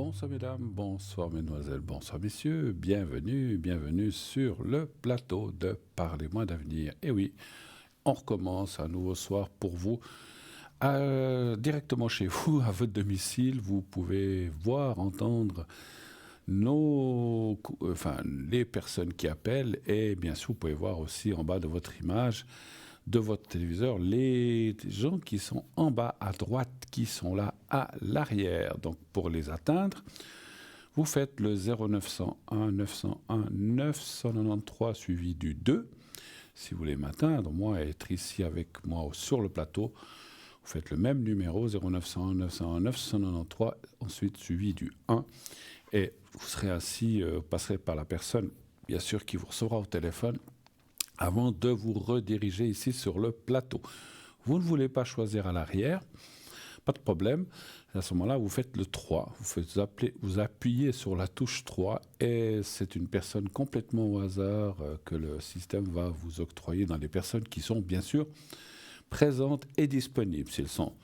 Bonsoir mesdames, bonsoir mesdemoiselles, bonsoir messieurs, bienvenue sur le plateau de Parlez-moi d'avenir. Et oui, on recommence un nouveau soir pour vous. Directement chez vous, à votre domicile, vous pouvez voir, entendre les personnes qui appellent et bien sûr vous pouvez voir aussi en bas de votre image de votre téléviseur les gens qui sont en bas à droite, qui sont là à l'arrière. Donc pour les atteindre, vous faites le 0901 901 993 suivi du 2. Si vous voulez m'atteindre, moi, être ici avec moi sur le plateau, vous faites le même numéro, 0901 901 993, ensuite suivi du 1. Et vous serez ainsi, passerez par la personne, bien sûr, qui vous recevra au téléphone avant de vous rediriger ici sur le plateau. Vous ne voulez pas choisir à l'arrière, pas de problème. À ce moment-là, vous faites le 3. Vous appuyez sur la touche 3 et c'est une personne complètement au hasard que le système va vous octroyer dans les personnes qui sont bien sûr présentes et disponibles. S'ils sont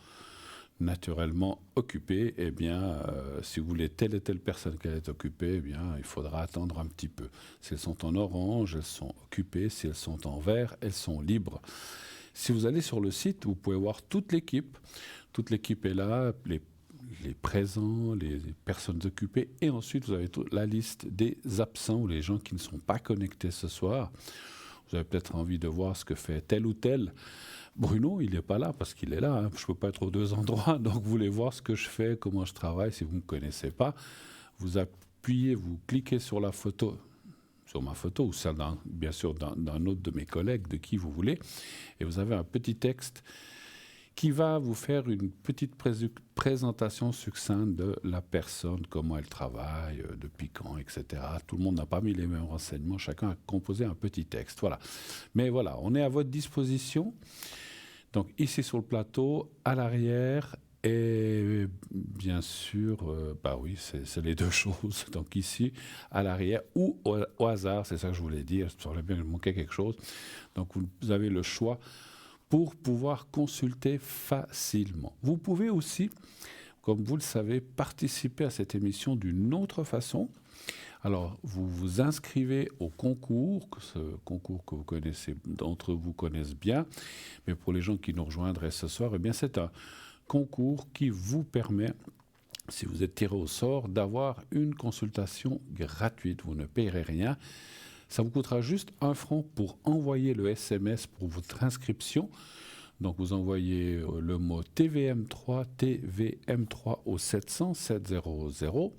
naturellement occupées, eh bien, si vous voulez telle et telle personne qu'elle est occupée, eh bien, il faudra attendre un petit peu. Si elles sont en orange, elles sont occupées. Si elles sont en vert, elles sont libres. Si vous allez sur le site, vous pouvez voir toute l'équipe. Toute l'équipe est là, les présents, les personnes occupées. Et ensuite, vous avez la liste des absents ou les gens qui ne sont pas connectés ce soir. Vous avez peut-être envie de voir ce que fait tel ou tel. Bruno, il n'est pas là parce qu'il est là. Je ne peux pas être aux deux endroits. Donc, vous voulez voir ce que je fais, comment je travaille. Si vous ne me connaissez pas, vous appuyez, vous cliquez sur la photo, sur ma photo ou celle bien sûr d'un autre de mes collègues, de qui vous voulez. Et vous avez un petit texte qui va vous faire une petite présentation succincte de la personne, comment elle travaille, depuis quand, etc. Tout le monde n'a pas mis les mêmes renseignements, chacun a composé un petit texte. Voilà. Mais voilà, on est à votre disposition. Donc ici sur le plateau, à l'arrière, et bien sûr, oui, c'est les deux choses. Donc ici, à l'arrière, ou au hasard, c'est ça que je voulais dire, il semblait bien qu'il manquait quelque chose. Donc vous avez le choix pour pouvoir consulter facilement. Vous pouvez aussi, comme vous le savez, participer à cette émission d'une autre façon. Alors, vous vous inscrivez au concours, ce concours que vous connaissez, d'entre vous connaissent bien, mais pour les gens qui nous rejoindraient ce soir, eh bien, c'est un concours qui vous permet, si vous êtes tiré au sort, d'avoir une consultation gratuite. Vous ne payerez rien. Ça vous coûtera juste 1 franc pour envoyer le SMS pour votre inscription. Donc vous envoyez le mot TVM3 au 700 700.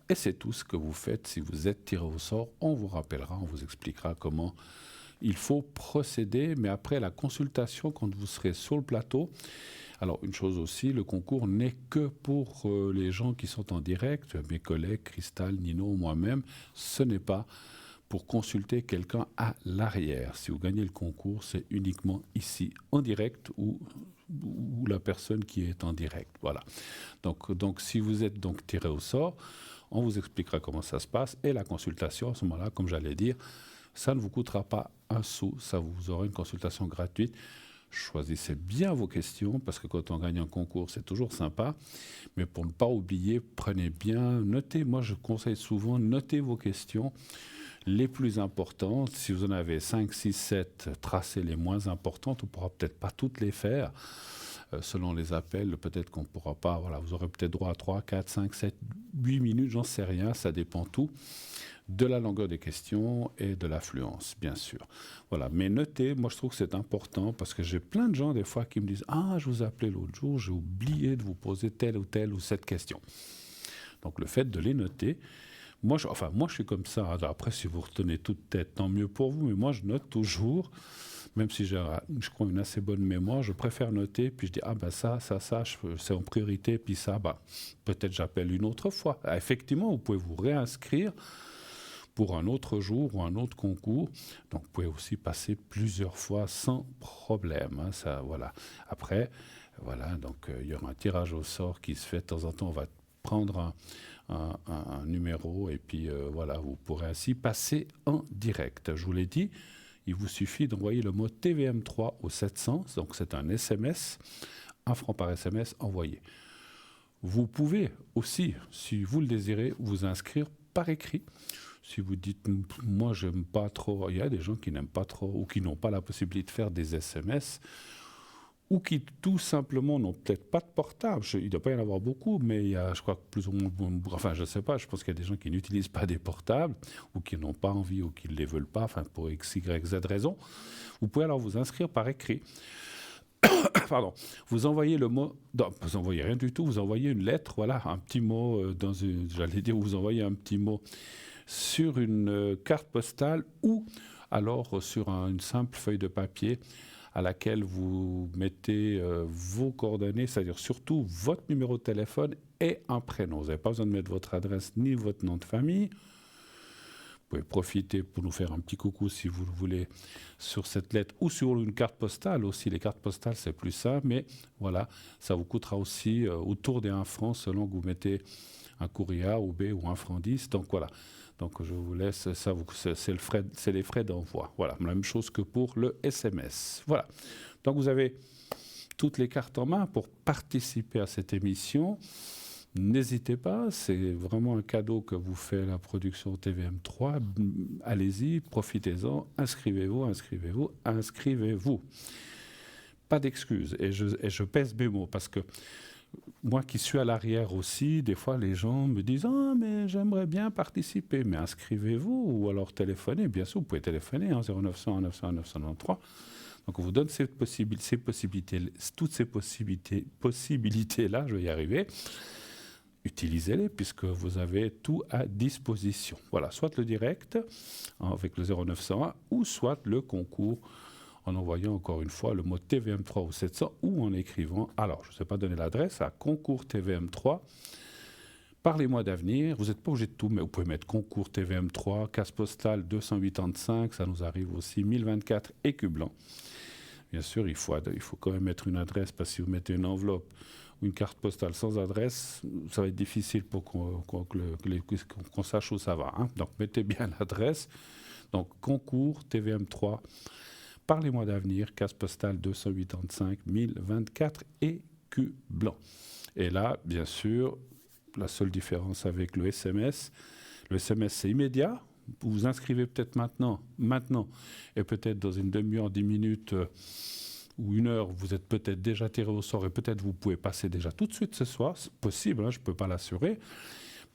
Et c'est tout ce que vous faites. Si vous êtes tiré au sort, on vous rappellera, on vous expliquera comment il faut procéder. Mais après la consultation, quand vous serez sur le plateau, alors une chose aussi, le concours n'est que pour les gens qui sont en direct, mes collègues, Cristal, Nino, moi-même. Ce n'est pas pour consulter quelqu'un à l'arrière. Si vous gagnez le concours, c'est uniquement ici, en direct, ou la personne qui est en direct. Voilà. Donc si vous êtes donc tiré au sort, on vous expliquera comment ça se passe. Et la consultation, à ce moment-là, comme j'allais dire, ça ne vous coûtera pas un sou. Ça vous aura une consultation gratuite. Choisissez bien vos questions, parce que quand on gagne un concours, c'est toujours sympa. Mais pour ne pas oublier, prenez bien, notez. Moi, je conseille souvent, notez vos questions les plus importantes. Si vous en avez 5, 6, 7, tracez les moins importantes. On ne pourra peut-être pas toutes les faire. Selon les appels, peut-être qu'on ne pourra pas. Voilà, vous aurez peut-être droit à 3, 4, 5, 7, 8 minutes, j'en sais rien. Ça dépend tout de la longueur des questions et de l'affluence, bien sûr. Voilà, mais notez, moi je trouve que c'est important parce que j'ai plein de gens des fois qui me disent « Ah, je vous ai appelé l'autre jour, j'ai oublié de vous poser telle ou cette question. » Donc le fait de les noter, moi je suis comme ça. Alors après, si vous retenez toute tête, tant mieux pour vous, mais moi je note toujours, même si j'ai, je crois, une assez bonne mémoire, je préfère noter, puis je dis « Ah ben ça, c'est en priorité, puis ça, peut-être j'appelle une autre fois. » Effectivement, vous pouvez vous réinscrire pour un autre jour ou un autre concours. Donc, vous pouvez aussi passer plusieurs fois sans problème. Hein, ça, voilà. Après, voilà, donc il y aura un tirage au sort qui se fait de temps en temps. On va prendre un numéro et puis voilà, vous pourrez ainsi passer en direct. Je vous l'ai dit, il vous suffit d'envoyer le mot TVM3 au 700. Donc, c'est un SMS, 1 franc par SMS envoyé. Vous pouvez aussi, si vous le désirez, vous inscrire par écrit. Si vous dites, moi, j'aime pas trop, il y a des gens qui n'aiment pas trop ou qui n'ont pas la possibilité de faire des SMS ou qui tout simplement n'ont peut-être pas de portable. Il ne doit pas y en avoir beaucoup, mais il y a, je crois que plus ou moins, enfin je ne sais pas, je pense qu'il y a des gens qui n'utilisent pas des portables ou qui n'ont pas envie ou qui ne les veulent pas, enfin pour X, Y, Z raison. Vous pouvez alors vous inscrire par écrit. Pardon. Vous envoyez le mot, non, vous envoyez rien du tout, vous envoyez une lettre, voilà, un petit mot, j'allais dire, vous envoyez un petit mot sur une carte postale ou alors sur une simple feuille de papier à laquelle vous mettez vos coordonnées, c'est-à-dire surtout votre numéro de téléphone et un prénom. Vous n'avez pas besoin de mettre votre adresse ni votre nom de famille. Vous pouvez profiter pour nous faire un petit coucou si vous le voulez sur cette lettre ou sur une carte postale aussi. Les cartes postales, c'est plus ça, mais voilà, ça vous coûtera aussi autour des 1 franc selon que vous mettez un courrier A ou B ou 1 franc 10. Donc voilà. Donc je vous laisse, ça c'est les frais d'envoi. Voilà, la même chose que pour le SMS. Voilà. Donc vous avez toutes les cartes en main pour participer à cette émission. N'hésitez pas, c'est vraiment un cadeau que vous fait la production TVM3. Allez-y, profitez-en, inscrivez-vous, inscrivez-vous, inscrivez-vous. Pas d'excuses, et je pèse mes mots, parce que moi qui suis à l'arrière aussi, des fois les gens me disent « Ah, mais j'aimerais bien participer », mais inscrivez-vous, ou alors téléphonez, bien sûr, vous pouvez téléphoner, 0900 900 993. Donc on vous donne toutes ces possibilités-là, je vais y arriver. Utilisez-les puisque vous avez tout à disposition. Voilà, soit le direct avec le 0901 ou soit le concours en envoyant encore une fois le mot TVM3 ou 700 ou en écrivant, alors je ne sais pas donner l'adresse, à concours TVM3. Parlez-moi d'avenir, vous n'êtes pas obligé de tout, mais vous pouvez mettre concours TVM3, case postale 285, ça nous arrive aussi, 1024 écus blancs. Bien sûr, il faut quand même mettre une adresse parce que si vous mettez une enveloppe ou une carte postale sans adresse, ça va être difficile pour qu'on sache où ça va. Hein. Donc mettez bien l'adresse. Donc concours TVM3, parlez-moi d'avenir, case postale 285 1024 écus blancs. Et là, bien sûr, la seule différence avec le SMS c'est immédiat. Vous vous inscrivez peut-être maintenant, et peut-être dans une demi-heure, 10 minutes ou 1 heure, vous êtes peut-être déjà tiré au sort et peut-être vous pouvez passer déjà tout de suite ce soir. C'est possible, hein, je ne peux pas l'assurer.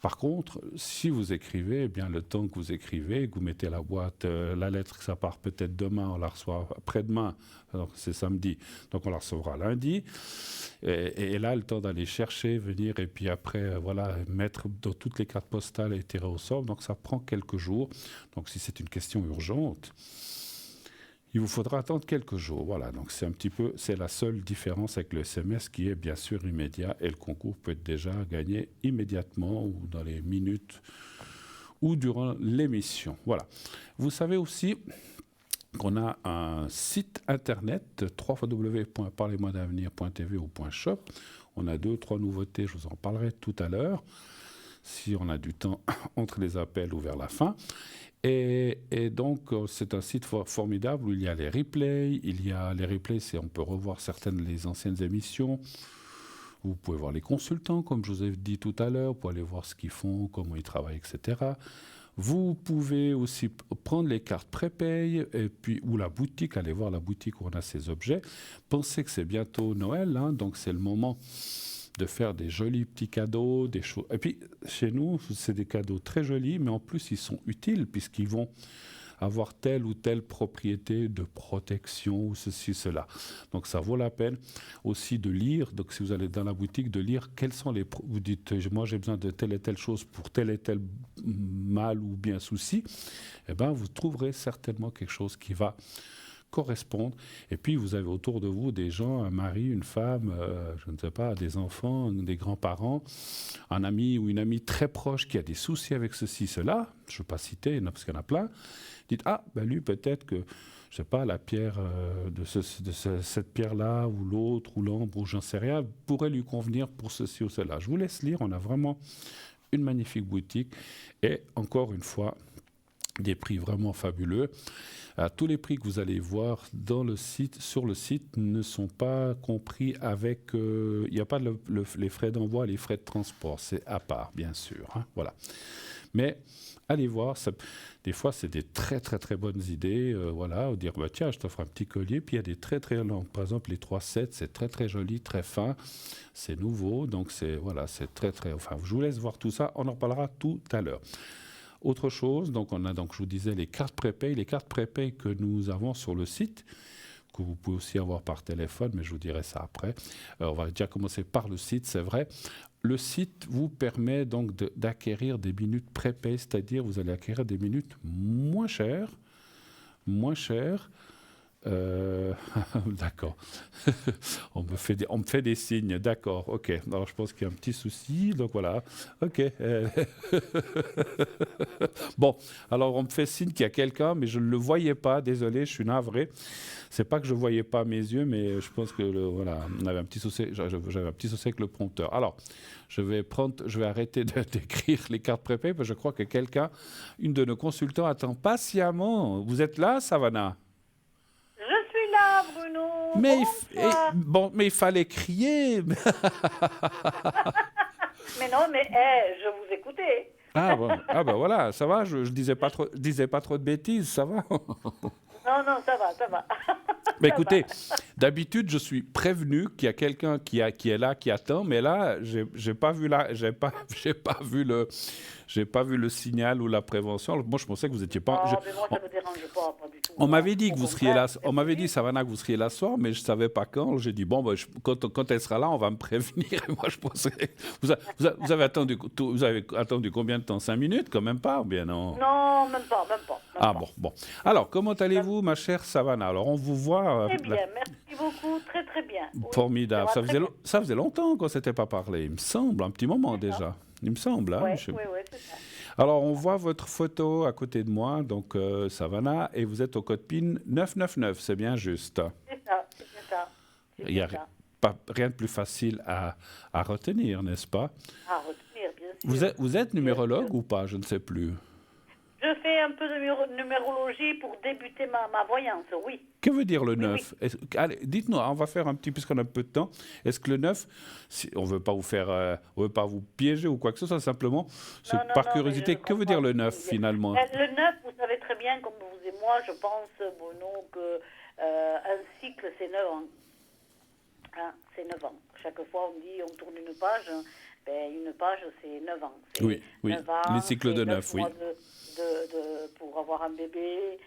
Par contre, si vous écrivez, eh bien, le temps que vous écrivez, que vous mettez la boîte, la lettre, ça part peut-être demain, on la reçoit après-demain, alors c'est samedi, donc on la recevra lundi. Et là, le temps d'aller chercher, venir, et puis après, voilà, mettre dans toutes les cartes postales et tirer au sort. Donc ça prend quelques jours. Donc si c'est une question urgente, il vous faudra attendre quelques jours. Voilà, donc c'est la seule différence avec le SMS qui est bien sûr immédiat et le concours peut être déjà gagné immédiatement ou dans les minutes ou durant l'émission. Voilà. Vous savez aussi qu'on a un site internet www.parlez-moi-d'avenir.tv ou .shop. On a 2-3 nouveautés, je vous en parlerai tout à l'heure, si on a du temps entre les appels ou vers la fin. Et donc, c'est un site formidable où il y a les replays. On peut revoir les anciennes émissions. Vous pouvez voir les consultants, comme je vous ai dit tout à l'heure, pour aller voir ce qu'ils font, comment ils travaillent, etc. Vous pouvez aussi prendre les cartes prépay ou la boutique, aller voir la boutique où on a ces objets. Pensez que c'est bientôt Noël, hein, donc c'est le moment de faire des jolis petits cadeaux, des choses. Et puis, chez nous, c'est des cadeaux très jolis, mais en plus, ils sont utiles puisqu'ils vont avoir telle ou telle propriété de protection ou ceci, cela. Donc, ça vaut la peine aussi de lire. Donc, si vous allez dans la boutique, de lire quels sont les... Vous dites, moi, j'ai besoin de telle et telle chose pour tel et tel mal ou bien souci. Eh bien, vous trouverez certainement quelque chose qui va correspondre. Et puis, vous avez autour de vous des gens, un mari, une femme, je ne sais pas, des enfants, des grands-parents, un ami ou une amie très proche qui a des soucis avec ceci, cela. Je ne veux pas citer, parce qu'il y en a plein. Dites, lui, peut-être que, je ne sais pas, la pierre cette pierre-là, ou l'autre, ou l'ambre, ou j'en sais rien, pourrait lui convenir pour ceci ou cela. Je vous laisse lire. On a vraiment une magnifique boutique. Et encore une fois, des prix vraiment fabuleux. Tous les prix que vous allez voir sur le site ne sont pas compris avec... Il n'y a pas les frais d'envoi, les frais de transport. C'est à part, bien sûr. Hein, voilà. Mais allez voir, des fois c'est des très très très bonnes idées. Voilà, dire bah, tiens, je t'offre un petit collier. Puis il y a des très très longs. Par exemple, les 3-7, c'est très très joli, très fin. C'est nouveau, donc c'est très très... Enfin, je vous laisse voir tout ça. On en reparlera tout à l'heure. Autre chose, donc on a donc je vous disais les cartes prépay que nous avons sur le site, que vous pouvez aussi avoir par téléphone, mais je vous dirai ça après. On va déjà commencer par le site, c'est vrai. Le site vous permet donc d'acquérir des minutes prépay, c'est-à-dire vous allez acquérir des minutes moins chères. D'accord. On me fait des signes. D'accord. Ok. Alors je pense qu'il y a un petit souci. Donc voilà. Ok. Bon. Alors on me fait signe qu'il y a quelqu'un, mais je ne le voyais pas. Désolé, je suis navré. C'est pas que je voyais pas mes yeux, mais je pense que voilà, on avait un petit souci. J'avais un petit souci avec le prompteur. Alors je vais arrêter d'écrire les cartes prépay parce que je crois que une de nos consultants attend patiemment. Vous êtes là, Savannah? Je suis là, Bruno. Bonsoir. Mais il fallait crier. Mais non, mais je vous écoutais. Ah bon, ah ben voilà, ça va. Je disais pas trop de bêtises, ça va. Non, non, ça va, ça va. Mais Ça va. écoutez, d'habitude, je suis prévenu qu'il y a quelqu'un qui est là, qui attend, mais là, j'ai pas vu j'ai pas vu le signal ou la prévention. Alors, moi, je pensais que vous étiez pas. Non, mais moi, ça me dérange pas du tout. On Hein. m'avait dit que Au vous seriez là. contraire, c'est On m'avait dit, positif. Savannah, que vous seriez là ce soir, mais je savais pas quand. J'ai dit bon, ben, quand elle sera là, on va me prévenir. Et moi, je pensais. Vous avez attendu combien de temps? 5 minutes, quand même pas, ou bien non? Non, même pas, même pas, même Ah pas. bon. Alors, comment Même- allez-vous, ma chère Savannah? Alors, on vous voit. Très bien, merci beaucoup, très très bien. Oui, ça Formidable. va très bien. Ça faisait longtemps qu'on ne s'était pas parlé, il me semble, un petit moment C'est ça. déjà. Il me semble, hein, Oui, monsieur. oui, oui, c'est ça. Alors, on voit votre photo à côté de moi, donc Savannah, et vous êtes au code PIN 999, c'est bien juste. C'est ça, c'est bien ça. C'est Il n'y bien a ça. rien de plus facile à retenir, n'est-ce pas? À retenir, bien sûr. Vous êtes Bien sûr. numérologue ou pas? Je ne sais plus. Je fais un peu de numérologie pour débuter ma voyance, oui. Que veut dire le Oui, oui. 9? Allez, dites-nous, on va faire un petit, puisqu'on a peu de temps. Est-ce que le 9, on ne veut pas on veut pas vous piéger ou quoi que ce soit, simplement, Non, non, par non, mais je curiosité, que veut comprends dire le ce que 9 vous voulez dire. finalement? Le 9, vous savez très bien, comme vous et moi, je pense, Bruno, que un cycle, c'est 9 ans. Hein, c'est 9 ans. Chaque fois, on dit, on tourne une page. Ben, une page, c'est 9 ans. C'est Oui, 9 les ans, cycles c'est de 9 9, oui. mois pour avoir un bébé.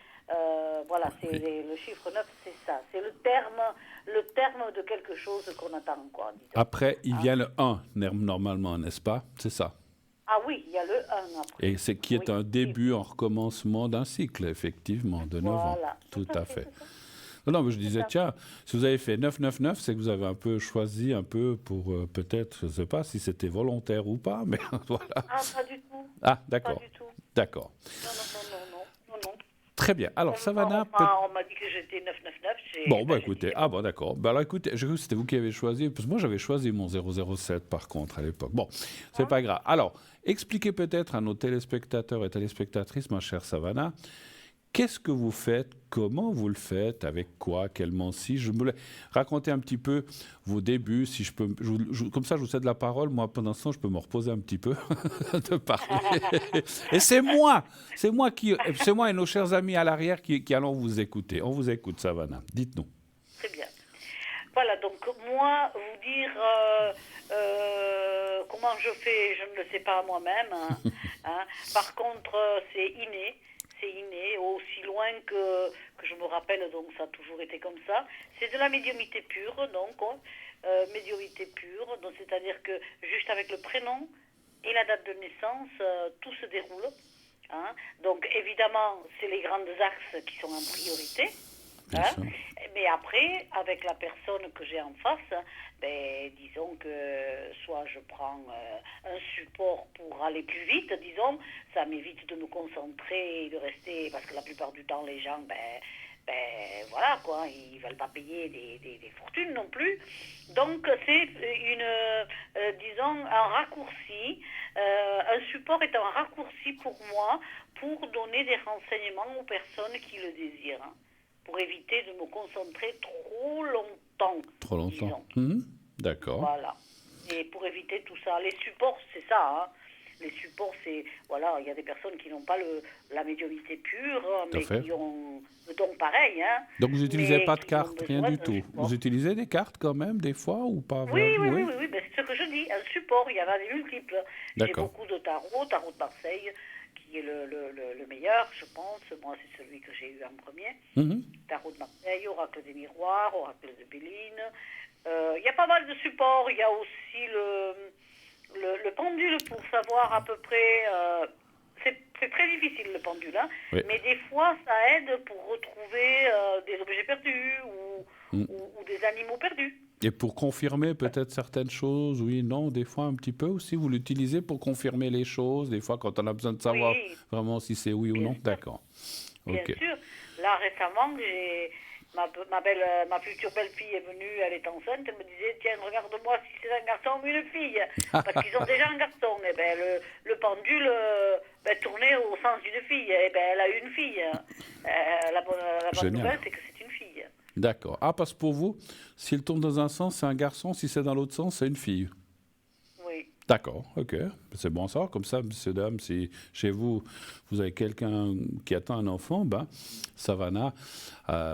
Voilà, c'est Oui. le chiffre 9, c'est ça. C'est le terme de quelque chose qu'on attend, quoi, disons. Après, il Hein. vient le 1, normalement, n'est-ce pas? C'est ça. Ah oui, il y a le 1 après. Et c'est qui est Oui, un oui, début, un recommencement d'un cycle, effectivement, de 9 ans. voilà. Tout Tout à à fait, fait. c'est ça. Non, mais je Tout disais, à tiens, si vous avez fait 999, c'est que vous avez un peu choisi un peu pour peut-être, je ne sais pas si c'était volontaire ou pas, mais voilà. Ah, pas du tout. Ah, Pas d'accord. du tout. D'accord. Non, non, non, non, non, non, non. Très bien. Alors, Savannah, On m'a dit que j'étais 999. bon, bah J'ai dit écoutez, c'est ah bon. bon, d'accord. Bah alors écoutez, je crois que c'était vous qui avez choisi, parce que moi j'avais choisi mon 007 par contre à l'époque. Bon, c'est Hein. pas grave. Alors, expliquez peut-être à nos téléspectateurs et téléspectatrices, ma chère Savannah, qu'est-ce que vous faites, comment vous le faites, avec quoi, quel si je me racontez un petit peu vos débuts, si je peux, comme ça je vous cède la parole, moi pendant ce temps je peux me reposer un petit peu de parler. Et c'est moi et nos chers amis à l'arrière qui allons vous écouter. On vous écoute, Savannah. Dites-nous. Très bien. Voilà, donc moi, vous dire comment je fais, je ne le sais pas moi-même. Hein. Par contre, c'est inné. C'est inné, aussi loin que je me rappelle, donc ça a toujours été comme ça. C'est de la médiumnité pure, donc, médiumnité pure, donc c'est-à-dire que juste avec le prénom et la date de naissance, tout se déroule. Hein. Donc évidemment, c'est les grandes axes qui sont en priorité. Bien Hein. sûr. Mais après, avec la personne que j'ai en face, ben, disons que soit je prends un support pour aller plus vite, disons, ça m'évite de me concentrer et de rester, parce que la plupart du temps, les gens, ben, ben voilà quoi, ils veulent pas payer des fortunes non plus. Donc c'est disons, un raccourci. Un support est un raccourci pour moi pour donner des renseignements aux personnes qui le désirent, hein, pour éviter de me concentrer trop longtemps, Trop longtemps. disons. D'accord. Voilà. Et pour éviter tout ça, les supports, c'est ça, hein. Les supports, c'est, voilà, il y a des personnes qui n'ont pas la médiumnité pure, Tout à mais fait. qui ont le don pareil, hein. Donc vous n'utilisez Mais pas de qui ont cartes, rien besoin du d'un tout. support. Vous utilisez des cartes quand même, des fois, ou pas Oui, oui, oui, Oui. oui, oui, ben, c'est ce que je dis, un support, il y en a des multiples. J'ai D'accord. beaucoup de tarot de Marseille, qui est le meilleur, je pense. Moi, c'est celui que j'ai eu en premier. Mhm. Tarot de Marseille, Oracle des Miroirs, Oracle de Béline. Il y a pas mal de supports. Il y a aussi le pendule pour savoir à peu près. C'est très difficile le pendule, hein, Oui. mais des fois ça aide pour retrouver des objets perdus ou des animaux perdus. Et pour confirmer peut-être certaines choses, oui, non, des fois un petit peu aussi, vous l'utilisez pour confirmer les choses, des fois quand on a besoin de savoir Oui, vraiment si c'est oui ou bien non. sûr. D'accord. Bien Ok. sûr. Là, récemment, ma future belle-fille est venue, elle est enceinte, elle me disait, tiens, regarde-moi si c'est un garçon ou une fille. Parce qu'ils ont déjà un garçon. Et ben, le pendule tournait au sens d'une fille. Et ben, elle a eu une fille. La bonne Génial. nouvelle, c'est que c'est une fille. D'accord. Ah, parce que pour vous, s'il tourne dans un sens, c'est un garçon, si c'est dans l'autre sens, c'est une fille. Oui. D'accord, ok. C'est bon ça. Comme ça, messieurs, dames, si chez vous, vous avez quelqu'un qui attend un enfant, ben, Savannah,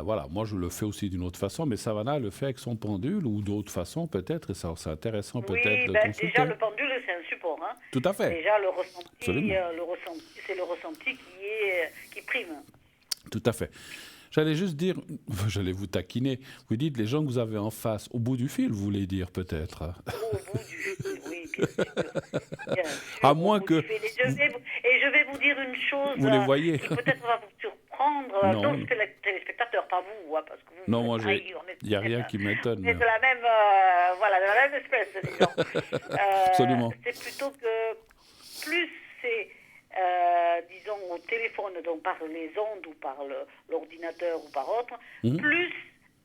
voilà, moi je le fais aussi d'une autre façon, mais Savannah le fait avec son pendule ou d'autres façons peut-être, et ça, c'est intéressant peut-être Oui, de ben, consulter. déjà, le pendule, c'est un support. Hein. Tout à fait. Déjà, le ressenti, Absolument. c'est le ressenti qui prime. Tout à fait. J'allais juste dire, j'allais vous taquiner, vous dites les gens que vous avez en face, au bout du fil, vous voulez dire peut-être. Au bout du fil, oui, bien sûr. Bien sûr, À au moins bout que du fil. Et je vais vous dire une chose vous les voyez. qui peut-être va vous surprendre. Non, Non, téléspectateurs, pas vous, hein, parce que vous, non, vous moi, êtes trahis. il n'y a rien qui On m'étonne. est de la même, voilà, de la même espèce, disons. Absolument. C'est plutôt que plus c'est, disons, au téléphone, donc par les ondes ou par l'ordinateur ou par autre, plus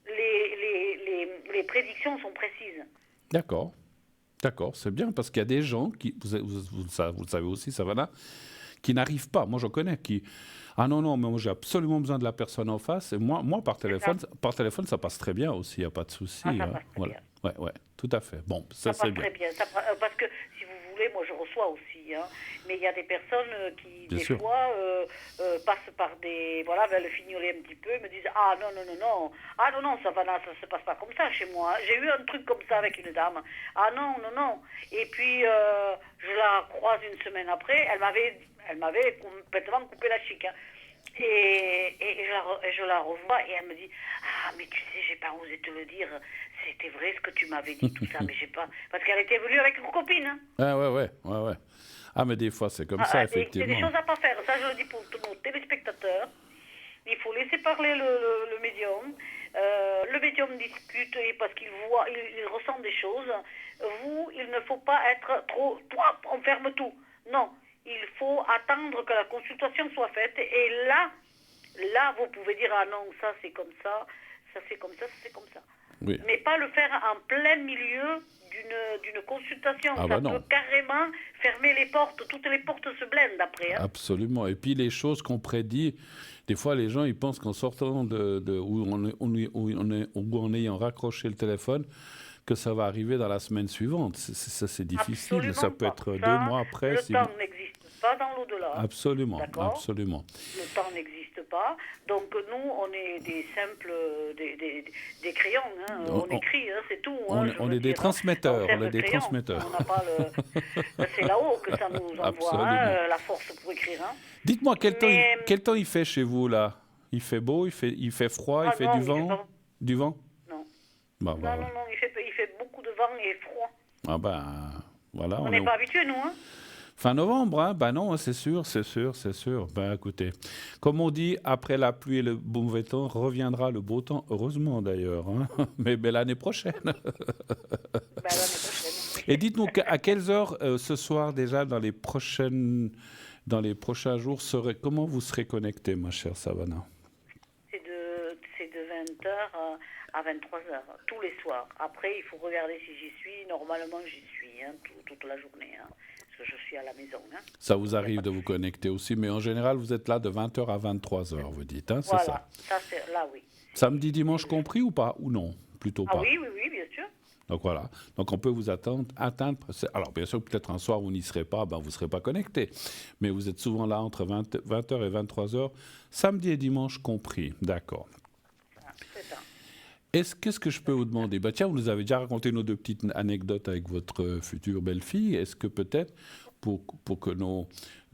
les prédictions sont précises. D'accord. D'accord, c'est bien, parce qu'il y a des gens, vous le savez aussi, Savannah, qui n'arrivent pas. Moi, j'en connais qui... Ah non, non, mais moi, j'ai absolument besoin de la personne en face. Et moi par téléphone, ça passe très bien aussi, il n'y a pas de souci. Ah, ça hein. passe très Voilà. bien. Ouais, tout à fait. Bon, ça Ça c'est passe bien. très bien. Parce que, si vous voulez, moi je reçois aussi. Hein, mais il y a des personnes qui, Bien des sûr. fois, passent par des... Voilà, veulent fignoler un petit peu, me disent, ah non, non, non, non. Ah non, non, ça se passe pas comme ça chez moi. J'ai eu un truc comme ça avec une dame. Ah non, non, non. Et puis, je la croise une semaine après, elle m'avait complètement coupé la chic. Hein. Et je la revois et elle me dit, ah mais tu sais, j'ai pas osé te le dire, c'était vrai ce que tu m'avais dit, tout ça, mais j'ai pas, parce qu'elle était venue avec une copine. Hein. Ah ouais. Ah, mais des fois, c'est comme ça, C'est des effectivement. choses à pas faire, ça je le dis pour tous nos téléspectateurs. Il faut laisser parler le médium. Le médium discute parce qu'il voit, il ressent des choses. Vous, il ne faut pas être trop, on ferme tout. Non. Il faut attendre que la consultation soit faite et là, vous pouvez dire, ah non, ça c'est comme ça, ça c'est comme ça, ça c'est comme ça. Oui. Mais pas le faire en plein milieu d'une consultation. Ah Ça bah peut non. carrément fermer les portes, toutes les portes se blindent après. Hein. Absolument. Et puis les choses qu'on prédit, des fois les gens ils pensent qu'en sortant ou en ayant raccroché le téléphone, que ça va arriver dans la semaine suivante. Ça c'est difficile. Absolument Ça peut pas. être Ça, 2 mois après. Le temps n'existe pas dans l'au-delà. Absolument, D'accord. absolument. Le temps n'existe pas. Donc nous, on est des simples, des crayons. Hein. On écrit, hein, c'est tout. On est des transmetteurs. On est des transmetteurs. On n'a pas c'est là-haut que ça nous envoie, hein, la force pour écrire. Hein. Dites-moi, quel temps il fait chez vous, là? Il fait beau, il fait froid, il fait du vent? Du vent? Non. Bah, non, il fait beaucoup de vent et froid. Ah ben, voilà. On n'est pas habitués, nous. Hein. Fin novembre, hein? Ben non, c'est sûr. Ben écoutez, comme on dit, après la pluie et le mauvais temps, reviendra le beau temps, heureusement d'ailleurs, hein? mais l'année prochaine. L'année prochaine. Et dites-nous, à quelles heures ce soir déjà, dans les prochains jours, comment vous serez connecté, ma chère Savannah? 20h à 23h, tous les soirs. Après, il faut regarder si j'y suis. Normalement, j'y suis toute la journée, parce que je suis à la maison. Ça vous arrive de vous connecter aussi, mais en général, vous êtes là de 20h à 23h, vous dites, hein, c'est ça? Ça, là, oui. Samedi, dimanche compris ou pas? Ou non? Plutôt pas. Oui, bien sûr. Donc voilà. Donc on peut vous atteindre. Alors bien sûr, peut-être un soir vous n'y serez pas, vous ne serez pas connecté. Mais vous êtes souvent là entre 20h et 23h, samedi et dimanche compris. D'accord. C'est ça. Qu'est-ce que je peux vous demander? Tiens, vous nous avez déjà raconté nos 2 petites anecdotes avec votre future belle-fille. Est-ce que peut-être, pour que nos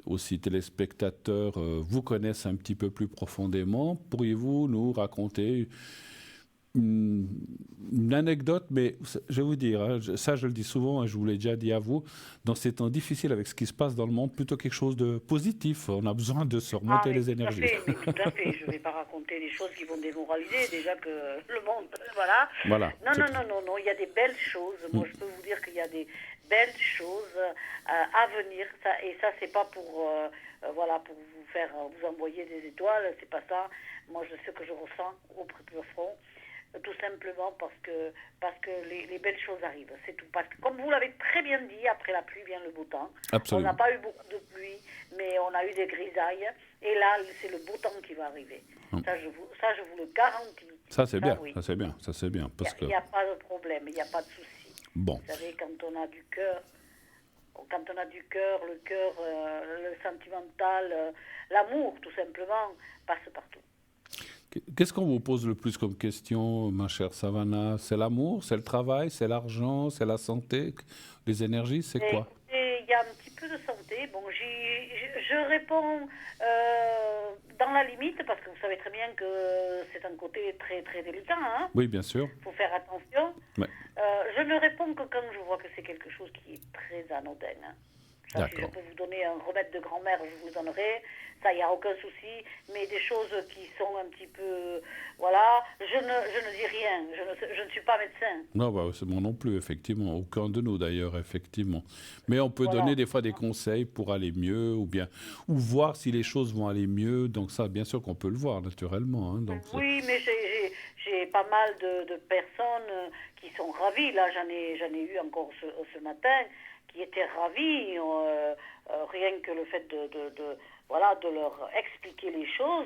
aussi téléspectateurs vous connaissent un petit peu plus profondément, pourriez-vous nous raconter une anecdote, mais je vais vous dire, ça je le dis souvent, je vous l'ai déjà dit à vous, dans ces temps difficiles avec ce qui se passe dans le monde, plutôt quelque chose de positif. On a besoin de se remonter les énergies. Tout à fait. Je ne vais pas raconter des choses qui vont démoraliser, déjà que le monde, voilà. Non, il y a des belles choses. Moi, je peux vous dire qu'il y a des belles choses à venir. Et ça, c'est pas pour vous faire vous envoyer des étoiles, c'est pas ça. Moi, ce que je ressens au plus front, tout simplement parce que les belles choses arrivent, c'est tout. Parce que, comme vous l'avez très bien dit, après la pluie vient le beau temps. Absolument. On n'a pas eu beaucoup de pluie, mais on a eu des grisailles. Et là, c'est le beau temps qui va arriver. Ça, je vous le garantis. Ça, c'est bien. Oui. Ça, c'est bien. Ça, c'est bien. Il n'y a pas de problème, il n'y a pas de souci. Bon. Vous savez, quand on a du cœur, le cœur, le sentimental, l'amour, tout simplement, passe partout. Qu'est-ce qu'on vous pose le plus comme question, ma chère Savannah? C'est l'amour, c'est le travail, c'est l'argent, c'est la santé, les énergies, c'est quoi? Il y a un petit peu de santé. Bon, je réponds dans la limite, parce que vous savez très bien que c'est un côté très, très délicat. Oui, bien sûr. Il faut faire attention. Ouais. Je ne réponds que quand je vois que c'est quelque chose qui est très anodin. Ça, si je peux vous donner un remède de grand-mère, je vous donnerai. Ça, il n'y a aucun souci. Mais des choses qui sont un petit peu... Voilà, je ne dis rien. Je ne suis pas médecin. Non, c'est moi non plus, effectivement. Aucun de nous, d'ailleurs, effectivement. Mais on peut donner des fois des conseils pour aller mieux ou voir si les choses vont aller mieux. Donc ça, bien sûr qu'on peut le voir, naturellement. Donc, oui, mais j'ai pas mal de personnes qui sont ravies. Là, j'en ai eu encore ce matin qui étaient ravis, rien que le fait de leur expliquer les choses,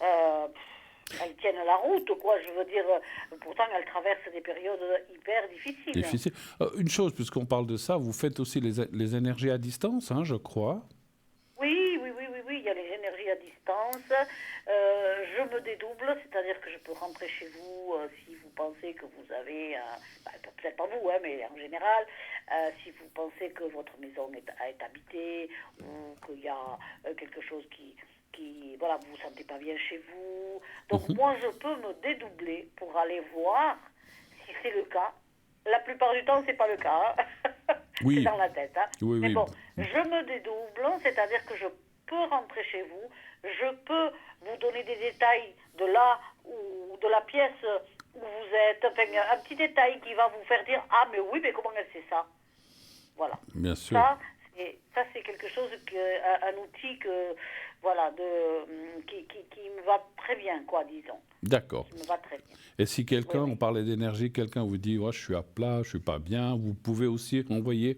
elles tiennent la route, quoi. Je veux dire, pourtant elles traversent des périodes hyper difficiles. Une chose, puisqu'on parle de ça, vous faites aussi les énergies à distance, je crois. Oui, il y a les énergies à distance. Je me dédouble, c'est-à-dire que je peux rentrer chez vous si vous pensez que vous avez, peut-être pas vous, mais en général, si vous pensez que votre maison est habitée ou qu'il y a quelque chose qui vous vous sentez pas bien chez vous. Donc moi, je peux me dédoubler pour aller voir si c'est le cas. La plupart du temps, c'est pas le cas. Oui. C'est dans la tête. Oui, mais bon, je me dédouble, c'est-à-dire que je peux rentrer chez vous, je peux vous donner des détails de là ou de la pièce où vous êtes, enfin, un petit détail qui va vous faire dire mais oui, mais comment elle sait ça? Voilà. Bien sûr. Ça c'est quelque chose un outil qui me va très bien, quoi, disons. D'accord. Qui me va très bien. Et si on parlait d'énergie, quelqu'un vous dit je suis à plat, je suis pas bien, vous pouvez aussi envoyer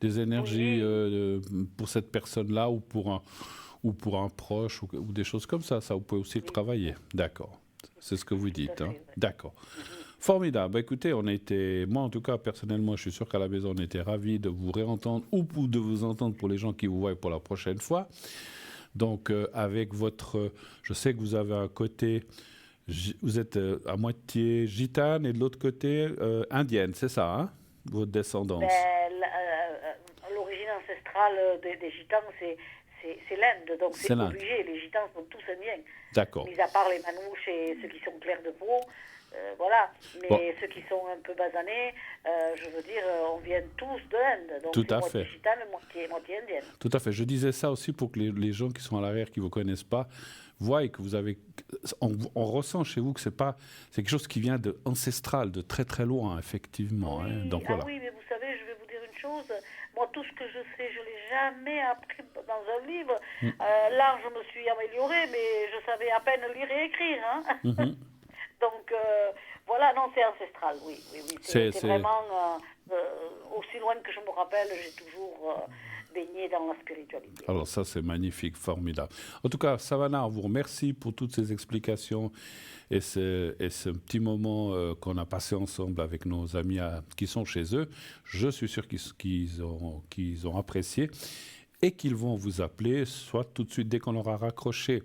des énergies pour cette personne-là ou pour un proche ou des choses comme ça. Ça, vous pouvez aussi le travailler. D'accord. C'est ce que vous dites. D'accord. Formidable. Écoutez, moi en tout cas, personnellement, je suis sûr qu'à la maison, on était ravis de vous réentendre ou de vous entendre pour les gens qui vous voient pour la prochaine fois. Donc, avec je sais que vous avez un côté, vous êtes à moitié gitane et de l'autre côté indienne, c'est ça, votre descendance? L'origine ancestrale des gitanes, c'est l'Inde, donc c'est obligé. Les gitans sont tous indiens. D'accord. Mis à part les manouches et ceux qui sont clairs de peau, voilà. Mais ceux qui sont un peu basanés, je veux dire, on vient tous de l'Inde. Donc tout à moitié fait. gitane, moitié indienne. Tout à fait. Je disais ça aussi pour que les gens qui sont à l'arrière, qui ne vous connaissent pas, voient que vous avez... On ressent chez vous que c'est quelque chose qui vient ancestral, de très très loin, effectivement. Oui, Donc, voilà. Oui, mais vous savez, je vais vous dire une chose. Moi, tout ce que je sais, je ne l'ai jamais appris dans un livre. Là, je me suis améliorée, mais je savais à peine lire et écrire. Donc, voilà, non, c'est ancestral, oui. C'est vraiment, aussi loin que je me rappelle, j'ai toujours baigné dans la spiritualité. Alors ça, c'est magnifique, formidable. En tout cas, Savannah, on vous remercie pour toutes ces explications et ce petit moment qu'on a passé ensemble avec nos amis qui sont chez eux. Je suis sûr qu'ils ont apprécié et qu'ils vont vous appeler, soit tout de suite dès qu'on aura raccroché.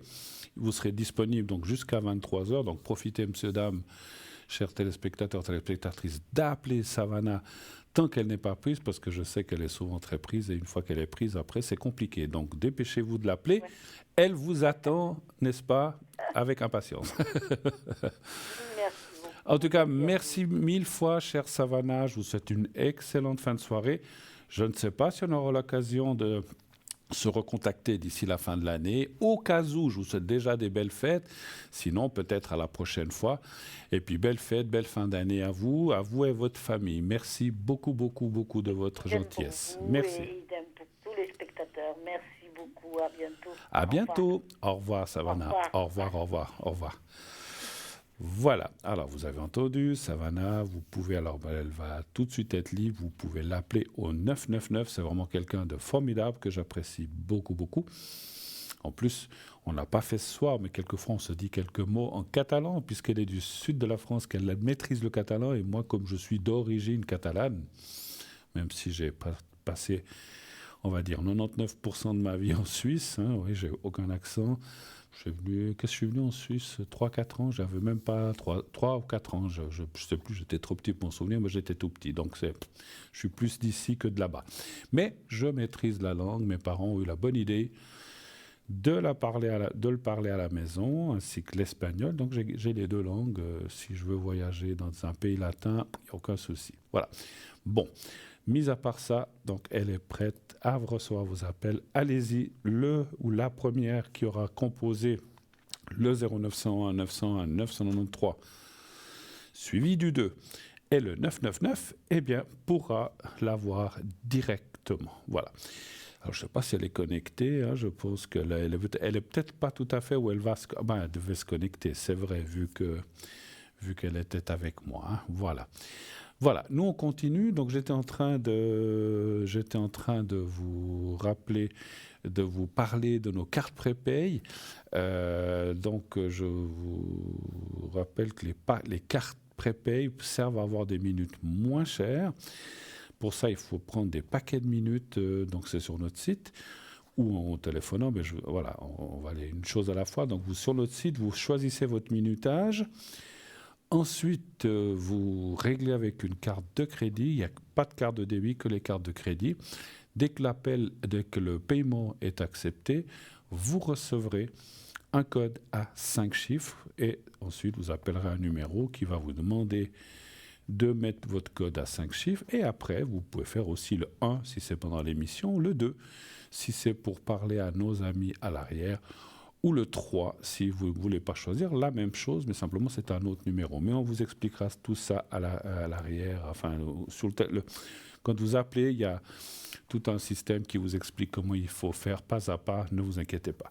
Vous serez disponible donc jusqu'à 23 heures. Donc profitez, monsieur, dame, chers téléspectateurs, téléspectatrices, d'appeler Savannah tant qu'elle n'est pas prise, parce que je sais qu'elle est souvent très prise, et une fois qu'elle est prise, après, c'est compliqué. Donc dépêchez-vous de l'appeler. Ouais. Elle vous attend, n'est-ce pas, avec impatience. Merci beaucoup. En tout cas, merci mille fois, chère Savannah. Je vous souhaite une excellente fin de soirée. Je ne sais pas si on aura l'occasion de se recontacter d'ici la fin de l'année. Au cas où, je vous souhaite déjà des belles fêtes. Sinon, peut-être à la prochaine fois. Et puis, belle fête, belle fin d'année à vous et votre famille. Merci beaucoup, beaucoup, beaucoup de votre gentillesse. Merci. Et idem pour tous les spectateurs. Merci beaucoup. À bientôt. À bientôt. Au revoir, Savannah. Au revoir, au revoir, au revoir. Voilà, alors vous avez entendu, Savannah, vous pouvez, alors elle va tout de suite être libre, vous pouvez l'appeler au 999, c'est vraiment quelqu'un de formidable que j'apprécie beaucoup, beaucoup. En plus, on n'a pas fait ce soir, mais quelquefois on se dit quelques mots en catalan, puisqu'elle est du sud de la France, qu'elle maîtrise le catalan, et moi, comme je suis d'origine catalane, même si j'ai passé, on va dire, 99% de ma vie en Suisse, hein, oui, j'ai aucun accent. Je suis venu en Suisse 3-4 ans, j'avais même pas 3 ou 4 ans, je ne sais plus, j'étais trop petit pour m'en souvenir, mais j'étais tout petit, donc je suis plus d'ici que de là-bas. Mais je maîtrise la langue, mes parents ont eu la bonne idée de le parler à la maison, ainsi que l'espagnol, donc j'ai les deux langues, si je veux voyager dans un pays latin, il n'y a aucun souci. Voilà, bon. Mis à part ça, donc elle est prête à recevoir vos appels. Allez-y, le ou la première qui aura composé le 0901 901 993 suivi du 2 et le 999, eh bien, pourra l'avoir directement. Voilà. Alors, je ne sais pas si elle est connectée. Hein, je pense qu'elle est peut-être pas tout à fait où elle va elle devait se connecter, c'est vrai, vu qu'elle était avec moi. Hein, voilà. Voilà, nous on continue. Donc j'étais en train de vous rappeler, de vous parler de nos cartes prépay. Donc je vous rappelle que les cartes prépay servent à avoir des minutes moins chères. Pour ça, il faut prendre des paquets de minutes. Donc c'est sur notre site ou en téléphonant. Mais voilà, on va aller une chose à la fois. Donc sur notre site, vous choisissez votre minutage. Ensuite, vous réglez avec une carte de crédit. Il n'y a pas de carte de débit, que les cartes de crédit. Dès que le paiement est accepté, vous recevrez un code à 5 chiffres et ensuite vous appellerez un numéro qui va vous demander de mettre votre code à 5 chiffres. Et après, vous pouvez faire aussi le 1 si c'est pendant l'émission, le 2 si c'est pour parler à nos amis à l'arrière, ou le 3, si vous ne voulez pas choisir, la même chose, mais simplement c'est un autre numéro. Mais on vous expliquera tout ça à l'arrière. Enfin, quand vous appelez, il y a tout un système qui vous explique comment il faut faire pas à pas, ne vous inquiétez pas.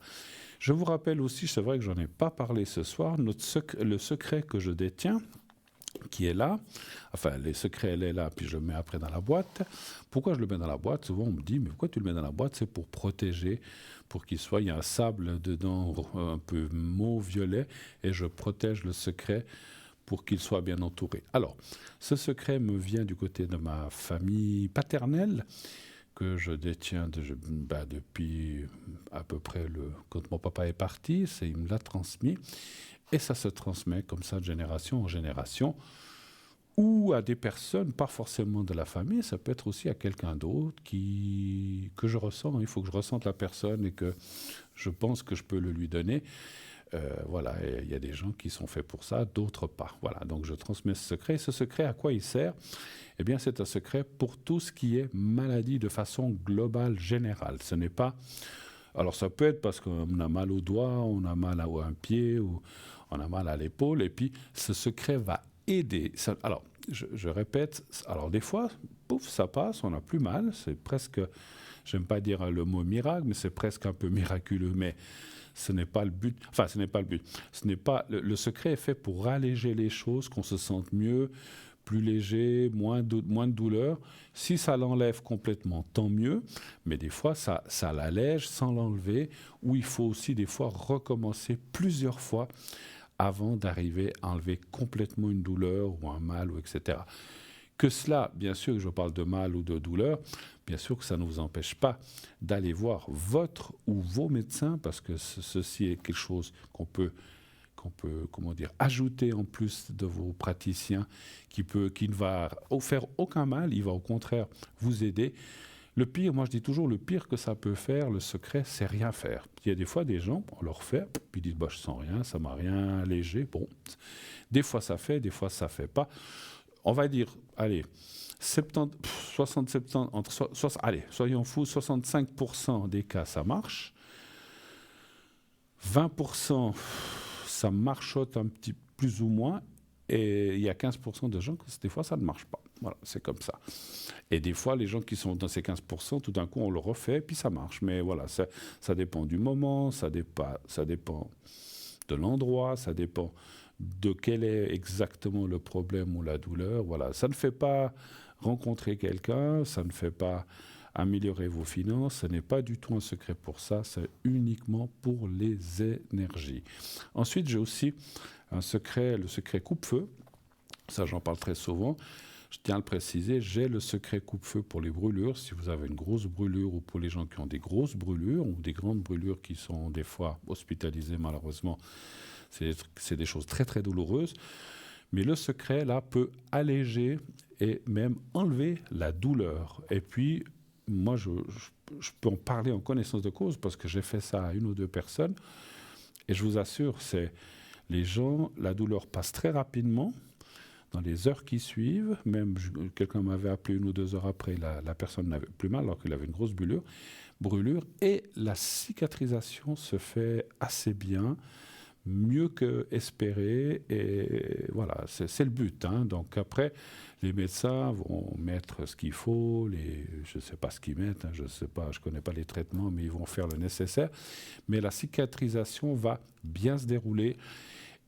Je vous rappelle aussi, c'est vrai que je n'en ai pas parlé ce soir, le secret que je détiens, qui est là, enfin les secrets elle est là, puis je le mets après dans la boîte. Pourquoi je le mets dans la boîte? Souvent on me dit, mais pourquoi tu le mets dans la boîte? C'est pour protéger, pour qu'il soit, il y a un sable dedans un peu mauve-violet, et je protège le secret pour qu'il soit bien entouré. Alors, ce secret me vient du côté de ma famille paternelle, que je détiens depuis à peu près quand mon papa est parti, il me l'a transmis. Et ça se transmet comme ça de génération en génération, ou à des personnes, pas forcément de la famille, ça peut être aussi à quelqu'un d'autre que je ressens. Il faut que je ressente la personne et que je pense que je peux le lui donner. Voilà, il y a des gens qui sont faits pour ça, d'autres pas. Voilà, donc je transmets ce secret. Et ce secret, à quoi il sert? Eh bien, c'est un secret pour tout ce qui est maladie de façon globale, générale. Ce n'est pas... Alors, ça peut être parce qu'on a mal au doigt, on a mal à un pied, ou on a mal à l'épaule, et puis ce secret va aider. Alors, je répète, alors des fois, pouf, ça passe, on n'a plus mal, c'est presque, j'aime pas dire le mot miracle, mais c'est presque un peu miraculeux, mais ce n'est pas le but. Enfin, ce n'est pas le but. Ce n'est pas le secret est fait pour alléger les choses, qu'on se sente mieux, plus léger, moins de douleur. Si ça l'enlève complètement, tant mieux. Mais des fois, ça l'allège sans l'enlever. Ou il faut aussi des fois recommencer plusieurs fois avant d'arriver à enlever complètement une douleur ou un mal, ou etc. Que cela, bien sûr, que je parle de mal ou de douleur, bien sûr que ça ne vous empêche pas d'aller voir votre ou vos médecins, parce que ceci est quelque chose qu'on peut comment dire, ajouter en plus de vos praticiens, qui ne va faire aucun mal, il va au contraire vous aider. Le pire, moi je dis toujours, le pire que ça peut faire, le secret, c'est rien faire. Il y a des fois des gens, on leur fait, puis ils disent, bah, je sens rien, ça m'a rien allégé. Bon, des fois ça fait, des fois ça fait pas. On va dire, allez, 70, 60, 70, allez, soyons fous, 65% des cas ça marche, 20% ça marchote un petit plus ou moins, et il y a 15% de gens que des fois ça ne marche pas. Voilà, c'est comme ça. Et des fois, les gens qui sont dans ces 15%, tout d'un coup, on le refait, puis ça marche. Mais voilà, ça dépend du moment, ça dépend de l'endroit, ça dépend de quel est exactement le problème ou la douleur. Voilà, ça ne fait pas rencontrer quelqu'un, ça ne fait pas améliorer vos finances, ce n'est pas du tout un secret pour ça, c'est uniquement pour les énergies. Ensuite, j'ai aussi un secret, le secret coupe-feu. Ça, j'en parle très souvent. Je tiens à le préciser, j'ai le secret coupe-feu pour les brûlures. Si vous avez une grosse brûlure, ou pour les gens qui ont des grosses brûlures ou des grandes brûlures qui sont des fois hospitalisées malheureusement, c'est des choses très très douloureuses. Mais le secret là peut alléger et même enlever la douleur. Et puis moi je peux en parler en connaissance de cause parce que j'ai fait ça à une ou deux personnes. Et je vous assure, c'est les gens, la douleur passe très rapidement. Dans les heures qui suivent, même quelqu'un m'avait appelé 1 ou 2 heures après, la personne n'avait plus mal alors qu'il avait une grosse brûlure, et la cicatrisation se fait assez bien, mieux que espéré, et voilà, c'est le but. Hein. Donc après, les médecins vont mettre ce qu'il faut, je ne sais pas ce qu'ils mettent, hein, je ne connais pas les traitements, mais ils vont faire le nécessaire. Mais la cicatrisation va bien se dérouler.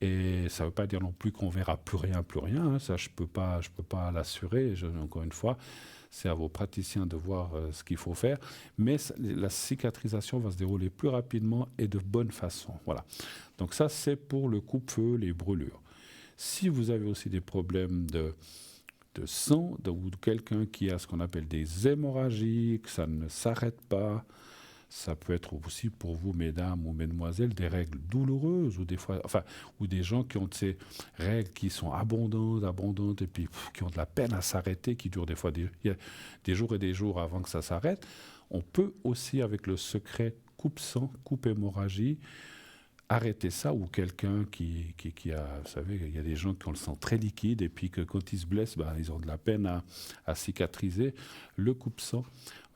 Et ça ne veut pas dire non plus qu'on verra plus rien. Hein. Ça, je peux pas l'assurer. Encore une fois, c'est à vos praticiens de voir ce qu'il faut faire. Mais la cicatrisation va se dérouler plus rapidement et de bonne façon. Voilà. Donc ça, c'est pour le coupe-feu, les brûlures. Si vous avez aussi des problèmes de sang, ou de quelqu'un qui a ce qu'on appelle des hémorragies, que ça ne s'arrête pas, ça peut être aussi pour vous, mesdames ou mesdemoiselles, des règles douloureuses ou des fois, ou des gens qui ont ces règles qui sont abondantes et puis qui ont de la peine à s'arrêter, qui durent des fois des jours et des jours avant que ça s'arrête. On peut aussi, avec le secret coupe-sang, coupe-hémorragie, arrêter ça, ou quelqu'un qui a, vous savez, il y a des gens qui ont le sang très liquide et puis que quand ils se blessent, ils ont de la peine à cicatriser. Le coupe-sang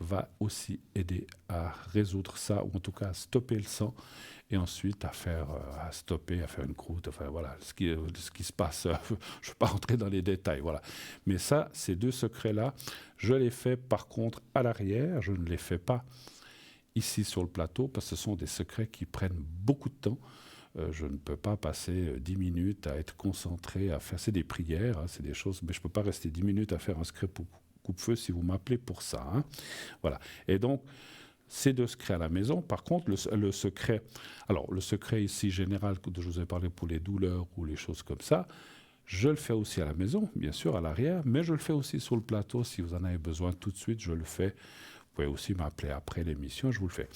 va aussi aider à résoudre ça, ou en tout cas à stopper le sang, et ensuite à faire une croûte, enfin voilà, ce qui se passe. Je ne vais pas rentrer dans les détails, voilà. Mais ça, ces 2 secrets-là, je les fais par contre à l'arrière, je ne les fais pas ici sur le plateau, parce que ce sont des secrets qui prennent beaucoup de temps. Je ne peux pas passer 10 minutes à être concentré, à faire, c'est des prières, hein, c'est des choses, mais je ne peux pas rester 10 minutes à faire un secret coupe-feu si vous m'appelez pour ça. Hein. Voilà. Et donc, ces 2 secrets à la maison. Par contre, le secret ici général que je vous ai parlé pour les douleurs ou les choses comme ça, je le fais aussi à la maison, bien sûr, à l'arrière, mais je le fais aussi sur le plateau. Si vous en avez besoin tout de suite, je le fais. Vous pouvez aussi m'appeler après l'émission, je vous le fais.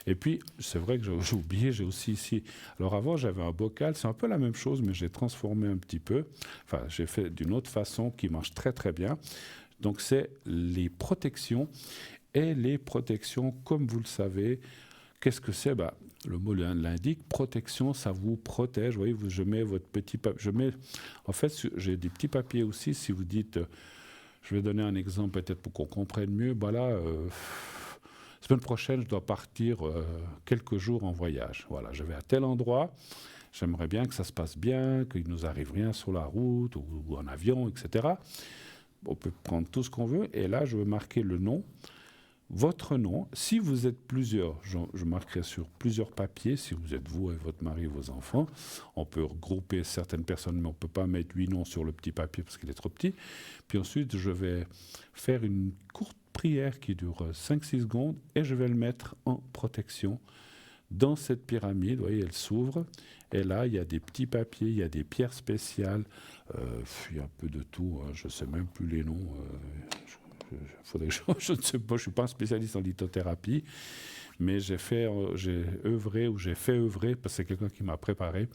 Et puis, c'est vrai que j'ai oublié, j'ai aussi ici... Alors avant, j'avais un bocal, c'est un peu la même chose, mais j'ai transformé un petit peu. Enfin, j'ai fait d'une autre façon qui marche très très bien. Donc, c'est les protections. Et les protections, comme vous le savez, qu'est-ce que c'est ? Le mot l'indique, protection, ça vous protège. Vous voyez, je mets votre petit papier. En fait, j'ai des petits papiers aussi, si vous dites... Je vais donner un exemple peut-être pour qu'on comprenne mieux. Semaine prochaine, je dois partir quelques jours en voyage. Voilà, je vais à tel endroit. J'aimerais bien que ça se passe bien, qu'il ne nous arrive rien sur la route ou en avion, etc. On peut prendre tout ce qu'on veut. Et là, je veux marquer le nom votre nom. Si vous êtes plusieurs, je marquerai sur plusieurs papiers, si vous êtes vous et votre mari et vos enfants, on peut regrouper certaines personnes, mais on ne peut pas mettre 8 noms sur le petit papier parce qu'il est trop petit. Puis ensuite, je vais faire une courte prière qui dure 5-6 secondes et je vais le mettre en protection dans cette pyramide. Vous voyez, elle s'ouvre et là, il y a des petits papiers, il y a des pierres spéciales, il y a un peu de tout, hein, je ne sais même plus les noms. Je ne sais pas, je ne suis pas un spécialiste en lithothérapie, mais j'ai fait œuvrer, parce que c'est quelqu'un qui m'a préparé,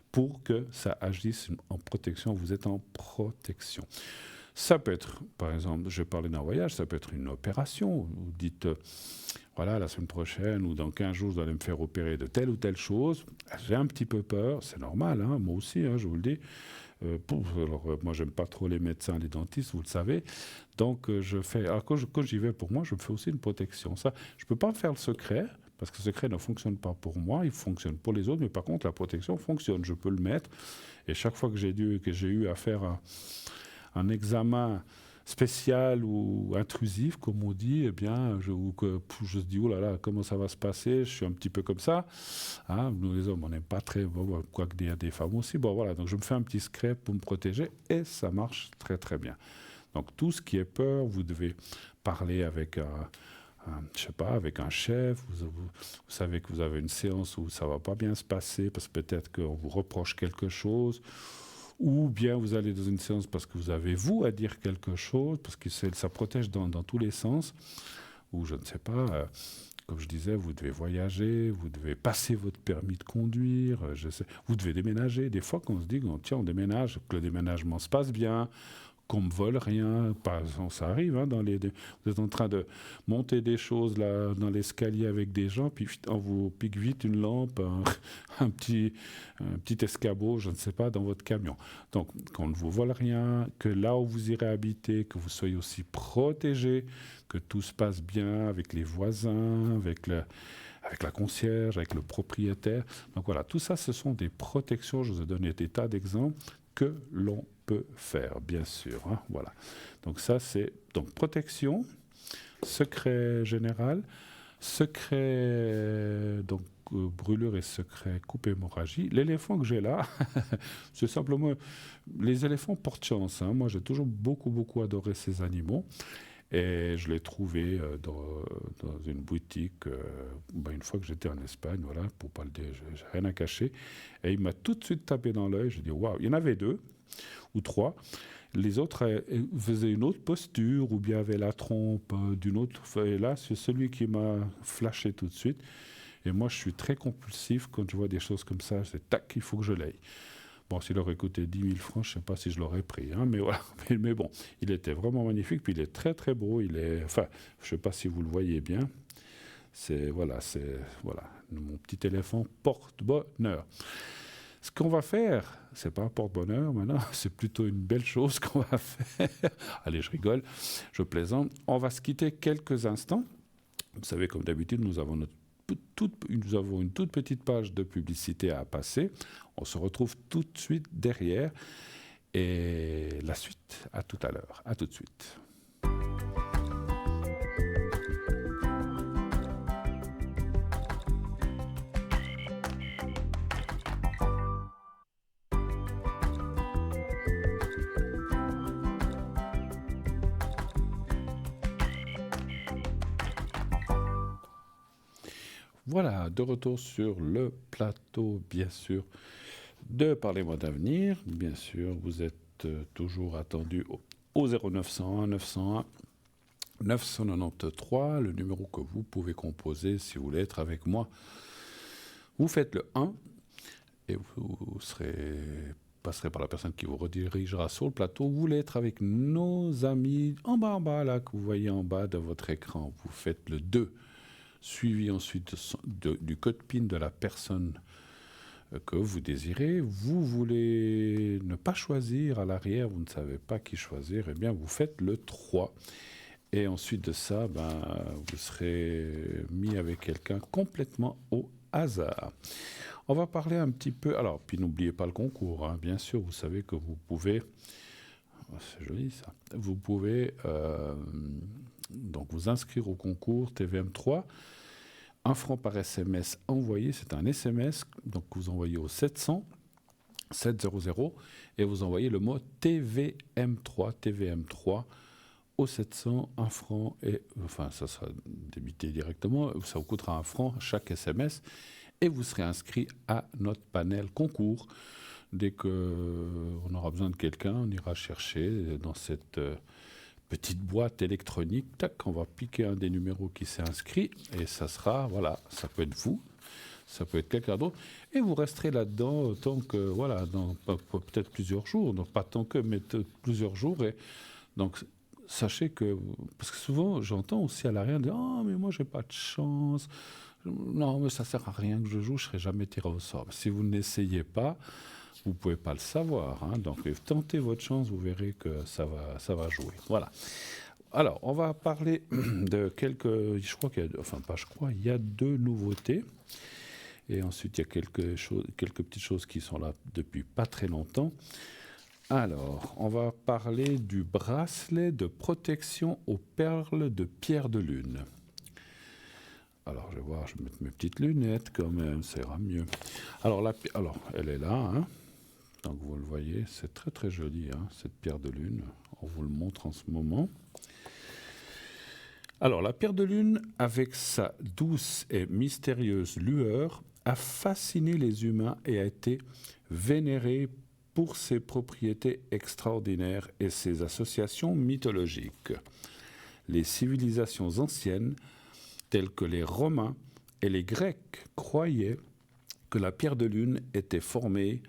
pour que ça agisse en protection. Vous êtes en protection. Ça peut être, par exemple, je parlais d'un voyage, ça peut être une opération. Vous dites, voilà, la semaine prochaine ou dans 15 jours, vous allez me faire opérer de telle ou telle chose. J'ai un petit peu peur, c'est normal, hein, moi aussi, hein, je vous le dis. Moi, j'aime pas trop les médecins, les dentistes, vous le savez. Donc, je fais. Alors, quand j'y vais pour moi, je me fais aussi une protection. Ça, je peux pas faire le secret. Parce que le secret ne fonctionne pas pour moi, il fonctionne pour les autres, mais par contre, la protection fonctionne. Je peux le mettre. Et chaque fois que j'ai eu à faire un examen spécial ou intrusif, comme on dit, eh bien, je me dis, oh là là, comment ça va se passer? Je suis un petit peu comme ça. Hein, nous, les hommes, on n'aime pas très, bon, quoique il y a des femmes aussi. Bon, voilà, donc je me fais un petit secret pour me protéger et ça marche très, très bien. Donc, tout ce qui est peur, vous devez parler avec je sais pas, avec un chef, vous savez que vous avez une séance où ça va pas bien se passer parce que peut-être qu'on vous reproche quelque chose, ou bien vous allez dans une séance parce que vous avez vous à dire quelque chose, parce que ça protège dans tous les sens, ou je ne sais pas, comme je disais, vous devez voyager, vous devez passer votre permis de conduire, vous devez déménager. Des fois, quand on se dit, tiens, on déménage, que le déménagement se passe bien, qu'on me vole rien, par exemple, ça arrive, hein, vous êtes en train de monter des choses là, dans l'escalier avec des gens, puis on vous pique vite une lampe, un petit escabeau, je ne sais pas, dans votre camion. Donc, qu'on ne vous vole rien, que là où vous irez habiter, que vous soyez aussi protégé, que tout se passe bien avec les voisins, avec la concierge, avec le propriétaire. Donc voilà, tout ça, ce sont des protections. Je vous ai donné des tas d'exemples que l'on peut faire, bien sûr. Hein, voilà. Donc ça, c'est donc protection, secret général, secret donc brûlure et secret coupe hémorragie. L'éléphant que j'ai là, c'est simplement les éléphants portent chance. Hein. Moi, j'ai toujours beaucoup adoré ces animaux. Et je l'ai trouvé dans une boutique une fois que j'étais en Espagne, voilà, pour pas le dire, j'ai rien à cacher. Et il m'a tout de suite tapé dans l'œil. J'ai dit waouh, il y en avait 2 ou 3. Les autres faisaient une autre posture ou bien avaient la trompe d'une autre. Et là, c'est celui qui m'a flashé tout de suite. Et moi, je suis très compulsif quand je vois des choses comme ça. C'est tac, il faut que je l'aille. Bon, s'il aurait coûté 10 000 francs, je ne sais pas si je l'aurais pris. Hein, mais voilà. Mais bon, il était vraiment magnifique. Puis il est très, très beau. Je ne sais pas si vous le voyez bien. Voilà, mon petit éléphant porte-bonheur. Ce qu'on va faire, c'est pas un porte-bonheur maintenant, c'est plutôt une belle chose qu'on va faire. Allez, je rigole, je plaisante. On va se quitter quelques instants. Vous savez, comme d'habitude, nous avons une toute petite page de publicité à passer. On se retrouve tout de suite derrière. Et la suite, à tout à l'heure. À tout de suite. Voilà, de retour sur le plateau, bien sûr, de Parlez-moi d'avenir. Bien sûr, vous êtes toujours attendu au 0901 901 993, le numéro que vous pouvez composer si vous voulez être avec moi. Vous faites le 1 et vous passerez par la personne qui vous redirigera sur le plateau. Vous voulez être avec nos amis en bas, là, que vous voyez en bas de votre écran. Vous faites le 2. Suivi ensuite du code PIN de la personne que vous désirez. Vous voulez ne pas choisir à l'arrière, vous ne savez pas qui choisir, eh bien vous faites le 3. Et ensuite de ça, vous serez mis avec quelqu'un complètement au hasard. On va parler un petit peu... Alors, puis n'oubliez pas le concours, hein. Bien sûr, vous savez que vous pouvez... C'est joli ça. Vous pouvez donc vous inscrire au concours TVM3. 1 franc par SMS envoyé, c'est un SMS, donc vous envoyez au 700 700 et vous envoyez le mot TVM3 au 700, 1 franc, et enfin ça sera débité directement, ça vous coûtera 1 franc chaque SMS et vous serez inscrit à notre panel concours. Dès qu'on aura besoin de quelqu'un, on ira chercher dans cette petite boîte électronique, tac, on va piquer un des numéros qui s'est inscrit et ça sera, voilà, ça peut être vous, ça peut être quelqu'un d'autre, et vous resterez là-dedans tant que, voilà, dans peut-être plusieurs jours, donc pas tant que, mais plusieurs jours, et donc sachez que, parce que souvent j'entends aussi à l'arrière dire, oh mais moi j'ai pas de chance, non mais ça sert à rien que je joue, je serai jamais tiré au sort. Si vous n'essayez pas, vous ne pouvez pas le savoir, hein. Donc tentez votre chance, vous verrez que ça va jouer. Voilà. Alors, on va parler de quelques... Je crois qu'il y a... Enfin, pas je crois, il y a 2 nouveautés. Et ensuite, il y a quelques petites choses qui sont là depuis pas très longtemps. Alors, on va parler du bracelet de protection aux perles de pierre de lune. Alors, je vais voir, je vais mettre mes petites lunettes quand même, ça ira mieux. Alors, elle est là, hein. Donc vous le voyez, c'est très très joli, hein, cette pierre de lune. On vous le montre en ce moment. Alors la pierre de lune, avec sa douce et mystérieuse lueur, a fasciné les humains et a été vénérée pour ses propriétés extraordinaires et ses associations mythologiques. Les civilisations anciennes, telles que les Romains et les Grecs, croyaient que la pierre de lune était formée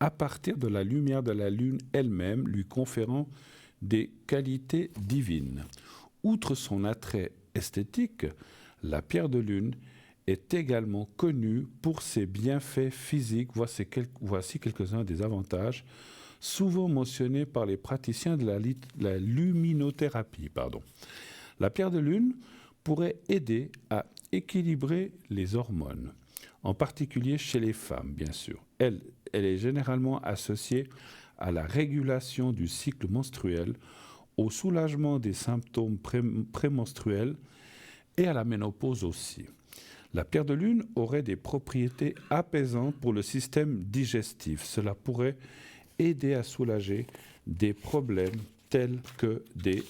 à partir de la lumière de la lune elle-même, lui conférant des qualités divines. Outre son attrait esthétique, la pierre de lune est également connue pour ses bienfaits physiques. Voici quelques-uns des avantages souvent mentionnés par les praticiens de la luminothérapie. La pierre de lune pourrait aider à équilibrer les hormones, en particulier chez les femmes, bien sûr. Elle est généralement associée à la régulation du cycle menstruel, au soulagement des symptômes prémenstruels et à la ménopause aussi. La pierre de lune aurait des propriétés apaisantes pour le système digestif. Cela pourrait aider à soulager des problèmes tels que des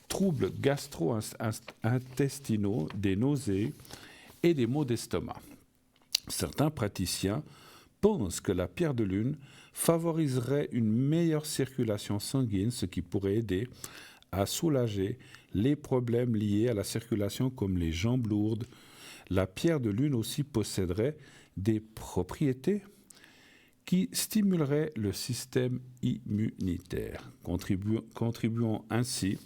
troubles gastro-intestinaux, des nausées et des maux d'estomac. Certains praticiens pensent que la pierre de lune favoriserait une meilleure circulation sanguine, ce qui pourrait aider à soulager les problèmes liés à la circulation comme les jambes lourdes. La pierre de lune aussi posséderait des propriétés qui stimuleraient le système immunitaire, contribuant ainsi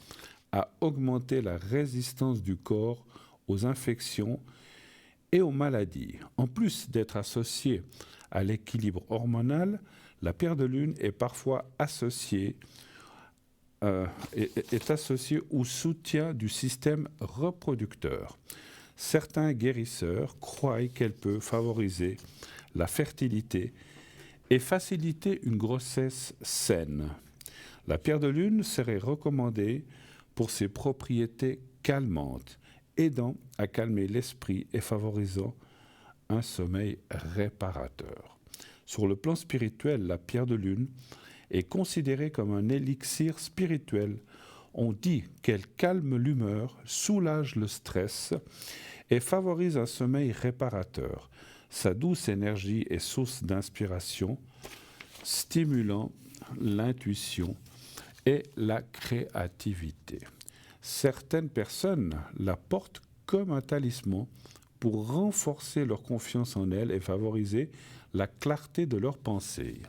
à augmenter la résistance du corps aux infections et aux maladies. En plus d'être associée à l'équilibre hormonal, la pierre de lune est parfois associée au soutien du système reproducteur. Certains guérisseurs croient qu'elle peut favoriser la fertilité et faciliter une grossesse saine. La pierre de lune serait recommandée pour ses propriétés calmantes, aidant à calmer l'esprit et favorisant un sommeil réparateur. Sur le plan spirituel, la pierre de lune est considérée comme un élixir spirituel. On dit qu'elle calme l'humeur, soulage le stress et favorise un sommeil réparateur. Sa douce énergie est source d'inspiration, stimulant l'intuition et la créativité. Certaines personnes la portent comme un talisman pour renforcer leur confiance en elles et favoriser la clarté de leurs pensées.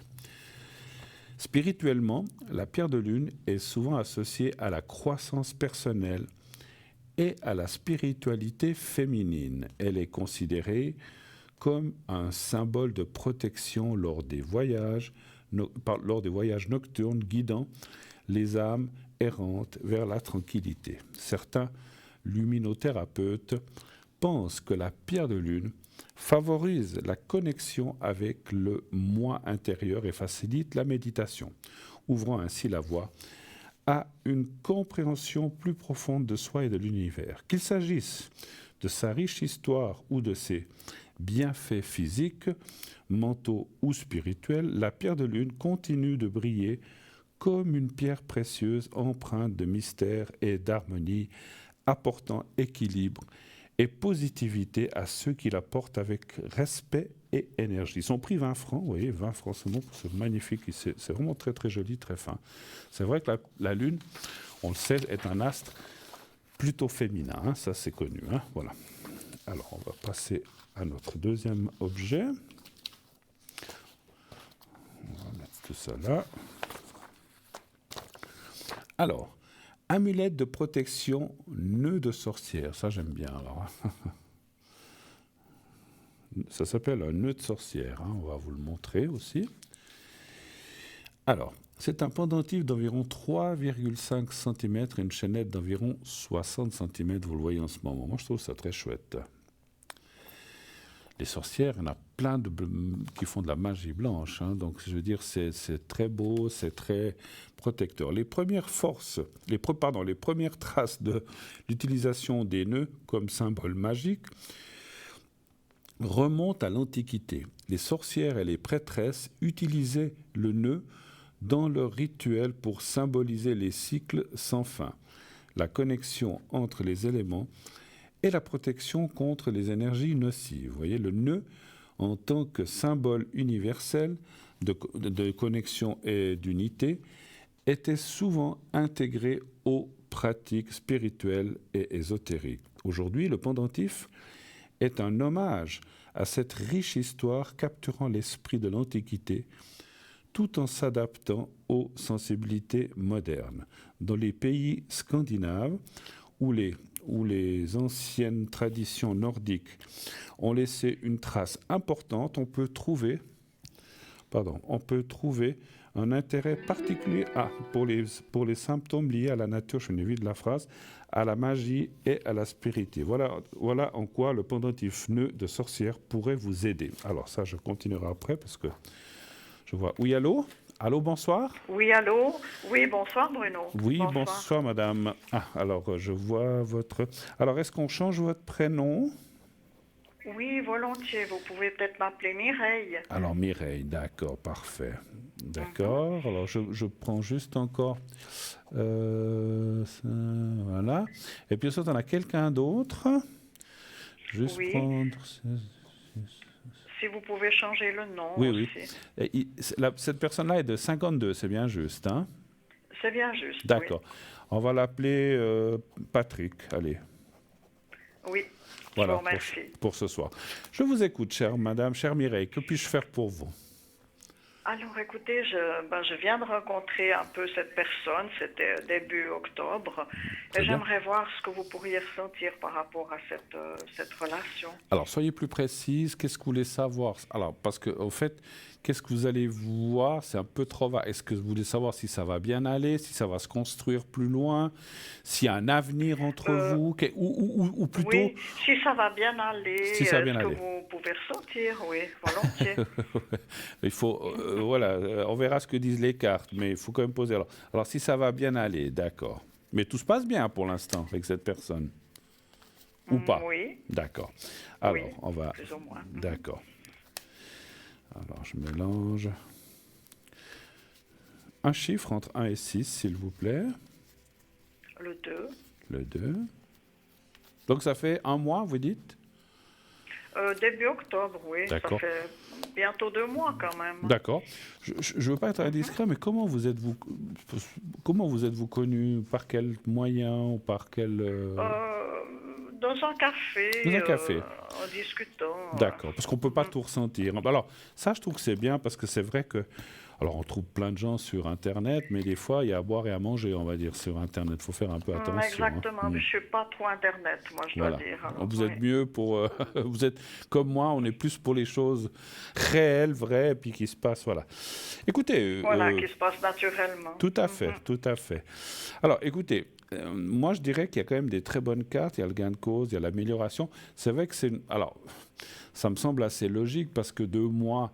Spirituellement, la pierre de lune est souvent associée à la croissance personnelle et à la spiritualité féminine. Elle est considérée comme un symbole de protection lors des voyages nocturnes, guidant les âmes errantes vers la tranquillité. Certains luminothérapeutes pensent que la pierre de lune favorise la connexion avec le moi intérieur et facilite la méditation, ouvrant ainsi la voie à une compréhension plus profonde de soi et de l'univers. Qu'il s'agisse de sa riche histoire ou de ses bienfaits physiques, mentaux ou spirituels, la pierre de lune continue de briller comme une pierre précieuse empreinte de mystère et d'harmonie, apportant équilibre et positivité à ceux qui la portent avec respect et énergie. Ils ont pris 20 francs, vous voyez, 20 francs seulement pour ce magnifique, c'est vraiment très très joli, très fin. C'est vrai que la Lune, on le sait, est un astre plutôt féminin, hein, ça c'est connu. Hein, voilà. Alors on va passer à notre deuxième objet. On va mettre tout ça là. Alors, amulette de protection, nœud de sorcière, ça j'aime bien alors. Ça s'appelle un nœud de sorcière, hein. On va vous le montrer aussi. Alors, c'est un pendentif d'environ 3,5 cm et une chaînette d'environ 60 cm, vous le voyez en ce moment. Moi je trouve ça très chouette. Les sorcières, il y en a plein qui font de la magie blanche, hein. Donc je veux dire, c'est très beau, c'est très protecteur. Les premières les premières traces de l'utilisation des nœuds comme symbole magique remontent à l'Antiquité. Les sorcières et les prêtresses utilisaient le nœud dans leur rituel pour symboliser les cycles sans fin, la connexion entre les éléments et la protection contre les énergies nocives. Vous voyez, le nœud, en tant que symbole universel de connexion et d'unité, était souvent intégré aux pratiques spirituelles et ésotériques. Aujourd'hui, le pendentif est un hommage à cette riche histoire capturant l'esprit de l'Antiquité, tout en s'adaptant aux sensibilités modernes. Dans les pays scandinaves, où les anciennes traditions nordiques ont laissé une trace importante, on peut trouver un intérêt particulier pour les symptômes liés à la nature, je n'ai vu de la phrase, à la magie et à la spiritualité. Voilà en quoi le pendentif nœud de sorcière pourrait vous aider. Alors ça, je continuerai après parce que je vois... Oui, allô ? Allô, bonsoir. Oui, allô. Oui, bonsoir Bruno. Oui, bonsoir madame. Ah, alors, je vois votre... Alors, est-ce qu'on change votre prénom ? Oui, volontiers. Vous pouvez peut-être m'appeler Mireille. Alors, Mireille, d'accord, parfait. D'accord, alors je prends juste encore... voilà. Et puis, ensuite, on a quelqu'un d'autre. Juste Oui. prendre... Si vous pouvez changer le nom Oui, aussi. oui. Cette personne-là est de 52, c'est bien juste, hein ? C'est bien juste. D'accord. Oui. On va l'appeler Patrick, allez. Oui, voilà, je vous remercie. Pour ce soir. Je vous écoute, chère madame, chère Mireille. Que puis-je faire pour vous ? Alors écoutez, je viens de rencontrer un peu cette personne, c'était début octobre, et j'aimerais voir ce que vous pourriez ressentir par rapport à cette relation. Alors soyez plus précise, qu'est-ce que vous voulez savoir ? Alors parce que au fait, qu'est-ce que vous allez voir ? C'est un peu trop vague. Est-ce que vous voulez savoir si ça va bien aller, si ça va se construire plus loin, s'il y a un avenir entre vous, ou plutôt... Oui, si ça va bien aller, si ça va bien est-ce aller. que vous pouvez ressentir ? Oui, volontiers. Il faut, voilà, on verra ce que disent les cartes, mais il faut quand même poser. Alors si ça va bien aller, d'accord. Mais tout se passe bien pour l'instant avec cette personne. Ou pas ? Oui. D'accord. Alors, oui, on va... plus ou moins. D'accord. Alors, je mélange. Un chiffre entre 1 et 6, s'il vous plaît. Le 2. Le 2. Donc, ça fait un mois, vous dites ? Début octobre, oui. D'accord. Ça fait bientôt 2 mois quand même. D'accord. Je ne veux pas être indiscret, mais comment vous êtes-vous connu ? Par quel moyen ou par quel... Dans un café. Dans un café. En discutant. D'accord, parce qu'on ne peut pas tout ressentir. Alors, ça, je trouve que c'est bien, parce que c'est vrai que... Alors, on trouve plein de gens sur Internet, mais des fois, il y a à boire et à manger, on va dire, sur Internet. Il faut faire un peu attention. Exactement, mais je ne suis pas trop Internet, moi, je dois dire. Alors, vous êtes mieux pour... vous êtes comme moi, on est plus pour les choses réelles, vraies, et puis qui se passent, voilà. Écoutez... Voilà, qui se passent naturellement. Tout à fait, tout à fait. Alors, écoutez, moi, je dirais qu'il y a quand même des très bonnes cartes. Il y a le gain de cause, il y a l'amélioration. C'est vrai que c'est... Alors, ça me semble assez logique, parce que 2 mois...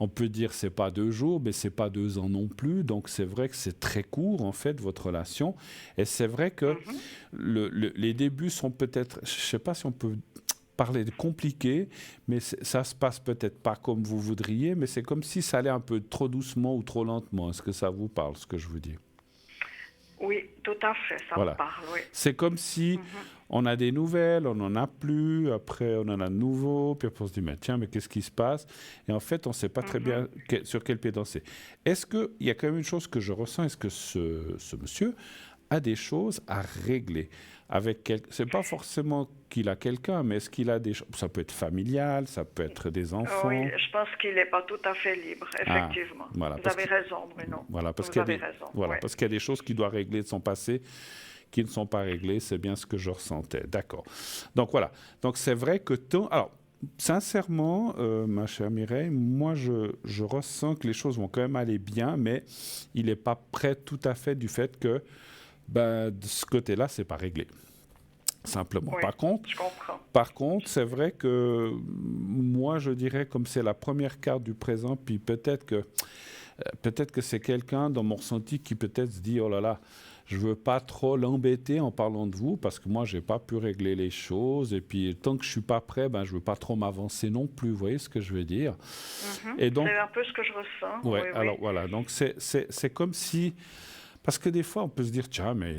on peut dire c'est pas 2 jours, mais c'est pas 2 ans non plus. Donc c'est vrai que c'est très court en fait votre relation. Et c'est vrai que les débuts sont peut-être, je sais pas si on peut parler de compliqué, mais ça se passe peut-être pas comme vous voudriez, mais c'est comme si ça allait un peu trop doucement ou trop lentement. Est-ce que ça vous parle, ce que je vous dis? Oui, tout à fait, ça Voilà. me parle, oui. C'est comme si on a des nouvelles, on n'en a plus, après on en a de nouveau, puis après on se dit, mais tiens, mais qu'est-ce qui se passe? Et en fait, on ne sait pas très bien sur quel pied danser. Est-ce qu'il y a quand même une chose que je ressens, est-ce que ce monsieur a des choses à régler avec c'est pas forcément qu'il a quelqu'un, mais est-ce qu'il a des choses, ça peut être familial, ça peut être des enfants. Oui, je pense qu'il n'est pas tout à fait libre, effectivement. Voilà, vous avez raison, Bruno. Voilà, parce vous qu'il y a avez des, raison. voilà, ouais. parce qu'il y a des choses qu'il doit régler de son passé qui ne sont pas réglées, c'est bien ce que je ressentais. D'accord. Donc voilà. Donc c'est vrai que alors sincèrement, ma chère Mireille, moi je ressens que les choses vont quand même aller bien, mais il n'est pas prêt tout à fait du fait que de ce côté-là, c'est pas réglé. Simplement. Oui, je comprends. Par contre, c'est vrai que moi, je dirais, comme c'est la première carte du présent, puis peut-être que c'est quelqu'un dans mon ressenti qui peut-être se dit, oh là là, je veux pas trop l'embêter en parlant de vous, parce que moi, j'ai pas pu régler les choses, et puis tant que je suis pas prêt, je veux pas trop m'avancer non plus. Vous voyez ce que je veux dire? Et donc, c'est un peu ce que je ressens. Ouais, oui, alors voilà. Donc c'est comme si. Parce que des fois, on peut se dire, tiens, mais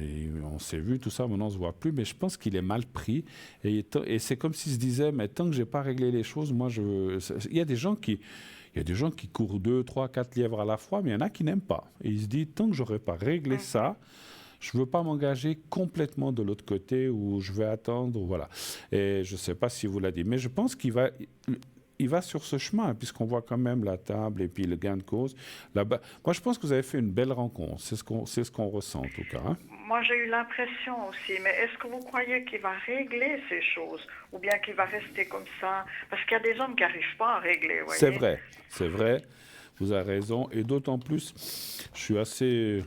on s'est vu, tout ça, maintenant on ne se voit plus. Mais je pense qu'il est mal pris. Et c'est comme s'il se disait, mais tant que je n'ai pas réglé les choses, moi, il y a des gens qui courent 2, 3, 4 lièvres à la fois, mais il y en a qui n'aiment pas. Et il se dit, tant que je n'aurai pas réglé ça, je ne veux pas m'engager complètement de l'autre côté où je vais attendre. Voilà. Et je ne sais pas si vous l'avez dit, mais je pense qu'il va sur ce chemin, puisqu'on voit quand même la table et puis le gain de cause. Là-bas. Moi, je pense que vous avez fait une belle rencontre. C'est ce qu'on ressent, en tout cas. Hein? Moi, j'ai eu l'impression aussi. Mais est-ce que vous croyez qu'il va régler ces choses? Ou bien qu'il va rester comme ça? Parce qu'il y a des hommes qui n'arrivent pas à régler, voyez? C'est vrai. Vous avez raison. Et d'autant plus, je suis assez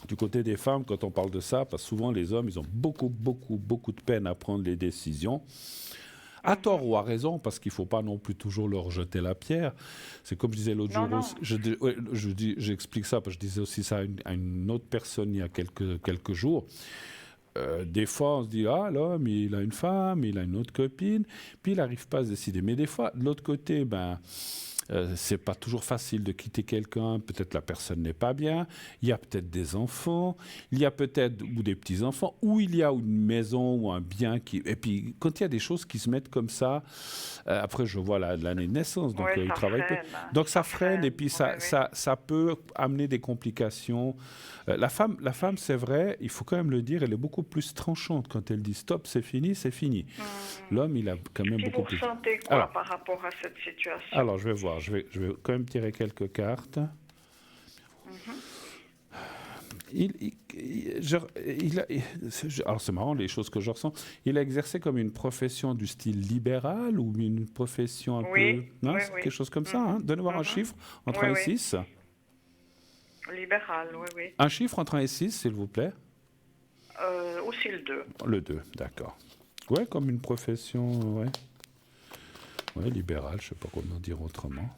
du côté des femmes quand on parle de ça, parce que souvent, les hommes, ils ont beaucoup, beaucoup, beaucoup de peine à prendre les décisions. À tort ou à raison, parce qu'il ne faut pas non plus toujours leur jeter la pierre. C'est comme je disais l'autre jour, j'explique ça, parce que je disais aussi ça à une autre personne il y a quelques jours. Des fois, on se dit, ah, l'homme, il a une femme, il a une autre copine, puis il n'arrive pas à se décider. Mais des fois, de l'autre côté, c'est pas toujours facile de quitter quelqu'un. Peut-être la personne n'est pas bien. Il y a peut-être des enfants. Il y a peut-être ou des petits-enfants. Ou il y a une maison ou un bien qui... Et puis, quand il y a des choses qui se mettent comme ça, après, je vois l'année de naissance. Donc, il travaille peu. Donc, ça freine. Et puis, ça peut amener des complications. La femme, c'est vrai, il faut quand même le dire, elle est beaucoup plus tranchante quand elle dit stop, c'est fini, c'est fini. L'homme, il a quand même beaucoup plus... Vous ressentez quoi par rapport à cette situation? Alors, je vais voir. Je vais quand même tirer quelques cartes. Alors, c'est marrant, les choses que je ressens. Il a exercé comme une profession du style libéral ou une profession un peu... Non, quelque chose comme ça. Hein? Donnez-moi un chiffre entre 1 et 6. Libéral, oui. Un chiffre entre 1 et 6, s'il vous plaît. Aussi le 2. Le 2, d'accord. Ouais, comme une profession, ouais. Ouais, libérale, je ne sais pas comment dire autrement.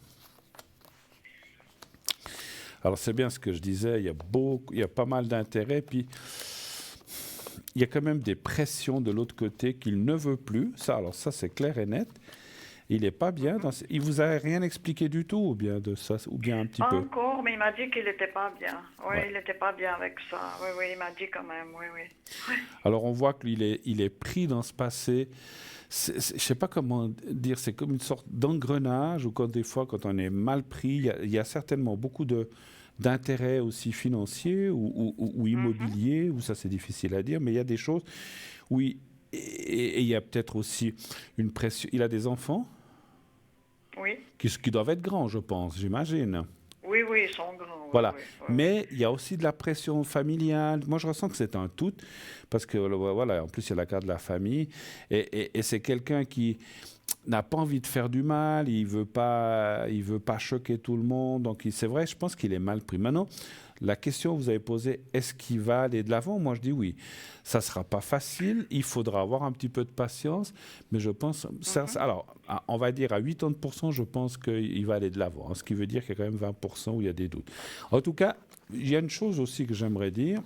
Alors, c'est bien ce que je disais, il y a pas mal d'intérêts, puis il y a quand même des pressions de l'autre côté qu'il ne veut plus. Ça, c'est clair et net. Il n'est pas bien. Il vous a rien expliqué du tout, ou bien de ça, ou bien un petit peu. Pas encore, mais il m'a dit qu'il n'était pas bien. Oui, il n'était pas bien avec ça. Oui, il m'a dit quand même. Oui. Alors on voit qu'il est pris dans ce passé. Je ne sais pas comment dire. C'est comme une sorte d'engrenage, ou des fois, quand on est mal pris, il y a certainement beaucoup d'intérêts aussi financiers ou immobiliers, ou ça c'est difficile à dire, mais il y a des choses où et il y a peut-être aussi une pression. Il a des enfants? Oui. Qui doivent être grands, je pense, j'imagine. Oui, ils sont grands. Voilà. Oui. Mais il y a aussi de la pression familiale. Moi, je ressens que c'est un tout, parce que, voilà, en plus, il y a la carte de la famille. Et c'est quelqu'un qui n'a pas envie de faire du mal, il veut pas choquer tout le monde. Donc, c'est vrai, je pense qu'il est mal pris. Maintenant, la question que vous avez posée, est-ce qu'il va aller de l'avant? Moi, je dis oui. Ça ne sera pas facile, il faudra avoir un petit peu de patience, mais je pense, alors, on va dire à 80%, je pense qu'il va aller de l'avant, ce qui veut dire qu'il y a quand même 20% où il y a des doutes. En tout cas, il y a une chose aussi que j'aimerais dire.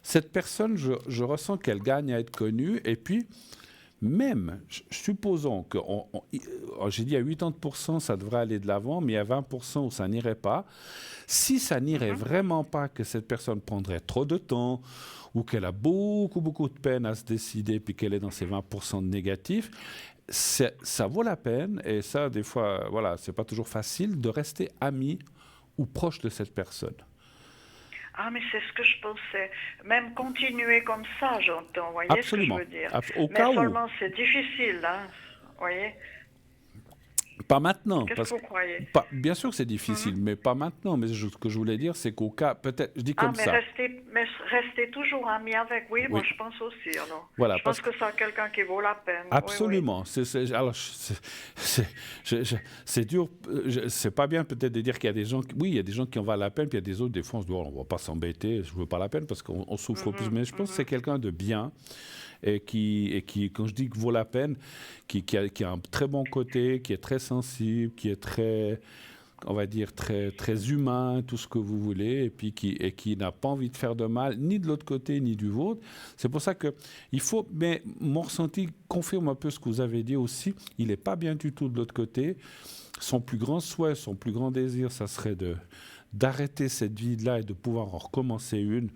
Cette personne, je ressens qu'elle gagne à être connue, et puis, même, supposons que, j'ai dit à 80%, ça devrait aller de l'avant, mais il y a 20% où ça n'irait pas. Si ça n'irait vraiment pas, que cette personne prendrait trop de temps, ou qu'elle a beaucoup, beaucoup de peine à se décider, puis qu'elle est dans ces 20% de négatifs, ça vaut la peine, et ça, des fois, voilà, c'est pas toujours facile, de rester ami ou proche de cette personne. Ah, mais c'est ce que je pensais. Même continuer comme ça, j'entends. Vous voyez Absolument. ce que je veux dire? Au Mais cas seulement, c'est difficile, hein. Vous voyez? Pas maintenant. Qu'est-ce que vous croyez? Bien sûr que c'est difficile, mais pas maintenant. Mais ce que je voulais dire, c'est qu'au cas, peut-être, je dis comme ça. Mais rester toujours ami avec. Oui, moi je pense aussi. Alors. Voilà, je pense que c'est quelqu'un qui vaut la peine. Absolument. Oui, oui. Alors, c'est dur. C'est pas bien peut-être de dire qu'il y a des gens. Oui, il y a des gens qui en valent la peine, puis il y a des autres. Des fois, on se dit, on va pas s'embêter. Je veux pas la peine parce qu'on souffre plus. Mais je pense que c'est quelqu'un de bien. Et qui, quand je dis que vaut la peine, qui a un très bon côté, qui est très sensible, qui est très, on va dire, très, très humain, tout ce que vous voulez, et puis qui n'a pas envie de faire de mal, ni de l'autre côté, ni du vôtre. C'est pour ça que il faut, mais mon ressenti confirme un peu ce que vous avez dit aussi, il n'est pas bien du tout de l'autre côté. Son plus grand souhait, son plus grand désir, ça serait d'arrêter cette vie-là et de pouvoir en recommencer une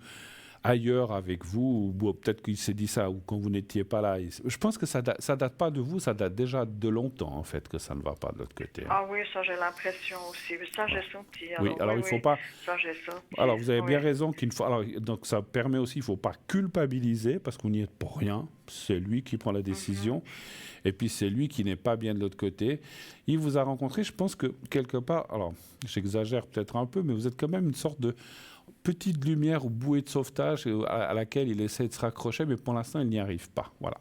ailleurs avec vous, ou peut-être qu'il s'est dit ça, ou quand vous n'étiez pas là. Je pense que ça date pas de vous, ça date déjà de longtemps, en fait, que ça ne va pas de l'autre côté. Ah oui, ça j'ai l'impression aussi, ça j'ai senti. Alors, oui, alors il ne faut pas... Ça j'ai senti. Alors vous avez bien raison qu'il faut... Alors, donc ça permet aussi, il ne faut pas culpabiliser, parce qu'on n'y est pour rien, c'est lui qui prend la décision, et puis c'est lui qui n'est pas bien de l'autre côté. Il vous a rencontré, je pense que quelque part, alors j'exagère peut-être un peu, mais vous êtes quand même une sorte de petite lumière ou bouée de sauvetage à laquelle il essaie de se raccrocher, mais pour l'instant, il n'y arrive pas. Voilà.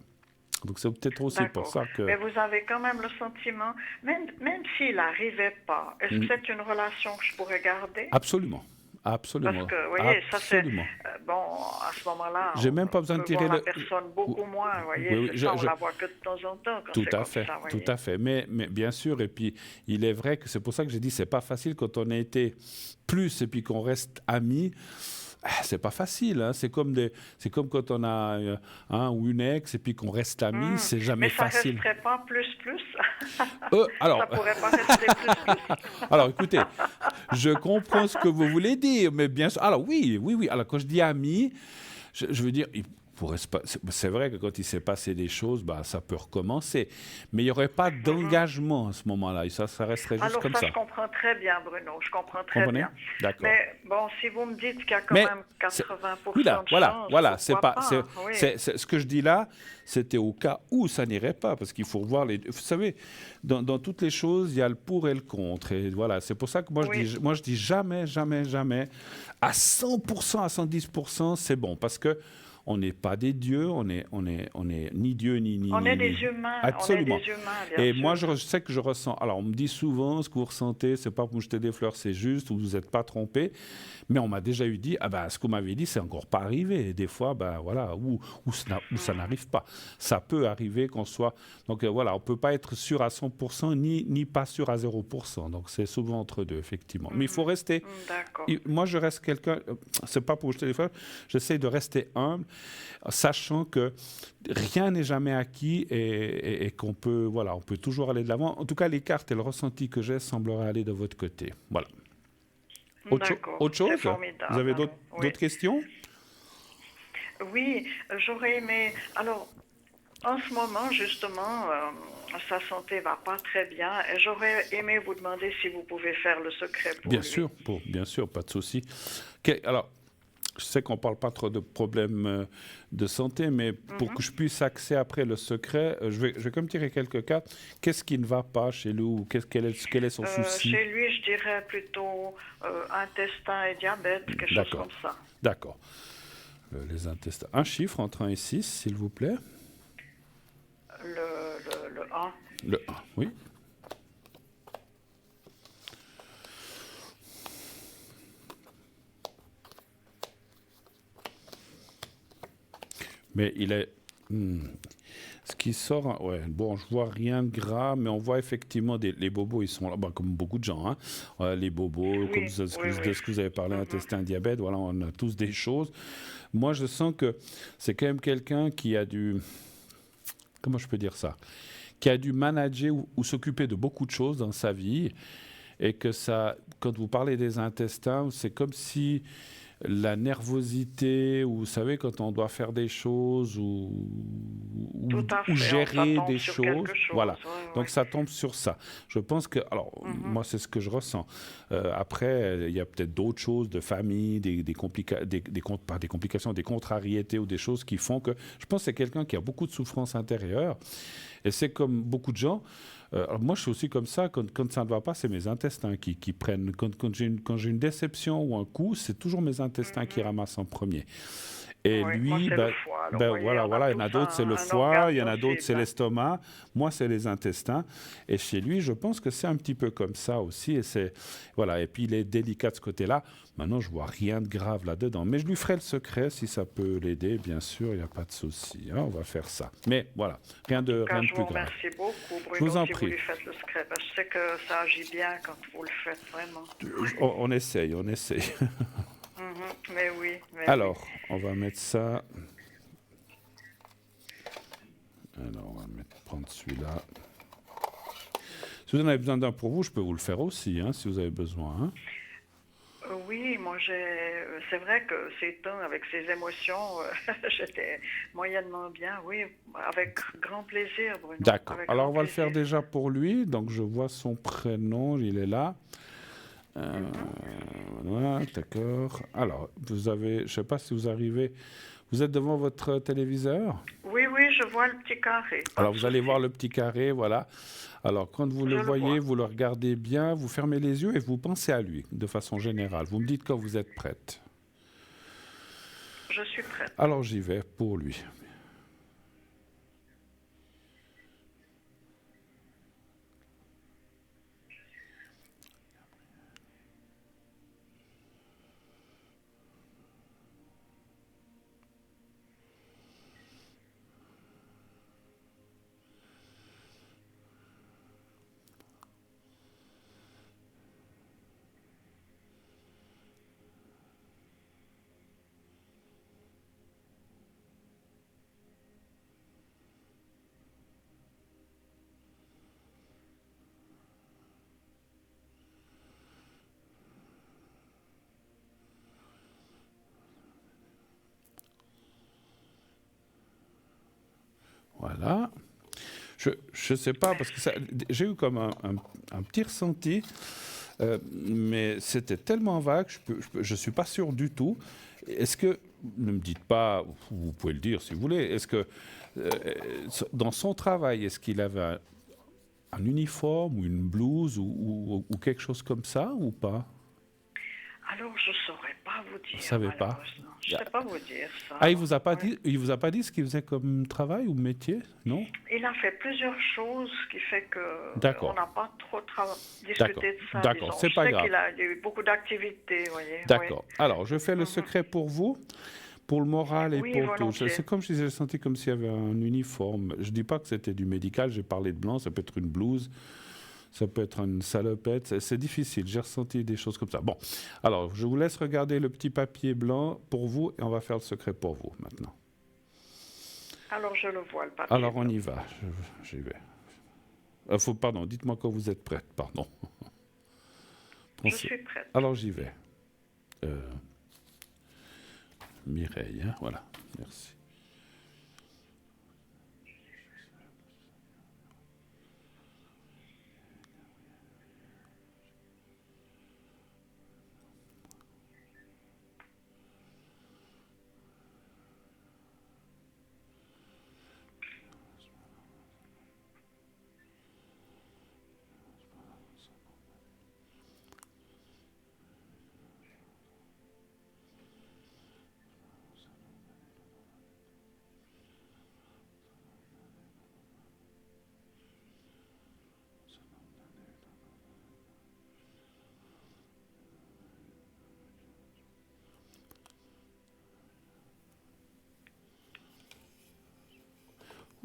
Donc c'est peut-être aussi pour ça que... Mais vous avez quand même le sentiment, même s'il n'arrivait pas, est-ce que c'est une relation que je pourrais garder? Absolument. Absolument. Parce que, vous voyez, absolument. ça c'est... bon, à ce moment-là, j'ai même pas besoin de tirer la personne beaucoup moins, vous voyez, oui, on la voit que de temps en temps quand tout c'est à comme fait, ça, tout à fait. Mais bien sûr, et puis il est vrai que c'est pour ça que j'ai dit c'est pas facile quand on a été plus et puis qu'on reste amis. C'est pas facile, hein. C'est comme quand on a un ou une ex et puis qu'on reste amis, c'est jamais facile. Mais ça resterait pas plus alors, ça pourrait pas rester plus. Alors écoutez, je comprends ce que vous voulez dire, mais bien sûr. Alors oui. Alors quand je dis amis, je veux dire, c'est vrai que quand il s'est passé des choses, ça peut recommencer. Mais il n'y aurait pas d'engagement à ce moment-là. Et ça resterait juste comme ça. Alors ça, je comprends très bien, Bruno. Je comprends très bien. D'accord. Mais bon, si vous me dites qu'il y a quand même 80% de chance, voilà, c'est pas. Oui. Ce que je dis là, c'était au cas où ça n'irait pas, parce qu'il faut revoir les. Vous savez, dans toutes les choses, il y a le pour et le contre. Et voilà, c'est pour ça que moi je dis jamais, à 100%, à 110%, c'est bon, parce que on n'est pas des dieux, on est ni Dieu ni. On est des humains. Absolument. On est des humains, et sûr. moi, je sais que je ressens. Alors, on me dit souvent, ce que vous ressentez, c'est pas pour me jeter des fleurs, c'est juste, ou vous n'êtes pas trompé. Mais on m'a déjà dit, ce que vous m'avez dit, c'est encore pas arrivé. Et des fois, voilà, où ça n'arrive pas. Ça peut arriver qu'on soit. Donc voilà, on peut pas être sûr à 100%, ni pas sûr à 0%. Donc c'est souvent entre deux, effectivement. Mais il faut rester. D'accord. Moi, je reste quelqu'un. C'est pas pour vous jeter des fleurs. J'essaie de rester humble, sachant que rien n'est jamais acquis et qu'on peut, on peut toujours aller de l'avant. En tout cas, les cartes et le ressenti que j'ai sembleraient aller de votre côté. Voilà. Autre chose? Vous avez d'autres questions? Oui, j'aurais aimé... Alors, en ce moment, justement, sa santé va pas très bien et j'aurais aimé vous demander si vous pouvez faire le secret pour lui. Bien sûr, pas de souci. Alors, je sais qu'on ne parle pas trop de problèmes de santé, mais pour que je puisse accéder après le secret, je vais comme tirer quelques cartes. Qu'est-ce qui ne va pas chez lui ou quel est son souci? Chez lui, je dirais plutôt intestin et diabète, quelque chose comme ça. D'accord. Les intestins. Un chiffre entre 1 et 6, s'il vous plaît. Le 1. Le 1, oui. Mais il est. Ce qui sort, ouais, bon, je vois rien de grave, mais on voit effectivement les bobos, ils sont là, bah, comme beaucoup de gens, hein. Les bobos, comme Oui, oui, de ce que vous avez parlé, oui. intestin, diabète, voilà, on a tous des choses. Moi, je sens que c'est quand même quelqu'un qui a dû, comment je peux dire ça, qui a dû manager ou s'occuper de beaucoup de choses dans sa vie, et que ça, quand vous parlez des intestins, c'est comme si la nervosité, ou vous savez, quand on doit faire des choses Tout à ou fait, ça gérer tombe des sur choses, quelque chose. voilà. Oui, oui. Donc ça tombe sur ça. Je pense que, alors, Mhm. moi, c'est ce que je ressens. Après, il y a peut-être d'autres choses de famille, pas des complications, des contrariétés ou des choses qui font que, je pense que c'est quelqu'un qui a beaucoup de souffrance intérieure. Et c'est comme beaucoup de gens. Alors moi, je suis aussi comme ça. Quand ça ne va pas, c'est mes intestins qui prennent. Quand j'ai une déception ou un coup, c'est toujours mes intestins qui Mhm. ramassent en premier. Et Oui, moi lui, c'est le foie. Alors, vous ben voyez, voilà, on a voilà. Il y en tous a d'autres, c'est le un foie. organe Il y en a d'autres, c'est sensible. l'estomac. Moi, c'est les intestins. Et chez lui, je pense que c'est un petit peu comme ça aussi. Et c'est voilà. Et puis il est délicat de ce côté-là. Maintenant, je vois rien de grave là-dedans. Mais je lui ferai le secret si ça peut l'aider. Bien sûr, il n'y a pas de souci, hein, on va faire ça. Mais voilà, En tout cas, rien de je plus vous grave. remercie beaucoup, Je vous Bruno, en si vous prie. lui faites le secret. Parce que je sais que ça agit bien quand vous le faites, vraiment. On essaye, on essaye. Mhm. Mais oui, mais oui. Alors, on va mettre ça. Alors, on va prendre celui-là. Si vous en avez besoin d'un pour vous, je peux vous le faire aussi, hein, si vous avez besoin, hein. Oui, moi c'est vrai que ces temps avec ces émotions, j'étais moyennement bien, oui, avec grand plaisir, Bruno, D'accord. avec Alors, grand on va le faire plaisir. déjà pour lui. Donc, je vois son prénom, il est là. Euh, Mhm. voilà, d'accord. Alors, vous avez, je ne sais pas si vous arrivez. Vous êtes devant votre téléviseur? Oui, oui, je vois le petit carré, pas Alors, de vous allez voir souci. le petit carré, voilà. Alors, quand vous le Je le voyez, vois. vous le regardez bien, vous fermez les yeux et vous pensez à lui, de façon générale. Vous me dites quand vous êtes prête. Je suis prête. Alors, j'y vais pour lui. Voilà. Je ne sais pas, parce que j'ai eu comme un petit ressenti, mais c'était tellement vague, je suis pas sûr du tout. Est-ce que, ne me dites pas, vous pouvez le dire si vous voulez, est-ce que euh, dans son travail, est-ce qu'il avait un uniforme ou une blouse ou quelque chose comme ça ou pas? Alors, je ne saurais pas vous Vous dire, savez pas? malheureusement. Je ne sais pas vous dire Ah, ça. Oui. il vous a pas dit ce qu'il faisait comme travail ou métier, non? Il a fait plusieurs choses, ce qui fait que on D'accord, n'a pas trop d'accord, discuté de ça, d'accord, disons. c'est Je pas sais grave. il y a eu beaucoup d'activités, vous voyez. Oui. D'accord. Alors, je fais le Mhm. secret pour vous, pour le moral et Oui, pour tout. volontiers. C'est comme si j'ai senti comme s'il y avait un uniforme. Je dis pas que c'était du médical, j'ai parlé de blanc, ça peut être une blouse, ça peut être une salopette, c'est difficile, j'ai ressenti des choses comme ça. Bon, alors, je vous laisse regarder le petit papier blanc pour vous et on va faire le secret pour vous maintenant. Alors, je le vois, le papier Alors, on blanc. y va, j'y vais. Pardon, dites-moi quand vous êtes prête, pardon. Je suis prête. Alors, j'y vais. Euh, Mireille, hein, voilà, merci.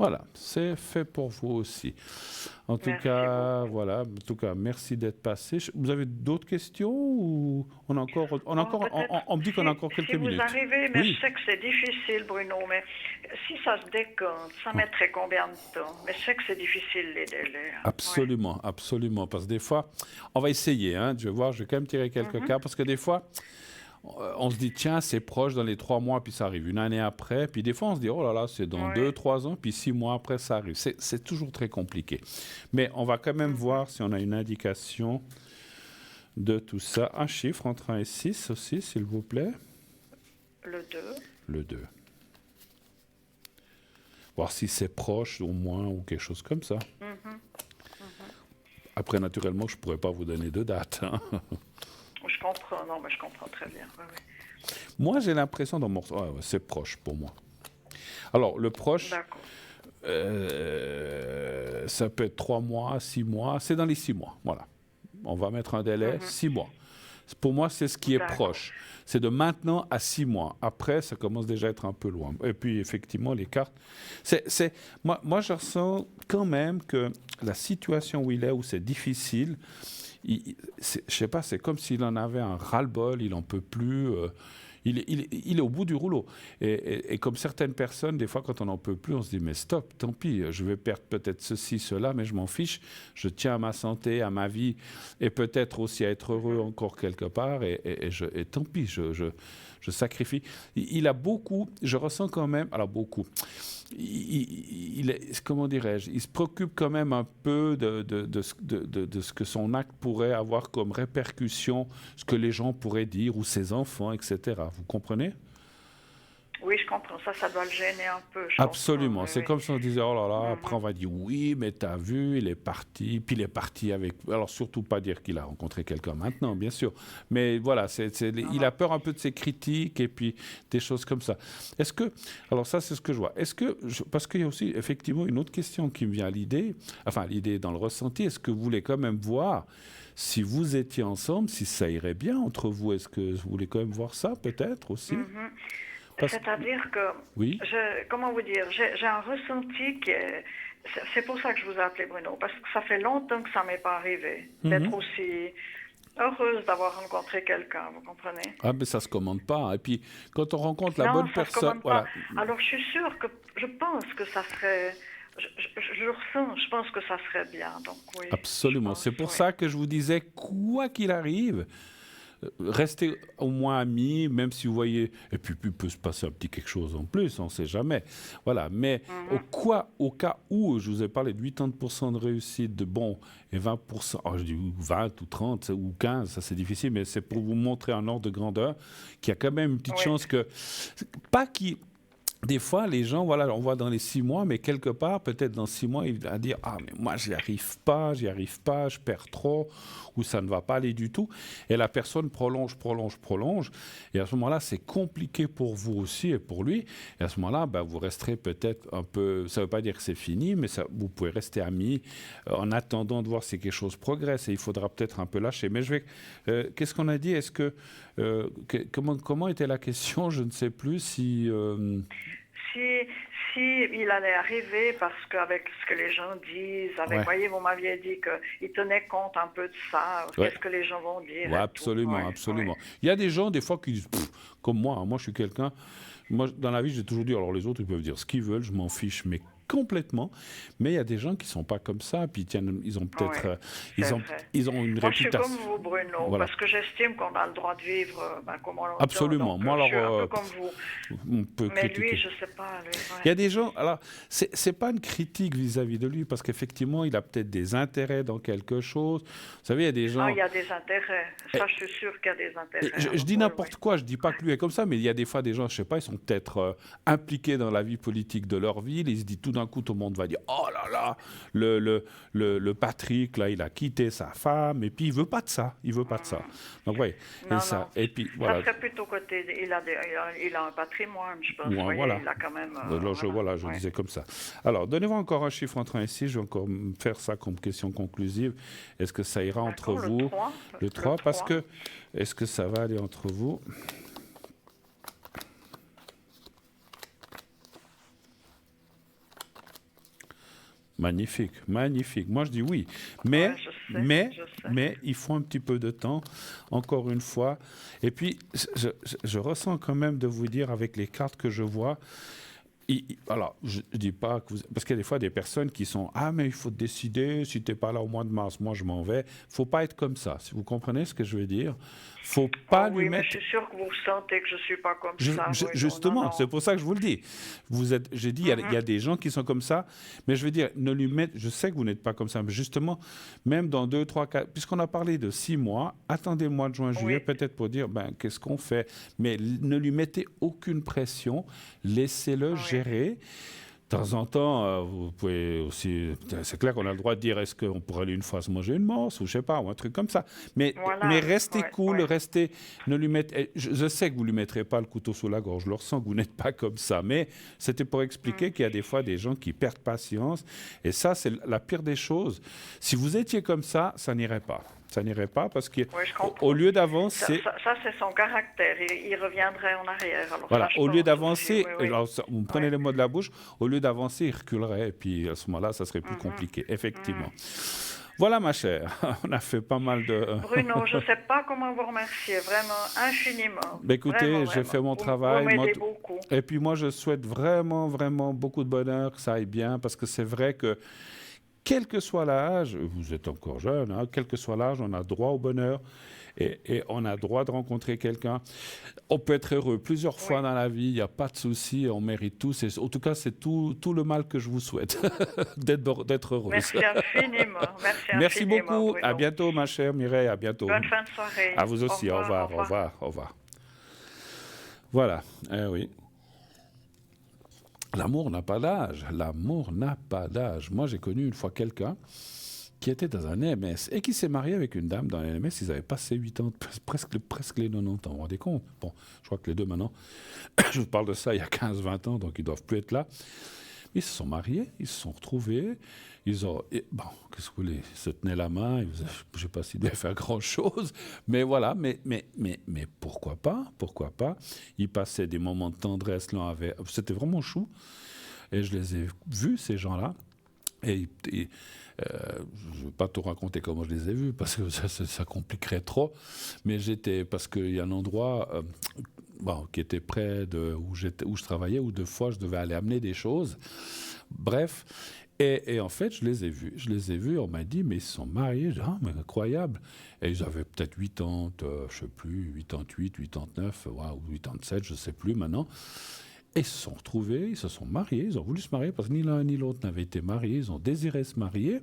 Voilà, c'est fait pour vous aussi. En tout Merci cas, beaucoup. voilà. En tout cas, merci d'être passé. Vous avez d'autres questions ou Bon, peut-être, on me dit qu'on a encore si quelques vous minutes. arrivez, mais je Oui. sais que c'est difficile, Bruno, mais si ça se décompte, ça Oh, mettrait combien de temps? Mais je sais que c'est difficile, les délais. Ouais. absolument, absolument. Parce que des fois, on va essayer. Hein, je vais voir, je vais quand même tirer quelques Mhm. cas. Parce que des fois, on se dit, tiens, c'est proche dans les 3 mois, puis ça arrive une année après. Puis des fois, on se dit, oh là là, c'est dans Oui. 2, 3 ans, puis 6 mois après, ça arrive. C'est toujours très compliqué. Mais on va quand même Mhm. voir si on a une indication de tout ça. Un chiffre entre 1 et 6 aussi, s'il vous plaît. Le 2. Le 2. Voir si c'est proche au moins ou quelque chose comme ça. Mhm. Après, naturellement, je ne pourrais pas vous donner de date. Hein. Je comprends, non, mais je comprends très bien. Oui, oui. Moi, j'ai l'impression dans mon... ouais, c'est proche pour moi. Alors, le proche, D'accord. ça peut être 3 mois, 6 mois. C'est dans les 6 mois. Voilà. On va mettre un délai, Mhm. 6 mois. Pour moi, c'est ce qui est D'accord. proche. C'est de maintenant à 6 mois. Après, ça commence déjà à être un peu loin. Et puis, effectivement, les cartes. Moi, je ressens quand même que la situation où il est, où c'est difficile, je sais pas, c'est comme s'il en avait un ras-le-bol, il n'en peut plus. Il est au bout du rouleau. Et comme certaines personnes, des fois, quand on n'en peut plus, on se dit, mais stop, tant pis, je vais perdre peut-être ceci, cela, mais je m'en fiche. Je tiens à ma santé, à ma vie, et peut-être aussi à être heureux encore quelque part. Et tant pis, je sacrifie. Il a beaucoup, je ressens quand même, alors beaucoup, comment dirais-je, il se préoccupe quand même un peu de ce que son acte pourrait avoir comme répercussion, ce que les gens pourraient dire, ou ses enfants, etc. Vous comprenez? Oui, je comprends. Ça doit le gêner un peu, je comprends. Absolument. Oui, C'est oui. comme si on disait, oh là là, après Mhm. on va dire, oui, mais t'as vu, il est parti, puis il est parti avec... Alors surtout pas dire qu'il a rencontré quelqu'un maintenant, bien sûr. Mais voilà, Non, il non. a peur un peu de ses critiques et puis des choses comme ça. Est-ce que... Alors ça, c'est ce que je vois. Est-ce que... Parce qu'il y a aussi effectivement une autre question qui me vient à l'idée, enfin l'idée dans le ressenti, est-ce que vous voulez quand même voir si vous étiez ensemble, si ça irait bien entre vous? Est-ce que vous voulez quand même voir ça, peut-être aussi? Mhm. Parce que... C'est-à-dire que, Oui. comment vous dire, j'ai un ressenti qui est... C'est pour ça que je vous ai appelé Bruno, parce que ça fait longtemps que ça m'est pas arrivé d'être Mhm. aussi heureuse d'avoir rencontré quelqu'un, vous comprenez? Ah, mais ça se commande pas. Et puis, quand on rencontre la Non, bonne ça se personne, commande pas. voilà, Alors je suis sûre que, je pense que ça serait, je le ressens, je pense que ça serait bien, donc oui, je absolument. pense, C'est pour oui. ça que je vous disais, quoi qu'il arrive, restez au moins amis, même si vous voyez, et puis il peut se passer un petit quelque chose en plus, on ne sait jamais. Voilà, mais Mhm. au cas où, je vous ai parlé de 80% de réussite, de bon, et 20%, je dis 20 ou 30 ou 15, ça c'est difficile, mais c'est pour vous montrer un ordre de grandeur qu'il y a quand même une petite Oui, chance que, pas qui... Des fois, les gens, voilà, on voit dans les 6 mois, mais quelque part, peut-être dans 6 mois, il va dire, ah, mais moi, j'y arrive pas, je perds trop, ou ça ne va pas aller du tout. Et la personne prolonge, prolonge, prolonge. Et à ce moment-là, c'est compliqué pour vous aussi et pour lui. Et à ce moment-là, ben, vous resterez peut-être un peu, ça ne veut pas dire que c'est fini, mais ça, vous pouvez rester amis en attendant de voir si quelque chose progresse. Et il faudra peut-être un peu lâcher. Mais qu'est-ce qu'on a dit? Est-ce comment était la question? Je ne sais plus si... si, si il allait arriver, parce qu'avec ce que les gens disent, ouais. voyez, vous m'aviez dit qu'il tenait compte un peu de ça, Ouais. qu'est-ce que les gens vont dire Ouais, et tout. Oui, absolument, oui. absolument. Il y a des gens, des fois, qui disent, pff, comme moi, hein, moi je suis quelqu'un, moi dans la vie, j'ai toujours dit, alors les autres, ils peuvent dire ce qu'ils veulent, je m'en fiche, mais complètement. Mais il y a des gens qui sont pas comme ça, puis tiens, ils ont Oui, peut-être, c'est vrai. ils ont une Moi, je suis comme réputation. vous, Bruno, Voilà, parce que j'estime qu'on a le droit de vivre comme on l'entend. absolument. Donc, Moi, je suis un alors, peu comme vous. on peut Mais lui, critiquer. je sais pas. Lui, Il y a ouais. des gens, alors, c'est pas une critique vis-à-vis de lui, parce qu'effectivement, il a peut-être des intérêts dans quelque chose. Vous savez, il y a des Ah, gens. il y a des intérêts. Ça, je suis sûre qu'il y a des Et intérêts. je Alors, dis oui, oui. n'importe quoi, je dis pas que lui est comme ça, mais il y a des fois des gens, je sais pas, ils sont peut-être impliqués dans la vie politique de leur ville, ils se disent tout d'un coup, tout le monde va dire, oh là là, le Patrick, là, il a quitté sa femme, et puis il veut pas de ça, il veut pas de ça. Donc, oui, et Non, ça, non. et puis, Ça voilà, serait plutôt côté. Il a un patrimoine, je pense. Vous ou voyez, voilà. il a quand même. Alors, Voilà. voilà, je Ouais. disais comme ça. Alors, donnez-moi encore un chiffre entre 1 et 6, je vais encore faire ça comme question conclusive. Est-ce que ça ira entre D'accord, le vous? 3. Le 3, parce que, est-ce que ça va aller entre vous? Magnifique, magnifique. Moi, je dis oui. Mais, Ouais, je sais, mais, je sais. mais, il faut un petit peu de temps, encore une fois. Et puis, je ressens quand même de vous dire, avec les cartes que je vois, alors, je ne dis pas que parce qu'il y a des fois des personnes qui sont ah mais il faut décider si tu n'es pas là au mois de mars, moi je m'en vais. Faut pas être comme ça. Si vous comprenez ce que je veux dire, faut pas Oh lui oui, mais mettre. je suis sûre que vous sentez que je suis pas comme ça. Oui, non, Justement, non, c'est pour ça que je vous le dis. J'ai dit, il y a des gens qui sont comme ça, mais je veux dire, ne lui mettre. Je sais que vous n'êtes pas comme ça, mais justement, même dans 2, 3, 4, puisqu'on a parlé de 6 mois, attendez le mois de juin, juillet, Oui. peut-être pour dire, ben, qu'est-ce qu'on fait. Mais ne lui mettez aucune pression, laissez-le Oui. gérer. De temps en temps, vous pouvez aussi. C'est clair qu'on a le droit de dire est-ce qu'on pourrait aller une fois se manger une morse ou je sais pas, ou un truc comme ça. Mais, Voilà, mais restez ouais, cool, ouais. restez. Ne lui mettez. Je sais que vous lui mettrez pas le couteau sous la gorge. Je le ressens que vous n'êtes pas comme ça. Mais c'était pour expliquer qu'il y a des fois des gens qui perdent patience. Et ça, c'est la pire des choses. Si vous étiez comme ça n'irait pas. Ça n'irait pas parce que Oui, je comprends. au lieu d'avancer. Ça, c'est son caractère. Il reviendrait en arrière. Alors, Voilà, ça, je au lieu pense d'avancer, aussi, oui, oui. alors vous me prenez Ouais. les mots de la bouche, au lieu d'avancer, il reculerait, et puis à ce moment-là, ça serait plus compliqué, effectivement. Voilà, ma chère, on a fait pas mal de. Bruno, je ne sais pas comment vous remercier, vraiment infiniment. Ben, écoutez, Vraiment, j'ai fait mon Vous travail. m'aidez beaucoup. Et puis moi, je souhaite vraiment, vraiment beaucoup de bonheur, que ça aille bien, parce que c'est vrai que, quel que soit l'âge, vous êtes encore jeune, hein, quel que soit l'âge, on a droit au bonheur. Et on a droit de rencontrer quelqu'un. On peut être heureux plusieurs fois dans la vie, il n'y a pas de souci, on mérite tous. En tout cas, c'est tout le mal que je vous souhaite, d'être heureuse. Merci infiniment. Merci infiniment, beaucoup. Bruno. À bientôt, ma chère Mireille. À bientôt. Bonne fin de soirée. À vous aussi. Au revoir. Au revoir. Au revoir. Voilà. Oui. L'amour n'a pas d'âge. L'amour n'a pas d'âge. Moi, j'ai connu une fois quelqu'un qui était dans un EMS et qui s'est marié avec une dame dans un EMS. Ils avaient passé 8 ans, presque les 90 ans. Vous vous rendez compte? Bon, je crois que les deux maintenant, je vous parle de ça il y a 15-20 ans, donc ils ne doivent plus être là. Ils se sont mariés, ils se sont retrouvés. Ils ont, bon, qu'est-ce que vous voulez? Ils se tenaient la main. Je ne sais pas s'ils devaient faire grand-chose. Mais voilà, mais pourquoi pas? Pourquoi pas? Ils passaient des moments de tendresse. C'était vraiment chou. Et je les ai vus, ces gens-là. Et je ne vais pas tout raconter comment je les ai vus, parce que ça compliquerait trop. Mais parce qu'il y a un endroit qui était près de où je travaillais, où 2 fois je devais aller amener des choses. Bref. Et en fait, je les ai vus, on m'a dit, mais ils se sont mariés. J'ai dit, ah, mais incroyable. Et ils avaient peut-être 80, je ne sais plus, 88, 89, ou 87, je ne sais plus maintenant. Et ils se sont retrouvés, ils se sont mariés, ils ont voulu se marier parce que ni l'un ni l'autre n'avaient été mariés, ils ont désiré se marier.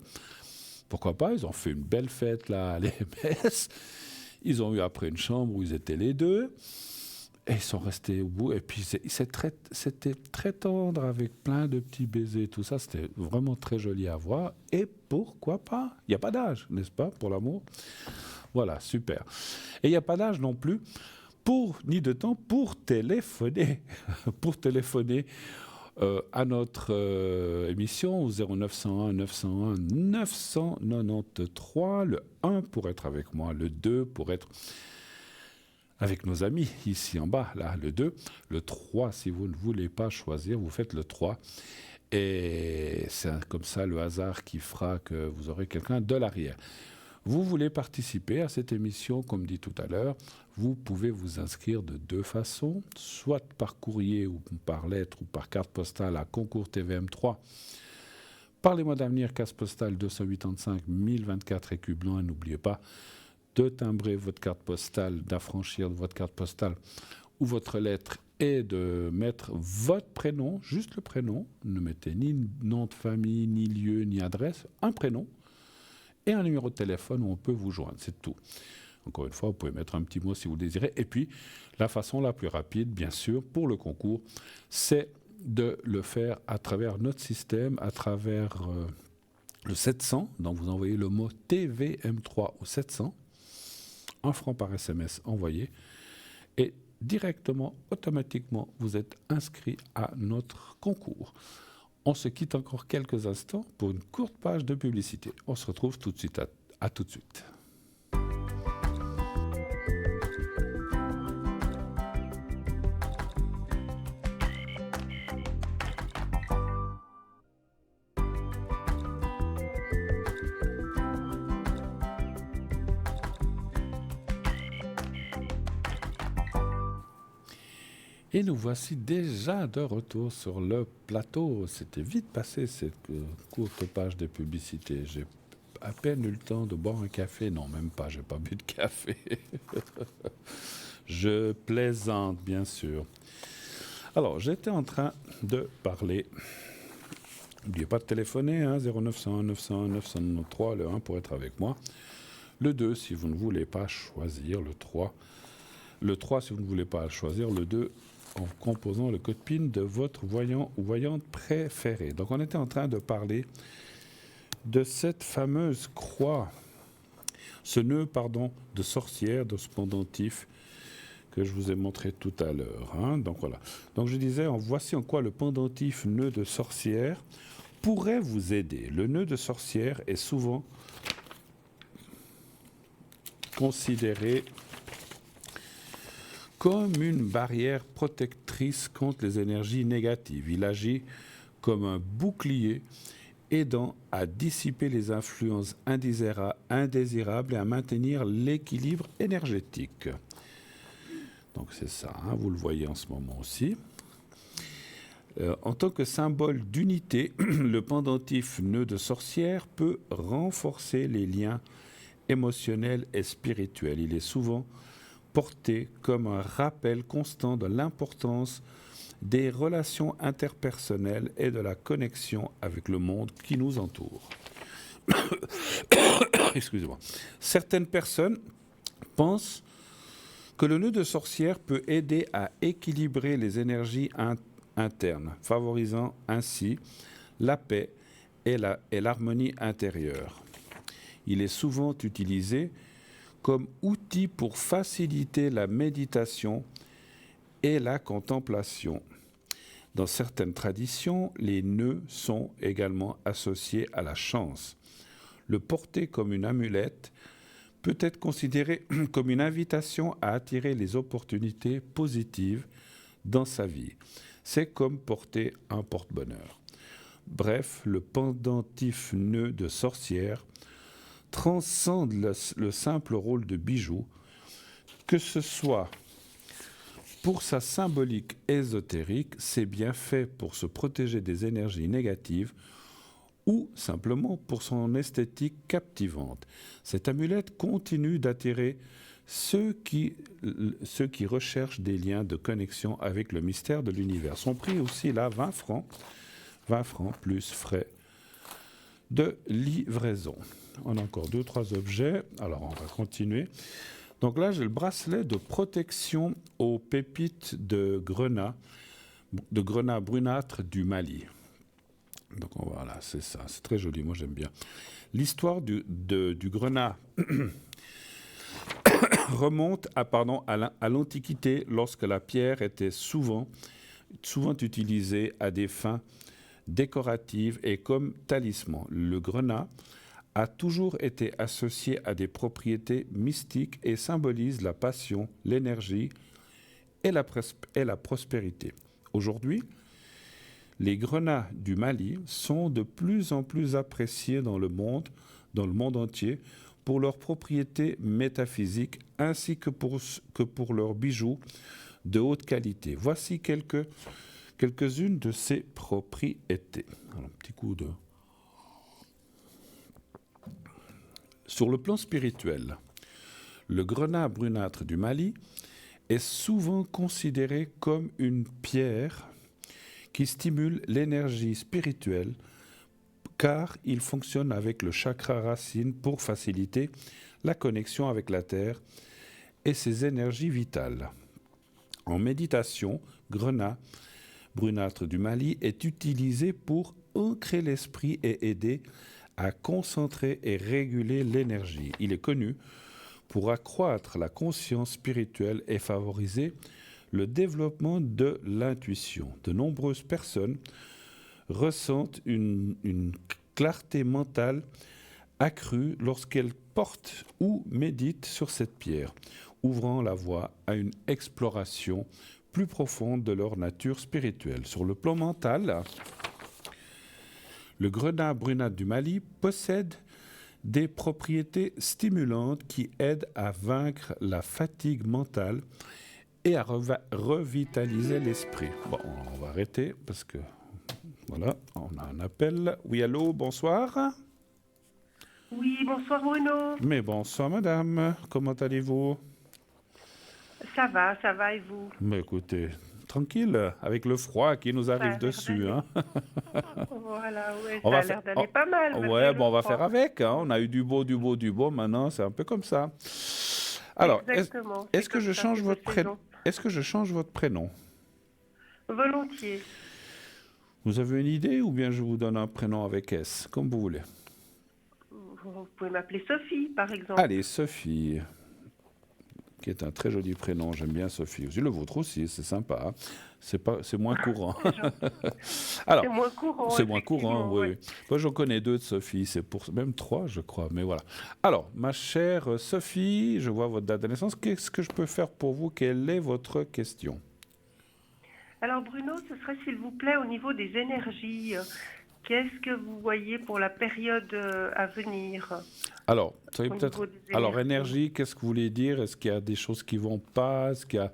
Pourquoi pas? Ils ont fait une belle fête là à l'EMS. Ils ont eu après une chambre où ils étaient les deux. Et ils sont restés au bout. Et puis c'était très tendre avec plein de petits baisers, tout ça. C'était vraiment très joli à voir. Et pourquoi pas? Il n'y a pas d'âge, n'est-ce pas, pour l'amour? Voilà, super. Et il n'y a pas d'âge non plus ni de temps pour téléphoner. Pour téléphoner à notre émission au 0901 901 993. Le 1 pour être avec moi, le 2 pour être avec nos amis ici en bas, là, le 2. Le 3, si vous ne voulez pas choisir, vous faites le 3. Et c'est comme ça le hasard qui fera que vous aurez quelqu'un de l'arrière. Vous voulez participer à cette émission, comme dit tout à l'heure, vous pouvez vous inscrire de 2 façons, soit par courrier ou par lettre ou par carte postale à Concours TVM3. Parlez-moi d'avenir, case postale 285 1024 écus blancs. Et n'oubliez pas de timbrer votre carte postale, d'affranchir votre carte postale ou votre lettre et de mettre votre prénom, juste le prénom. Ne mettez ni nom de famille, ni lieu, ni adresse, un prénom. Et un numéro de téléphone où on peut vous joindre, c'est tout. Encore une fois, vous pouvez mettre un petit mot si vous le désirez. Et puis, la façon la plus rapide, bien sûr, pour le concours, c'est de le faire à travers notre système, à travers le 700. Donc, vous envoyez le mot TVM3 au 700, 1 franc par SMS envoyé, et directement, automatiquement, vous êtes inscrit à notre concours. On se quitte encore quelques instants pour une courte page de publicité. On se retrouve tout de suite. À tout de suite. Et nous voici déjà de retour sur le plateau. C'était vite passé cette courte page de publicité. J'ai à peine eu le temps de boire un café. Non, même pas, j'ai pas bu de café. Je plaisante, bien sûr. Alors, j'étais en train de parler. N'oubliez pas de téléphoner, hein, 0901 901 993, le 1 pour être avec moi. Le 2, si vous ne voulez pas choisir, le 3. Le 3, si vous ne voulez pas choisir, le 2, en composant le code PIN de votre voyant ou voyante préféré. Donc, on était en train de parler de cette fameuse croix, ce nœud, de sorcière, de ce pendentif que je vous ai montré tout à l'heure. Hein. Donc, voilà. Donc, je disais, voici en quoi le pendentif nœud de sorcière pourrait vous aider. Le nœud de sorcière est souvent considéré comme une barrière protectrice contre les énergies négatives. Il agit comme un bouclier aidant à dissiper les influences indésirables et à maintenir l'équilibre énergétique. Donc c'est ça, hein, vous le voyez en ce moment aussi. En tant que symbole d'unité, le pendentif nœud de sorcière peut renforcer les liens émotionnels et spirituels. Il est souvent porté comme un rappel constant de l'importance des relations interpersonnelles et de la connexion avec le monde qui nous entoure. Excusez-moi. Certaines personnes pensent que le nœud de sorcière peut aider à équilibrer les énergies internes, favorisant ainsi la paix et l'harmonie intérieure. Il est souvent utilisé comme outil pour faciliter la méditation et la contemplation. Dans certaines traditions, les nœuds sont également associés à la chance. Le porter comme une amulette peut être considéré comme une invitation à attirer les opportunités positives dans sa vie. C'est comme porter un porte-bonheur. Bref, le pendentif nœud de sorcière transcende le simple rôle de bijou, que ce soit pour sa symbolique ésotérique, c'est bien fait pour se protéger des énergies négatives ou simplement pour son esthétique captivante. Cette amulette continue d'attirer ceux qui recherchent des liens de connexion avec le mystère de l'univers. Son prix aussi là, 20 francs plus frais de livraison. On a encore 2-3 objets. Alors, on va continuer. Donc là, j'ai le bracelet de protection aux pépites de grenat brunâtre du Mali. Donc voilà, c'est ça. C'est très joli, moi j'aime bien. L'histoire du grenat remonte à l'Antiquité, lorsque la pierre était souvent utilisée à des fins décoratives et comme talisman. Le grenat a toujours été associé à des propriétés mystiques et symbolise la passion, l'énergie et la prospérité. Aujourd'hui, les grenats du Mali sont de plus en plus appréciés dans le monde entier, pour leurs propriétés métaphysiques ainsi que pour leurs bijoux de haute qualité. Voici quelques-unes de ces propriétés. Alors, un petit coup de... Sur le plan spirituel, le grenat brunâtre du Mali est souvent considéré comme une pierre qui stimule l'énergie spirituelle, car il fonctionne avec le chakra racine pour faciliter la connexion avec la terre et ses énergies vitales. En méditation, grenat brunâtre du Mali est utilisé pour ancrer l'esprit et aider à concentrer et réguler l'énergie. Il est connu pour accroître la conscience spirituelle et favoriser le développement de l'intuition. De nombreuses personnes ressentent une clarté mentale accrue lorsqu'elles portent ou méditent sur cette pierre, ouvrant la voie à une exploration plus profonde de leur nature spirituelle. Sur le plan mental, le grenat brunâtre du Mali possède des propriétés stimulantes qui aident à vaincre la fatigue mentale et à revitaliser l'esprit. Bon, on va arrêter parce que, voilà, on a un appel. Oui, allô, bonsoir. Oui, bonsoir Bruno. Mais bonsoir madame, comment allez-vous? Ça va et vous? Mais écoutez, tranquille, avec le froid qui nous Ça a arrive l'air dessus. d'aller. Hein. Voilà, ouais, On ça va a faire- l'air d'aller pas mal. Ouais, malgré bon, on le va froid. faire avec. Hein. On a eu du beau, maintenant c'est un peu comme ça. Alors, Exactement. est-ce c'est que comme je ça, change c'est votre de prénom? saison. Est-ce que je change votre prénom? Volontiers. Vous avez une idée ou bien je vous donne un prénom avec S, comme vous voulez. Vous pouvez m'appeler Sophie, par exemple. Allez, Sophie, qui est un très joli prénom. J'aime bien Sophie. Aussi le vôtre aussi, c'est sympa. Hein. C'est moins courant. Alors, C'est moins courant. c'est moins courant, effectivement, oui. ouais. Oui. Moi, j'en connais 2 de Sophie, même 3, je crois, mais voilà. Alors, ma chère Sophie, je vois votre date de naissance. Qu'est-ce que je peux faire pour vous? Quelle est votre question? Alors Bruno, ce serait s'il vous plaît au niveau des énergies. Qu'est-ce que vous voyez pour la période à venir? Alors, vous savez Au peut-être. niveau des Alors, énergies. énergie, qu'est-ce que vous voulez dire? Est-ce qu'il y a des choses qui vont pas? Est-ce qu'il y a...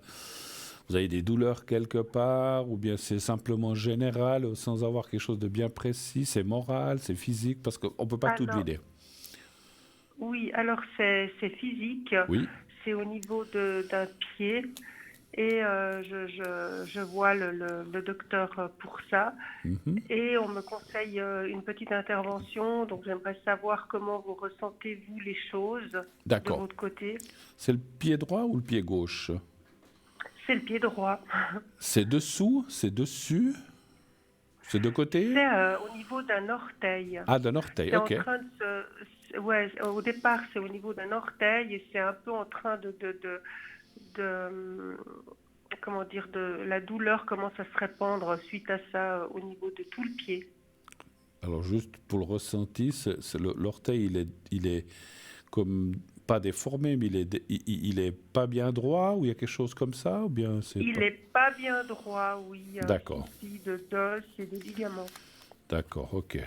Vous avez des douleurs quelque part? Ou bien c'est simplement général, sans avoir quelque chose de bien précis? C'est moral, c'est physique? Parce qu'on ne peut pas tout Alors, deviner. oui, alors c'est physique. Oui, C'est au niveau d'un pied. Et je vois le docteur pour ça. mhm, Et on me conseille une petite intervention. Donc j'aimerais savoir comment vous ressentez, vous, les choses de d'accord. votre côté. C'est le pied droit ou le pied gauche? C'est le pied droit. C'est dessous? C'est dessus? C'est de côté? C'est au niveau d'un orteil. Ah, d'un orteil, C'est en ok. train de ouais, au départ, c'est au niveau d'un orteil et c'est un peu en train comment dire, la douleur commence à se répandre suite à ça au niveau de tout le pied. Alors, juste pour le ressenti, l'orteil, il est comme pas déformé, mais il est pas bien droit, ou il y a quelque chose comme ça, ou bien c'est Il pas... n'est pas bien droit, oui. Il y a un D'accord. souci d'os et de ligaments. D'accord, ok.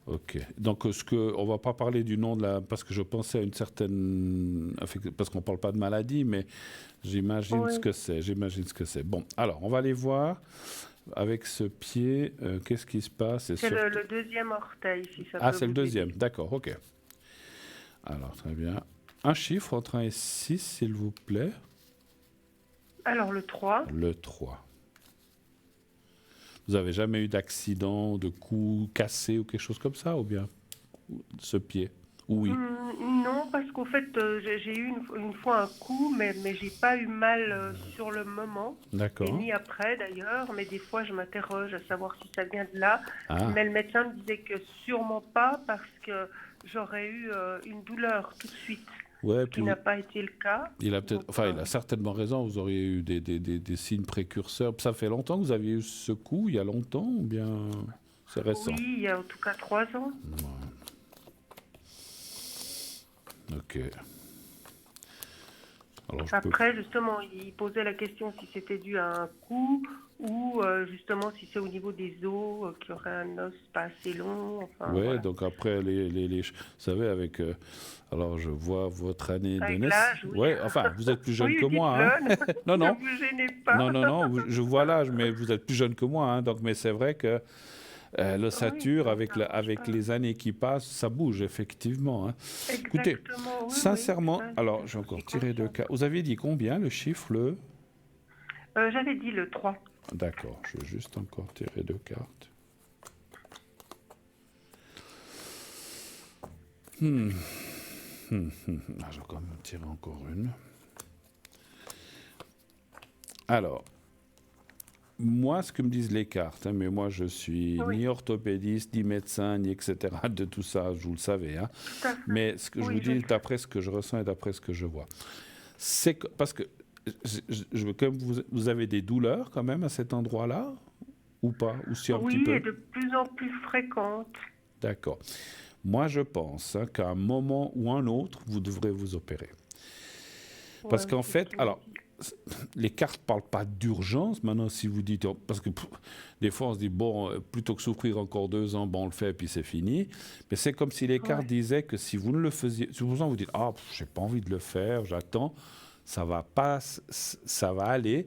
Ok. Donc, on va pas parler du nom de la... Parce que je pensais à une certaine... Parce qu'on parle pas de maladie, mais j'imagine Oui. ce que c'est. J'imagine ce que c'est. Bon, alors, on va aller voir avec ce pied, qu'est-ce qui se passe. C'est le deuxième orteil, si ça Ah, peut c'est le vous deuxième. aider. D'accord, ok. Alors, très bien. Un chiffre entre 1 et 6, s'il vous plaît. Alors, le 3. Le 3. Vous avez jamais eu d'accident, de coup cassé ou quelque chose comme ça, ou bien ce pied? Oui. Non, parce qu'en fait, j'ai eu une fois un coup, mais j'ai pas eu mal sur le moment, et D'accord. ni après d'ailleurs, mais des fois je m'interroge à savoir si ça vient de là. Ah, Mais le médecin me disait que sûrement pas, parce que j'aurais eu une douleur tout de suite, ouais, qui puis n'a pas été le cas. il a peut-être, Donc, enfin, il a certainement raison. Vous auriez eu des signes précurseurs. Ça fait longtemps que vous aviez eu ce coup, il y a longtemps, ou bien c'est récent? oui, il y a en tout cas 3 ans. Ok. Alors, je peux... Après, justement, il posait la question si c'était dû à un coup ou justement si c'est au niveau des os, qu'il y aurait un os pas assez long. Enfin, Ouais, voilà. donc après, vous savez, avec... alors, je vois votre année de Avec naissance. l'âge, oui. Ouais, enfin, vous êtes plus jeune Oui, que moi. Hein. dites-le, Non, non. ne vous gênez pas. Non, je vois l'âge, mais vous êtes plus jeune que moi. Hein, donc, mais c'est vrai que l'ossature, Oui, avec, ça marche avec pas. les années qui passent, ça bouge, effectivement. Hein. Écoutez, Exactement, oui, sincèrement, oui, ça, alors, j'ai encore je suis tiré 2 consciente. cas. Vous aviez dit combien, le chiffre, le... J'avais dit le 3. D'accord, je vais juste encore tirer 2 cartes. Ah, je vais quand même tirer encore une. Alors, moi, ce que me disent les cartes, hein, mais moi, je suis Oui. ni orthopédiste, ni médecin, ni etc. de tout ça, vous le savez. Hein. Tout à fait. Mais ce que je Oui, vous je dis, sais. d'après ce que je ressens et d'après ce que je vois, c'est que, parce que comme vous avez des douleurs quand même à cet endroit-là, ou pas, ou si un petit Oui, peu. et de plus en plus fréquente. D'accord. Moi, je pense qu'à un moment ou un autre, vous devrez vous opérer. Parce Ouais, qu'en c'est fait, ce qu'il alors, me dit. les cartes ne parlent pas d'urgence. Maintenant, si vous dites... Parce que des fois, on se dit, bon, plutôt que souffrir encore 2 ans, bon, on le fait, puis c'est fini. Mais c'est comme si les cartes Ouais. disaient que si vous ne le faisiez... Supposons vous dites, ah, j'ai pas envie de le faire, j'attends. ça va pas, ça va aller.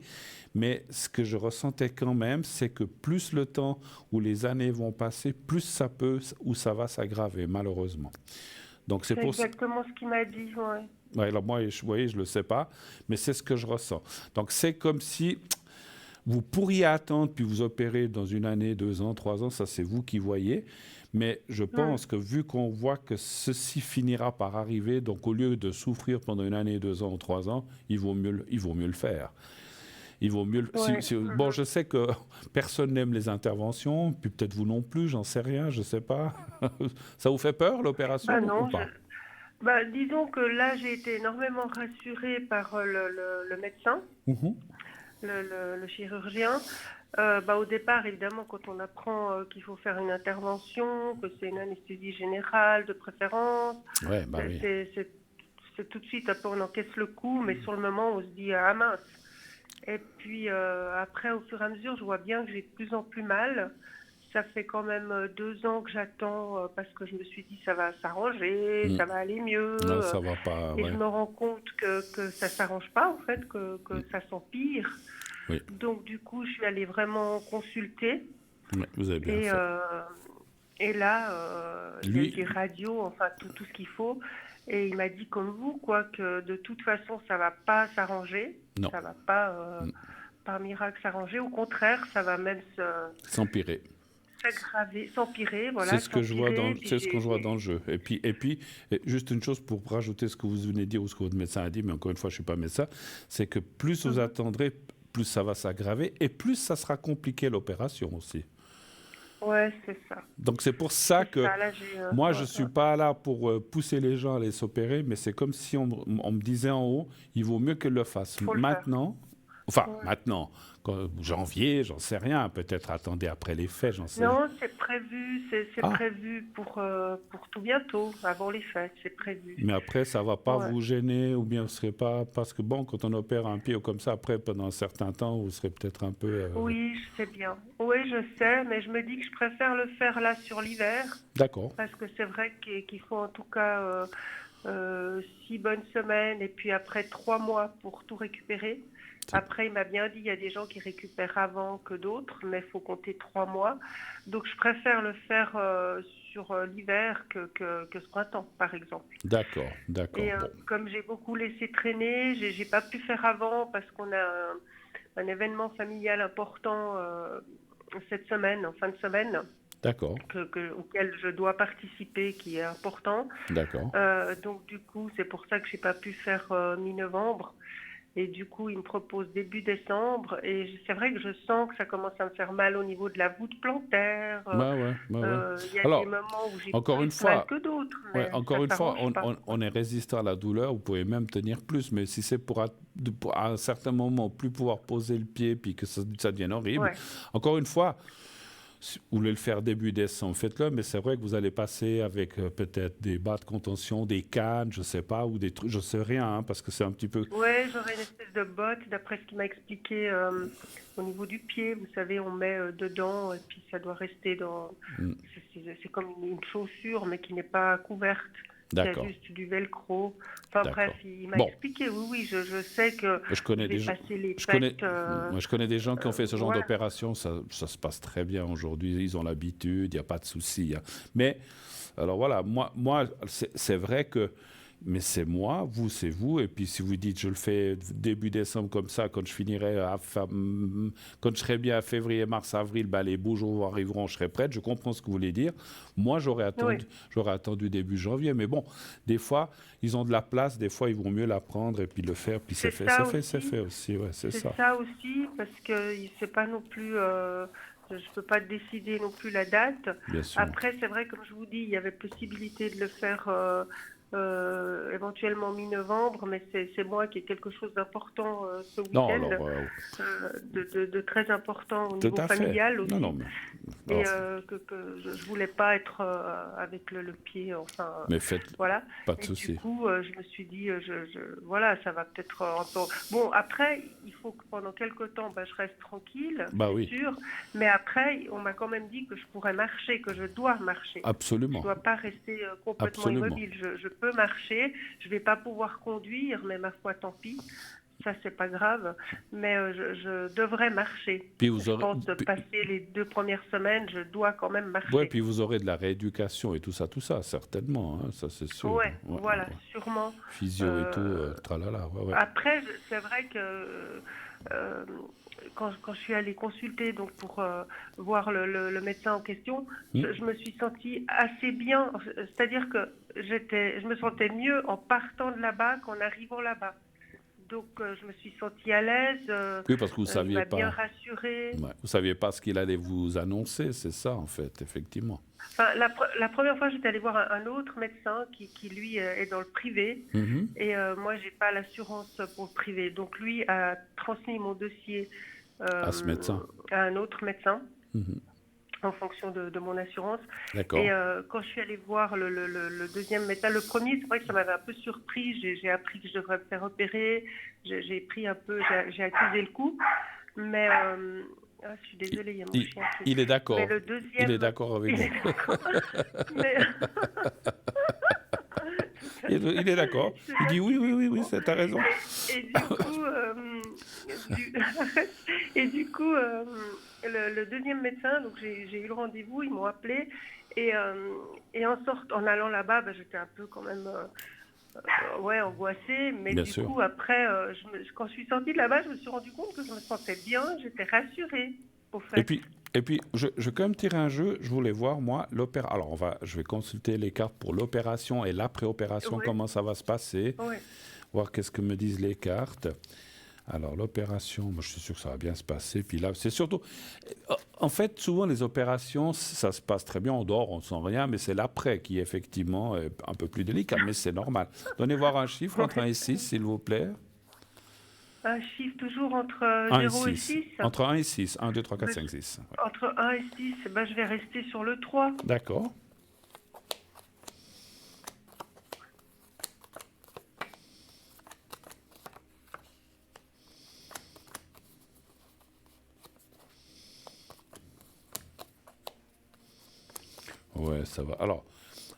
Mais ce que je ressentais quand même, c'est que plus le temps ou les années vont passer, plus ça peut ou ça va s'aggraver, malheureusement. Donc c'est C'est pour ça. exactement ce qu'il m'a dit, ouais. Ouais, alors moi, vous voyez, je ne le sais pas, mais c'est ce que je ressens. Donc c'est comme si vous pourriez attendre puis vous opérer dans une année, 2 ans, 3 ans, ça c'est vous qui voyez. Mais je pense que vu qu'on voit que ceci finira par arriver, donc au lieu de souffrir pendant une année, 2 ans ou 3 ans, il vaut mieux le faire. Il vaut mieux. Ouais. Bon, je sais que personne n'aime les interventions, puis peut-être vous non plus, j'en sais rien, je ne sais pas. Ça vous fait peur l'opération Bah ou non, pas? disons que là, j'ai été énormément rassurée par le médecin, Mhm. le chirurgien. Au départ, évidemment, quand on apprend qu'il faut faire une intervention, que c'est une anesthésie générale de préférence, Ouais, bah oui. c'est tout de suite, après on encaisse le coup, mais sur le moment, on se dit ah mince. Et puis après, au fur et à mesure, je vois bien que j'ai de plus en plus mal. Ça fait quand même 2 ans que j'attends parce que je me suis dit ça va s'arranger, ça va aller mieux. Non, ça va pas. Et Ouais. je me rends compte que ça s'arrange pas en fait, que ça s'empire. Oui. Donc du coup, je suis allée vraiment consulter. Ouais, vous avez bien Et, fait. et là, il y a eu Lui, des radios, enfin tout ce qu'il faut. Et il m'a dit comme vous, quoi, que de toute façon, ça va pas s'arranger. non, Ça va pas, par miracle, s'arranger. Au contraire, ça va même s'empirer. s'aggraver, s'empirer, voilà, C'est ce que je vois s'empirer. c'est ce que je vois dans le jeu. Et puis, juste une chose pour rajouter ce que vous venez de dire ou ce que votre médecin a dit, mais encore une fois, je suis pas médecin, c'est que plus vous attendrez, plus ça va s'aggraver et plus ça sera compliqué l'opération aussi. Ouais, c'est ça. Donc c'est pour ça C'est que ça, là, moi je suis pas là pour pousser les gens à aller s'opérer, mais c'est comme si on me disait en haut, il vaut mieux qu'ils le fassent Faut le maintenant. Enfin, Ouais. maintenant, janvier, j'en sais rien. Peut-être attendez après les fêtes, j'en sais rien. Non, c'est prévu, c'est Ah. prévu pour tout bientôt, avant les fêtes, c'est prévu. Mais après, ça va pas Ouais. vous gêner ou bien vous serez pas... Parce que bon, quand on opère un pied ou comme ça, après, pendant un certain temps, vous serez peut-être un peu... Oui, je sais bien. Oui, je sais, mais je me dis que je préfère le faire là sur l'hiver, D'accord. parce que c'est vrai qu'il faut en tout cas 6 bonnes semaines et puis après 3 mois pour tout récupérer. Après, il m'a bien dit, il y a des gens qui récupèrent avant que d'autres, mais il faut compter 3 mois. Donc, je préfère le faire sur l'hiver que ce printemps, par exemple. D'accord, d'accord. Et Bon. comme j'ai beaucoup laissé traîner, j'ai pas pu faire avant parce qu'on a un événement familial important cette semaine, en fin de semaine, D'accord, auquel je dois participer, qui est important. d'accord. Donc, du coup, c'est pour ça que j'ai pas pu faire mi-novembre. Et du coup, il me propose début décembre. Et c'est vrai que je sens que ça commence à me faire mal au niveau de la voûte plantaire. Ouais. Il y a Alors, des moments où j'ai encore une plus mal fois, que d'autres. ouais, Mais encore ça une fois, s'arrange pas. on est résistant à la douleur, vous pouvez même tenir plus, mais si c'est pour à un certain moment plus pouvoir poser le pied puis que ça devienne horrible, Ouais. encore une fois, si vous voulez le faire début décembre, faites-le, mais c'est vrai que vous allez passer avec peut-être des bas de contention, des cannes, je sais pas, ou des trucs, je sais rien, hein, parce que c'est un petit peu... Ouais, j'aurais une espèce de botte, d'après ce qu'il m'a expliqué au niveau du pied. Vous savez, on met dedans et puis ça doit rester dans. C'est comme une chaussure, mais qui n'est pas couverte. Il y a D'accord. juste du velcro. Enfin D'accord. bref, il m'a Bon. expliqué. Oui, je sais que Je connais je vais des gens. passer les Je connais, fêtes. moi, je connais des gens qui ont fait ce genre voilà. d'opération, ça se passe très bien aujourd'hui, ils ont l'habitude, il n'y a pas de souci. Hein. Mais, alors voilà, moi c'est vrai que, mais c'est moi, vous c'est vous, et puis si vous dites je le fais début décembre comme ça, quand je finirai, quand je serai bien à février, mars, avril, ben les beaux jours arriveront, je serai prête, je comprends ce que vous voulez dire. Moi j'aurais attendu début janvier, mais bon, des fois ils ont de la place, des fois ils vont mieux la prendre et puis le faire, puis c'est fait aussi, ouais, c'est ça. C'est ça aussi, parce que c'est pas non plus. Je ne peux pas décider non plus la date. Bien sûr. Après, c'est vrai, comme je vous dis, il y avait possibilité de le faire éventuellement mi-novembre, mais c'est moi qui ai quelque chose d'important ce Non, week-end, alors, de très important au tout niveau à fait. familial aussi. Non, mais, Et alors, que je ne voulais pas être avec le pied, enfin, mais faites, voilà. pas de Et souci. du coup, je me suis dit, voilà, ça va peut-être un peu... Bon, après, il faut que pendant quelques temps, je reste tranquille, Bah c'est oui. sûr. Mais après, on m'a quand même dit que je pourrais marcher, que je dois marcher. Absolument. Je ne dois pas rester complètement Absolument. immobile. Je peux marcher. Je vais pas pouvoir conduire, mais ma foi, tant pis. Ça, c'est pas grave. Mais je devrais marcher. Puis vous Je aurez, pense de puis- passer les 2 premières semaines, je dois quand même marcher. ouais, puis vous aurez de la rééducation et tout ça, certainement, hein, ça c'est sûr. Ouais, Ouais, voilà, ouais. sûrement. Physio et tout, Euh, tralala, ouais, ouais. Après, c'est vrai que quand je suis allée consulter donc pour voir le médecin en question, je me suis sentie assez bien. C'est-à-dire que je me sentais mieux en partant de là-bas qu'en arrivant là-bas. Donc, je me suis sentie à l'aise. Oui, parce que vous Il saviez m'a bien pas, rassurée. ouais, vous saviez pas ce qu'il allait vous annoncer, c'est ça en fait, effectivement. Enfin, la première fois, j'étais allée voir un autre médecin qui lui, est dans le privé. Mhm. Et moi, j'ai pas l'assurance pour le privé. Donc, lui a transmis mon dossier À ce médecin. à un autre médecin Mhm. en fonction de mon assurance. D'accord. Et quand je suis allée voir le deuxième médecin, le premier, c'est vrai que ça m'avait un peu surpris. J'ai appris que je devrais me faire opérer. J'ai pris un peu, j'ai accusé le coup. Mais je suis désolée, il y a mon Il, chien il est d'accord. Mais le deuxième, Il est d'accord avec il vous. est d'accord. Mais Il est d'accord. Il dit oui, oui, oui, oui, t'as raison. Et du coup, et du coup le deuxième médecin, donc j'ai eu le rendez-vous, ils m'ont appelé et en allant là-bas, j'étais un peu quand même angoissée, mais Bien du sûr. coup après, quand je suis sortie de là-bas, je me suis rendu compte que je me sentais bien, j'étais rassurée au fait. Et puis je vais quand même tirer un jeu. Je voulais voir, moi, l'opération. Alors, je vais consulter les cartes pour l'opération et l'après-opération, Oui. comment ça va se passer. Ouais. Voir qu'est-ce que me disent les cartes. Alors, l'opération, moi, je suis sûr que ça va bien se passer. Puis là, c'est surtout... En fait, souvent, les opérations, ça se passe très bien. On dort, on ne sent rien, mais c'est l'après qui, effectivement, est un peu plus délicat, mais c'est normal. Donnez voir un chiffre entre 1 et 6, s'il vous plaît. Un chiffre toujours entre 1 et 0 et 6. 6. Entre 1 et 6. 1, 2, 3, 4, 5, 6. Ouais. Entre 1 et 6, je vais rester sur le 3. D'accord. Ouais, ça va. Alors,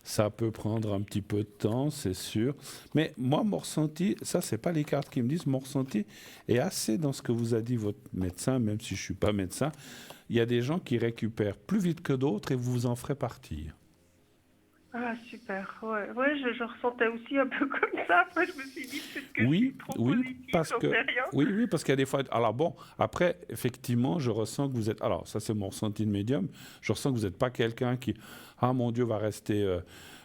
ça peut prendre un petit peu de temps, c'est sûr. Mais moi, mon ressenti, ça, c'est pas les cartes qui me disent, mon ressenti est assez dans ce que vous a dit votre médecin, même si je suis pas médecin. Il y a des gens qui récupèrent plus vite que d'autres et vous en ferez partie. Ah, super. Ouais, je ressentais aussi un peu comme ça. Après, je me suis dit, peut-être que je suis trop positive, parce j'en que sais rien. oui, parce qu'il y a des fois. Alors bon, après, effectivement, je ressens que vous êtes. Alors ça, c'est mon ressenti de médium. Je ressens que vous n'êtes pas quelqu'un qui, ah mon Dieu, va rester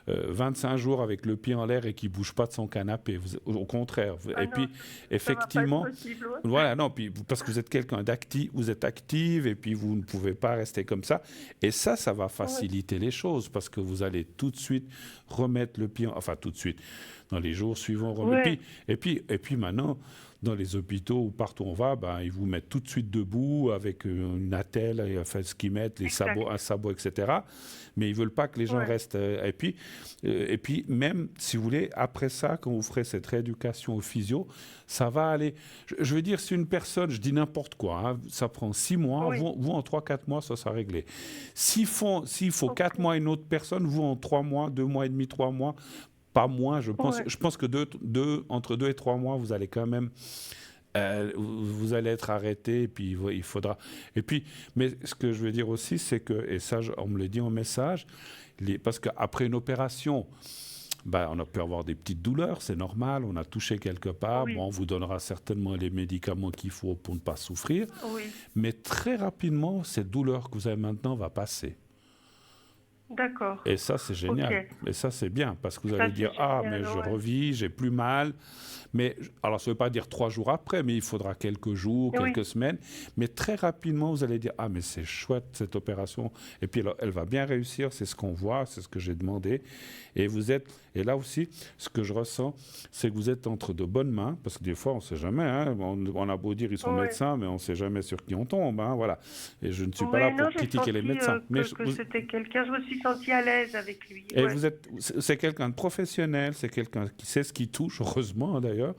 25 jours avec le pied en l'air et qui bouge pas de son canapé. Au contraire. Ah Et non, puis, ça va pas être effectivement. possible, ouais. Voilà, non, puis parce que vous êtes quelqu'un d'actif, vous êtes active et puis vous ne pouvez pas rester comme ça. Et ça va faciliter les choses parce que vous allez tout de suite remettre le pied, enfin tout de suite, dans les jours suivants. Ouais. Et puis maintenant, dans les hôpitaux ou partout où on va, ils vous mettent tout de suite debout avec une attelle, et, enfin, ce qu'ils mettent, les Exact. sabots, un sabot, etc. Mais ils veulent pas que les gens Ouais. restent. Et puis même, si vous voulez, après ça, quand vous ferez cette rééducation au physio, ça va aller. Je veux dire, si une personne, je dis n'importe quoi, hein, ça prend 6 mois, Oui. vous en 3-4 mois, ça sera réglé. S'il faut 4 mois une autre personne, vous en 3 mois, 2 mois et demi, 3 mois, pas moins, je pense. Ouais. Je pense que entre 2 et 3 mois, vous allez quand même. Vous allez être arrêté et puis il faudra. Et puis, mais ce que je veux dire aussi, c'est que, et ça, on me le dit en message, parce qu'après une opération, on a pu avoir des petites douleurs, c'est normal, on a touché quelque part, Oui. bon, on vous donnera certainement les médicaments qu'il faut pour ne pas souffrir, Oui, mais très rapidement, cette douleur que vous avez maintenant va passer. d'accord. Et ça, c'est génial. Ok. Et ça, c'est bien, parce que vous Ça, allez dire, c'est ah, génial, mais je ouais. revis, j'ai plus mal. Mais, alors, ça ne veut pas dire 3 jours après, mais il faudra quelques jours, Oui. quelques semaines. Mais très rapidement, vous allez dire, ah, mais c'est chouette, cette opération. Et puis, elle va bien réussir, c'est ce qu'on voit, c'est ce que j'ai demandé. Et et là aussi, ce que je ressens, c'est que vous êtes entre de bonnes mains, parce que des fois, on ne sait jamais. Hein, on a beau dire ils sont Ouais. médecins, mais on ne sait jamais sur qui on tombe. Hein, voilà. Et je ne suis pas Oui, là non, pour j'ai critiquer les senti médecins. Mais que c'était quelqu'un. Je me suis suis sentie à l'aise avec lui. Et Ouais. c'est quelqu'un de professionnel, c'est quelqu'un qui sait ce qu'il touche, heureusement d'ailleurs.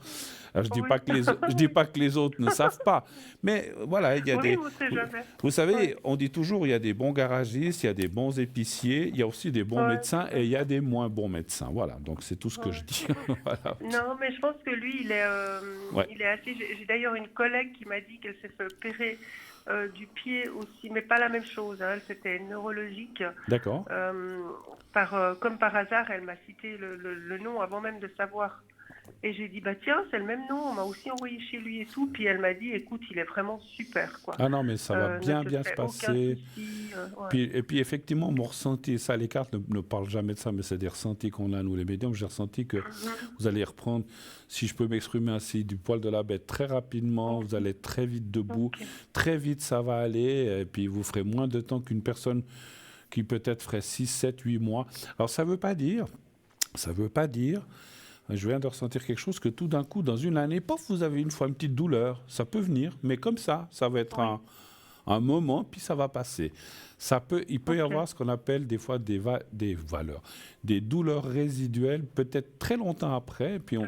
Alors, je dis Oui. pas que je dis pas que les autres ne savent pas, mais voilà, il y a Oui, des. on sait jamais. Vous savez, Ouais. on dit toujours il y a des bons garagistes, il y a des bons épiciers, il y a aussi des bons Ouais, médecins et il y a des moins bons médecins. Voilà, donc c'est tout ce que ouais. je dis. Voilà. Non, mais je pense que lui, Ouais. il est assez. J'ai d'ailleurs une collègue qui m'a dit qu'elle s'est fait opérer du pied aussi, mais pas la même chose. Hein. Elle, c'était neurologique. D'accord. Comme par hasard, elle m'a cité le nom avant même de savoir. Et j'ai dit, bah tiens, c'est le même nom, on m'a aussi envoyé chez lui et tout. Puis elle m'a dit, écoute, il est vraiment super, quoi. Ah non, mais ça va bien, Ne te bien se fais aucun passer. souci. Ouais. Et puis effectivement, mon ressenti, ça, les cartes ne parlent jamais de ça, mais c'est des ressentis qu'on a, nous les médiums. J'ai ressenti que vous allez reprendre, si je peux m'exprimer ainsi, du poil de la bête très rapidement, vous allez être très vite debout, Ok. très vite ça va aller, et puis vous ferez moins de temps qu'une personne qui peut-être ferait 6, 7, 8 mois. Alors ça veut pas dire, je viens de ressentir quelque chose que tout d'un coup, dans une année, pof, vous avez une fois une petite douleur. Ça peut venir, mais comme ça va être Oui. un moment, puis ça va passer. Il peut y Ok. avoir ce qu'on appelle des fois des douleurs résiduelles, peut-être très longtemps après, puis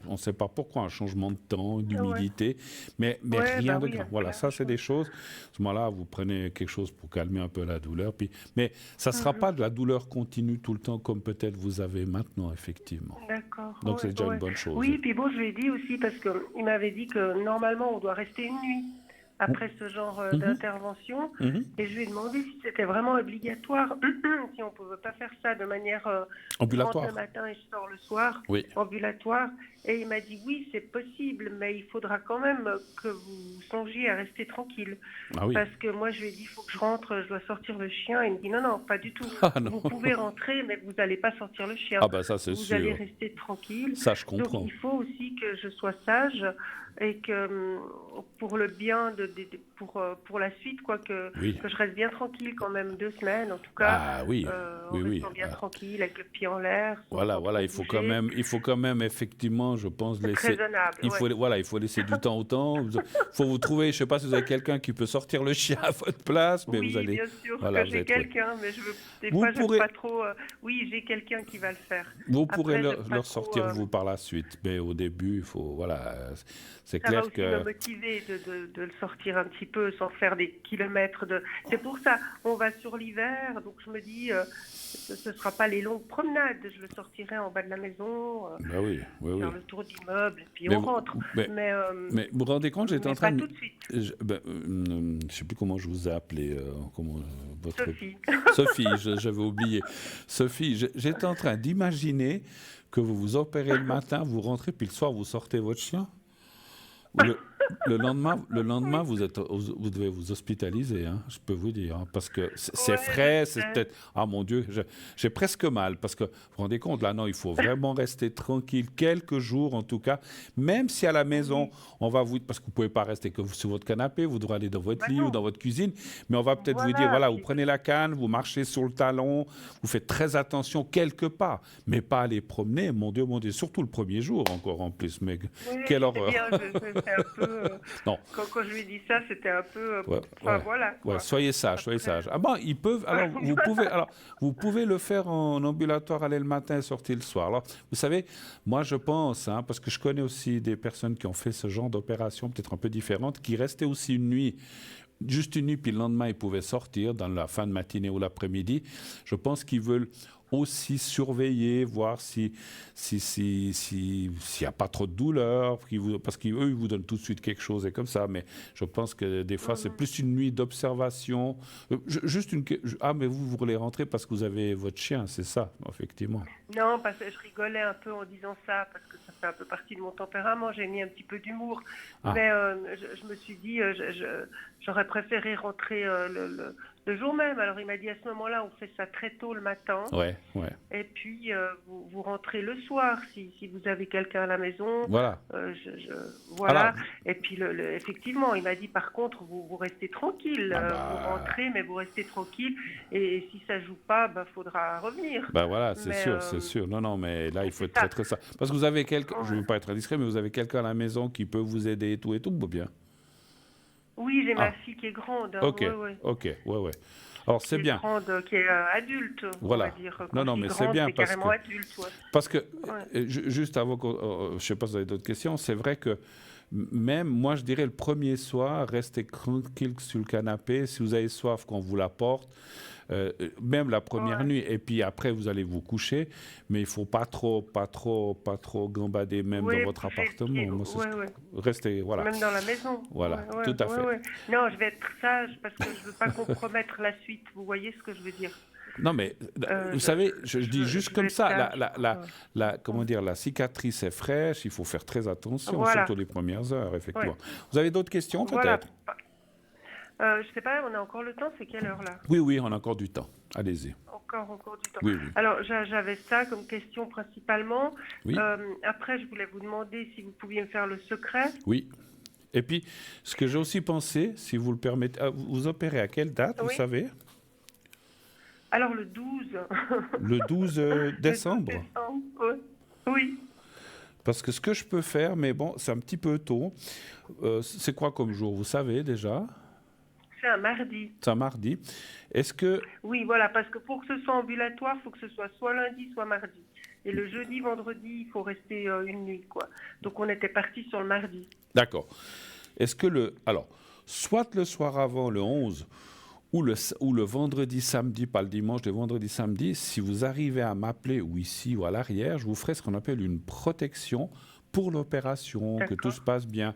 on ne sait pas pourquoi, un changement de temps, d'humidité, mais Ouais, rien bah de oui, grave. c'est Voilà, la ça même c'est des choses. À ce moment-là, vous prenez quelque chose pour calmer un peu la douleur, mais ça ne sera pas de la douleur continue tout le temps comme peut-être vous avez maintenant, effectivement. D'accord. Donc Ouais, c'est déjà ouais. une bonne chose. Oui, puis bon, je lui ai dit aussi, parce qu'il m'avait dit que normalement, on doit rester une nuit après ce genre d'intervention. Mhm. Et je lui ai demandé si c'était vraiment obligatoire, si on ne pouvait pas faire ça de manière je rentre Ambulatoire. le matin et je sors le soir, Oui. ambulatoire. Et il m'a dit oui, c'est possible, mais il faudra quand même que vous songiez à rester tranquille. Ah oui. Parce que moi, je lui ai dit, il faut que je rentre, je dois sortir le chien. Il me dit, non, non, pas du tout. Ah non. Vous pouvez rentrer, mais vous n'allez pas sortir le chien. Ah ben ça c'est Vous allez sûr. rester tranquille. Ça je Donc, comprends. il faut aussi que je sois sage et que pour le bien, pour la suite, quoi, que Oui. je reste bien tranquille quand même 2 semaines, en tout cas. Ah oui. En Oui, oui. restant bien Ah. tranquille, avec le pied en l'air. sans Voilà, trop il faut bouger. quand même effectivement, je pense, C'est laisser. raisonnable. Il faut, Ouais. voilà, il faut laisser du temps au temps. Il faut vous trouver, je sais pas si vous avez quelqu'un qui peut sortir le chien à votre place, mais Oui, vous allez. bien sûr Voilà, que vous j'ai allez trouver. quelqu'un, mais des Vous fois, j'aime pourrez- pas trop. Oui, j'ai quelqu'un qui va le faire. Vous pourrez Après, j'aime pas leur trop, sortir vous par la suite, mais au début, il faut, voilà, c'est ça va clair aussi que. me motiver de le sortir un petit peu sans faire des kilomètres. C'est pour ça, on va sur l'hiver, donc je me dis, ce ne sera pas les longues promenades. Je le sortirai en bas de la maison, Ben oui, oui, oui. faire le tour d'immeuble, et puis Mais on vous- rentre. mais- Mais, Mais vous vous rendez compte, j'étais mais en train pas de. tout de suite. Je sais plus comment je vous ai appelé, votre. Sophie. Sophie, j'avais oublié. Sophie, j'étais en train d'imaginer que vous vous opérez le matin, vous rentrez, puis le soir, vous sortez votre chien. Ou le lendemain, vous devez vous hospitaliser, hein, je peux vous dire, hein, parce que c'est Ouais, frais, je c'est sais. peut-être. Ah mon Dieu, j'ai presque mal, parce que vous vous rendez compte, là, non, il faut vraiment rester tranquille, quelques jours en tout cas, même si à la maison, on va vous. Parce que vous ne pouvez pas rester que sur votre canapé, vous devrez aller dans votre Bah lit non. ou dans votre cuisine, mais on va peut-être vous Voilà, dire, voilà, vous puis- prenez la canne, vous marchez sur le talon, vous faites très attention quelques pas, mais pas aller promener, mon Dieu, surtout le premier jour encore en plus, mais Oui, quelle c'est horreur. bien, c'est un peu. Non. Quand je lui ai dit ça, c'était un peu. Ouais, Enfin, ouais. voilà. Quoi. Ouais, soyez sage, soyez Après- sage. Ah bon, ils peuvent. Vous pouvez le faire en ambulatoire, aller le matin et sortir le soir. Alors, vous savez, moi je pense, hein, parce que je connais aussi des personnes qui ont fait ce genre d'opération, peut-être un peu différente, qui restaient aussi une nuit. Juste une nuit, puis le lendemain, ils pouvaient sortir dans la fin de matinée ou l'après-midi. Je pense qu'ils veulent aussi surveiller, voir s'il n'y a pas trop de douleur, parce qu'eux, ils vous donnent tout de suite quelque chose et comme ça. Mais je pense que des fois, c'est plus une nuit d'observation. Mais vous voulez rentrer parce que vous avez votre chien, c'est ça, effectivement. Non, parce que je rigolais un peu en disant ça, parce que ça fait un peu partie de mon tempérament. J'ai mis un petit peu d'humour. Ah. Mais je me suis dit, j'aurais préféré rentrer le jour même. Alors il m'a dit à ce moment-là, on fait ça très tôt le matin. Ouais. Et puis vous rentrez le soir si vous avez quelqu'un à la maison. Voilà. Voilà. Alors- Et puis effectivement, il m'a dit par contre, vous restez tranquille. Vous rentrez, mais vous restez tranquille. Et si ça joue pas, faudra revenir. Ben voilà, c'est Mais, sûr, c'est sûr. Non, mais là, il faut être ça. très ça. Parce que vous avez quelqu'un, je ne veux pas être indiscret, mais vous avez quelqu'un à la maison qui peut vous aider et tout, bien. Oui, j'ai ma Ah. fille qui est grande. Hein. Ok, Ouais. ok, ouais. Alors c'est Qui est bien. grande, qui est adulte, Voilà. on va dire. Non, Quand non, je dis mais c'est grande, bien c'est parce carrément que adulte. Ouais. Parce que, Ouais. juste avant je ne sais pas si vous avez d'autres questions, c'est vrai que même, moi je dirais le premier soir, restez tranquille sur le canapé, si vous avez soif qu'on vous l'apporte, même la première Ouais. nuit, et puis après vous allez vous coucher, mais il ne faut pas trop gambader même dans Oui, votre bouger le pied. appartement. Moi, c'est Ouais. restez, voilà, Même dans la maison. voilà, tout à fait. Ouais. Non, je vais être sage parce que je veux pas compromettre la suite. Vous voyez ce que je veux dire? Non, mais vous Je, savez, je dis juste je vais comme être ça, sage. comment dire, la cicatrice est fraîche, il faut faire très attention, Voilà. surtout les premières heures, Ouais. effectivement. Vous avez d'autres questions, Voilà. peut-être? Je sais pas, on a encore le temps, c'est quelle heure là? Oui, on a encore du temps. Allez-y. Encore du temps. Oui. Alors, j'avais ça comme question principalement. Oui, Après, je voulais vous demander si vous pouviez me faire le secret. oui. Et puis, ce que j'ai aussi pensé, si vous le permettez, vous opérez à quelle date, vous Oui. savez? Alors, le 12. Le 12 Le 12 décembre. décembre. Ouais. Oui. Parce que ce que je peux faire, mais bon, c'est un petit peu tôt, c'est quoi comme jour, vous savez déjà? C'est un mardi. C'est un mardi. Est-ce que... Oui, voilà, parce que pour que ce soit ambulatoire, il faut que ce soit lundi, soit mardi. Et le jeudi, vendredi, il faut rester une nuit, quoi. Donc, on était parti sur le mardi. D'accord. Est-ce que alors, soit le soir avant, le 11, ou le vendredi, samedi, pas le dimanche, le vendredi, samedi, si vous arrivez à m'appeler, ou ici ou à l'arrière, je vous ferai ce qu'on appelle une protection pour l'opération, que tout se passe bien.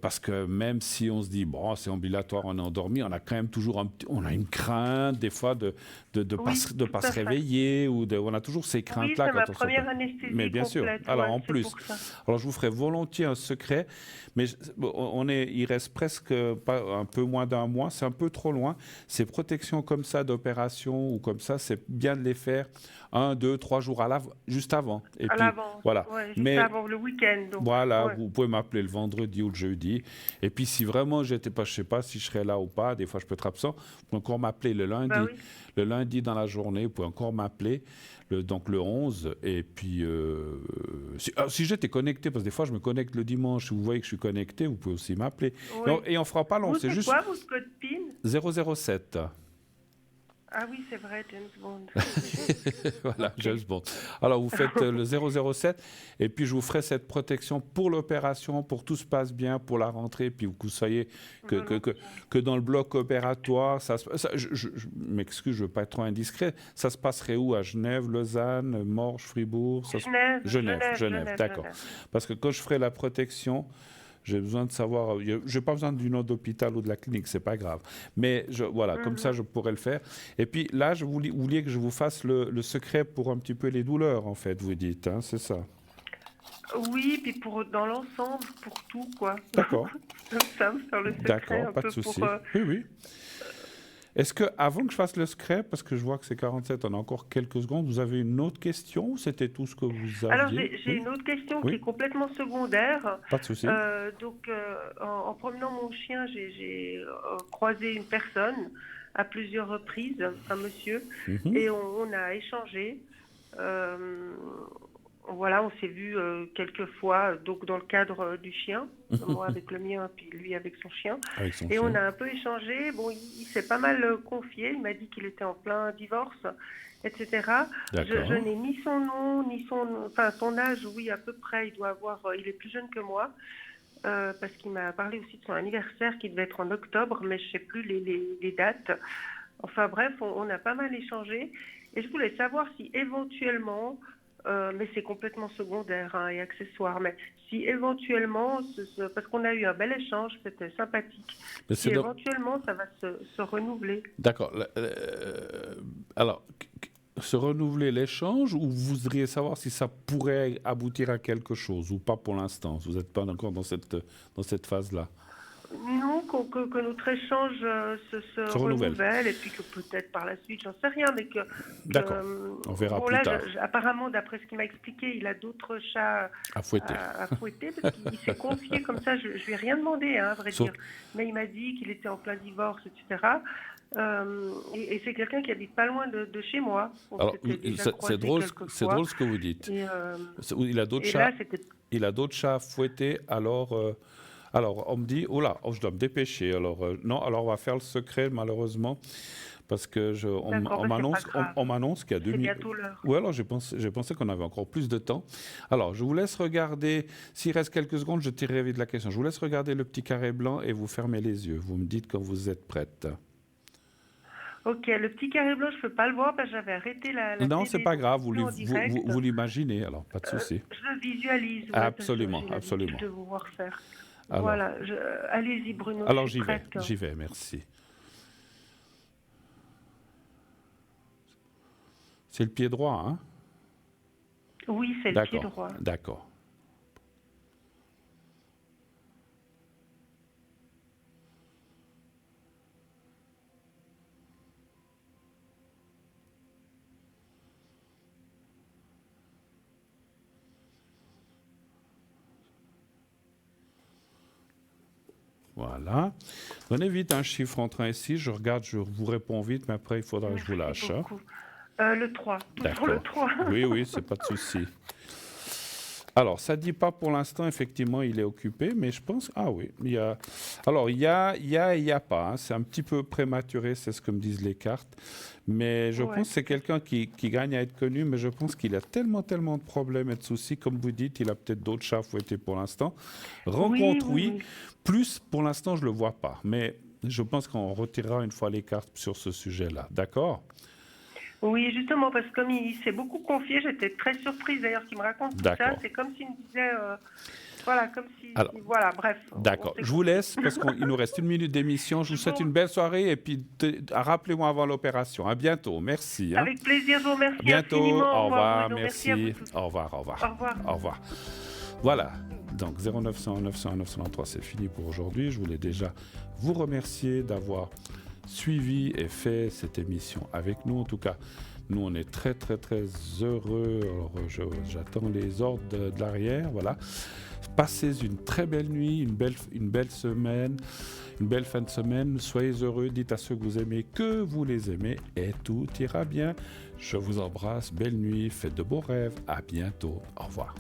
Parce que même si on se dit, bon, c'est ambulatoire, on est endormi, on a quand même toujours on a une crainte, des fois, de pas se réveiller, on a toujours ces Oui, craintes-là c'est ma quand on première s'opère. anesthésie Mais bien sûr. complète. Alors, ouais, en c'est plus, pour ça. alors je vous ferai volontiers un secret, mais il reste presque un peu moins d'un mois, c'est un peu trop loin. Ces protections comme ça d'opération ou comme ça, c'est bien de les faire 1, 2, 3 jours juste avant. Et À puis, l'avance. voilà. Ouais, juste Mais avant le week-end. Donc. voilà, Ouais. vous pouvez m'appeler le vendredi ou le jeudi. Et puis, si vraiment j'étais pas, je sais pas si je serais là ou pas, des fois je peux être absent, vous pouvez encore m'appeler le lundi. Bah oui. Le lundi dans la journée, vous pouvez encore m'appeler, donc le 11. Et puis, si j'étais connecté, parce que des fois je me connecte le dimanche, vous voyez que je suis connecté, vous pouvez aussi m'appeler. Oui. Et on fera pas long, Vous, c'est c'est juste quoi votre code PIN? 007. Ah oui, c'est vrai, James Bond. Voilà, Ok. James Bond. Alors, vous faites le 007 et puis je vous ferai cette protection pour l'opération, pour que tout se passe bien, pour la rentrée, puis que vous soyez que dans le bloc opératoire, je m'excuse, je ne veux pas être trop indiscret, ça se passerait où? À Genève, Lausanne, Morges, Fribourg? Genève, d'accord. Parce que quand je ferai la protection, j'ai besoin de savoir, je n'ai pas besoin du nom d'hôpital ou de la clinique, c'est pas grave. Mais voilà, comme ça, je pourrais le faire. Et puis là, vous vouliez que je vous fasse le secret pour un petit peu les douleurs, en fait, vous dites, hein, c'est ça? Oui, puis dans l'ensemble, pour tout, quoi. D'accord. Ça me faire le secret D'accord, un pas de peu souci. pour... Oui. Est-ce que, avant que je fasse le secret, parce que je vois que c'est 47, on a encore quelques secondes, vous avez une autre question ou c'était tout ce que vous aviez? Alors, j'ai une autre question qui est complètement secondaire. Pas de souci. En promenant mon chien, j'ai croisé une personne à plusieurs reprises, un monsieur, et on a échangé. Voilà, on s'est vu quelques fois, donc dans le cadre du chien, moi avec le mien, puis lui avec son chien. On a un peu échangé. Bon, il s'est pas mal confié. Il m'a dit qu'il était en plein divorce, etc. Je n'ai ni son nom, ni son âge. Oui, à peu près. Il est plus jeune que moi, parce qu'il m'a parlé aussi de son anniversaire qui devait être en octobre, mais je sais plus les dates. Enfin bref, on a pas mal échangé. Et je voulais savoir si éventuellement, mais c'est complètement secondaire et accessoire, mais si éventuellement, parce qu'on a eu un bel échange, c'était sympathique, si éventuellement ça va se renouveler. D'accord. Alors, se renouveler l'échange, ou vous voudriez savoir si ça pourrait aboutir à quelque chose, ou pas pour l'instant? Vous n'êtes pas encore dans cette phase-là? Non, que notre échange se renouvelle et puis que peut-être par la suite, j'en sais rien, mais que... D'accord, on verra plus tard. Apparemment, d'après ce qu'il m'a expliqué, il a d'autres chats à fouetter parce qu'il s'est confié comme ça. Je lui ai rien demandé, à vrai dire. Mais il m'a dit qu'il était en plein divorce, etc. Et c'est quelqu'un qui habite pas loin de chez moi. Alors, c'est drôle ce que vous dites. Il a d'autres chats à fouetter, alors... Alors, on me dit, oh là, je dois me dépêcher. Alors, non, alors on va faire le secret, malheureusement, parce que on m'annonce qu'il y a 2 minutes. C'est bientôt l'heure. Oui, alors j'ai pensé qu'on avait encore plus de temps. Alors, je vous laisse regarder. S'il reste quelques secondes, je tirerai vite la question. Je vous laisse regarder le petit carré blanc et vous fermez les yeux. Vous me dites quand vous êtes prête. Ok, le petit carré blanc, je peux pas le voir parce que j'avais arrêté la Non, télé, c'est pas grave. en direct. Vous l'imaginez, alors pas de souci. Je le visualise. Ouais, Absolument, parce que j'ai absolument. l'habitude de vous voir faire. Alors, Voilà, allez-y Bruno. alors je suis prête. j'y vais, merci. C'est le pied droit, hein? Oui, c'est le pied droit. D'accord. Voilà. Donnez vite un chiffre entre 1 et 6. Je regarde, je vous réponds vite, mais après, il faudra que je vous lâche. Merci beaucoup. Le 3. Toujours le 3. Oui, c'est pas de souci. Alors, ça ne dit pas pour l'instant, effectivement, il est occupé, mais je pense... Ah oui, il y a... Alors, il y a pas. Hein. C'est un petit peu prématuré, c'est ce que me disent les cartes. Mais je pense que c'est quelqu'un qui gagne à être connu, mais je pense qu'il a tellement de problèmes et de soucis. Comme vous dites, il a peut-être d'autres chats à fouetter pour l'instant. Rencontre, oui. Plus, pour l'instant, je ne le vois pas. Mais je pense qu'on retirera une fois les cartes sur ce sujet-là. D'accord ? Oui, justement, parce que comme il s'est beaucoup confié, j'étais très surprise d'ailleurs qu'il me raconte tout ça. C'est comme s'il me disait... Voilà, comme si... Alors, voilà, bref. D'accord. Je vous laisse parce qu'il nous reste 1 minute d'émission. Je vous souhaite une belle soirée et puis rappelez-moi avant l'opération. À bientôt. Merci. Hein. Avec plaisir, je vous remercie. À bientôt. Infiniment. Au revoir. Bruno. Merci. Au revoir. Au revoir. Au revoir. Voilà. Donc 0900 901 993, c'est fini pour aujourd'hui. Je voulais déjà vous remercier d'avoir suivi et fait cette émission avec nous. En tout cas, nous, on est très heureux. Alors, j'attends les ordres de l'arrière. Voilà. Passez une très belle nuit, une belle semaine, une belle fin de semaine. Soyez heureux. Dites à ceux que vous aimez que vous les aimez et tout ira bien. Je vous embrasse. Belle nuit. Faites de beaux rêves. À bientôt. Au revoir.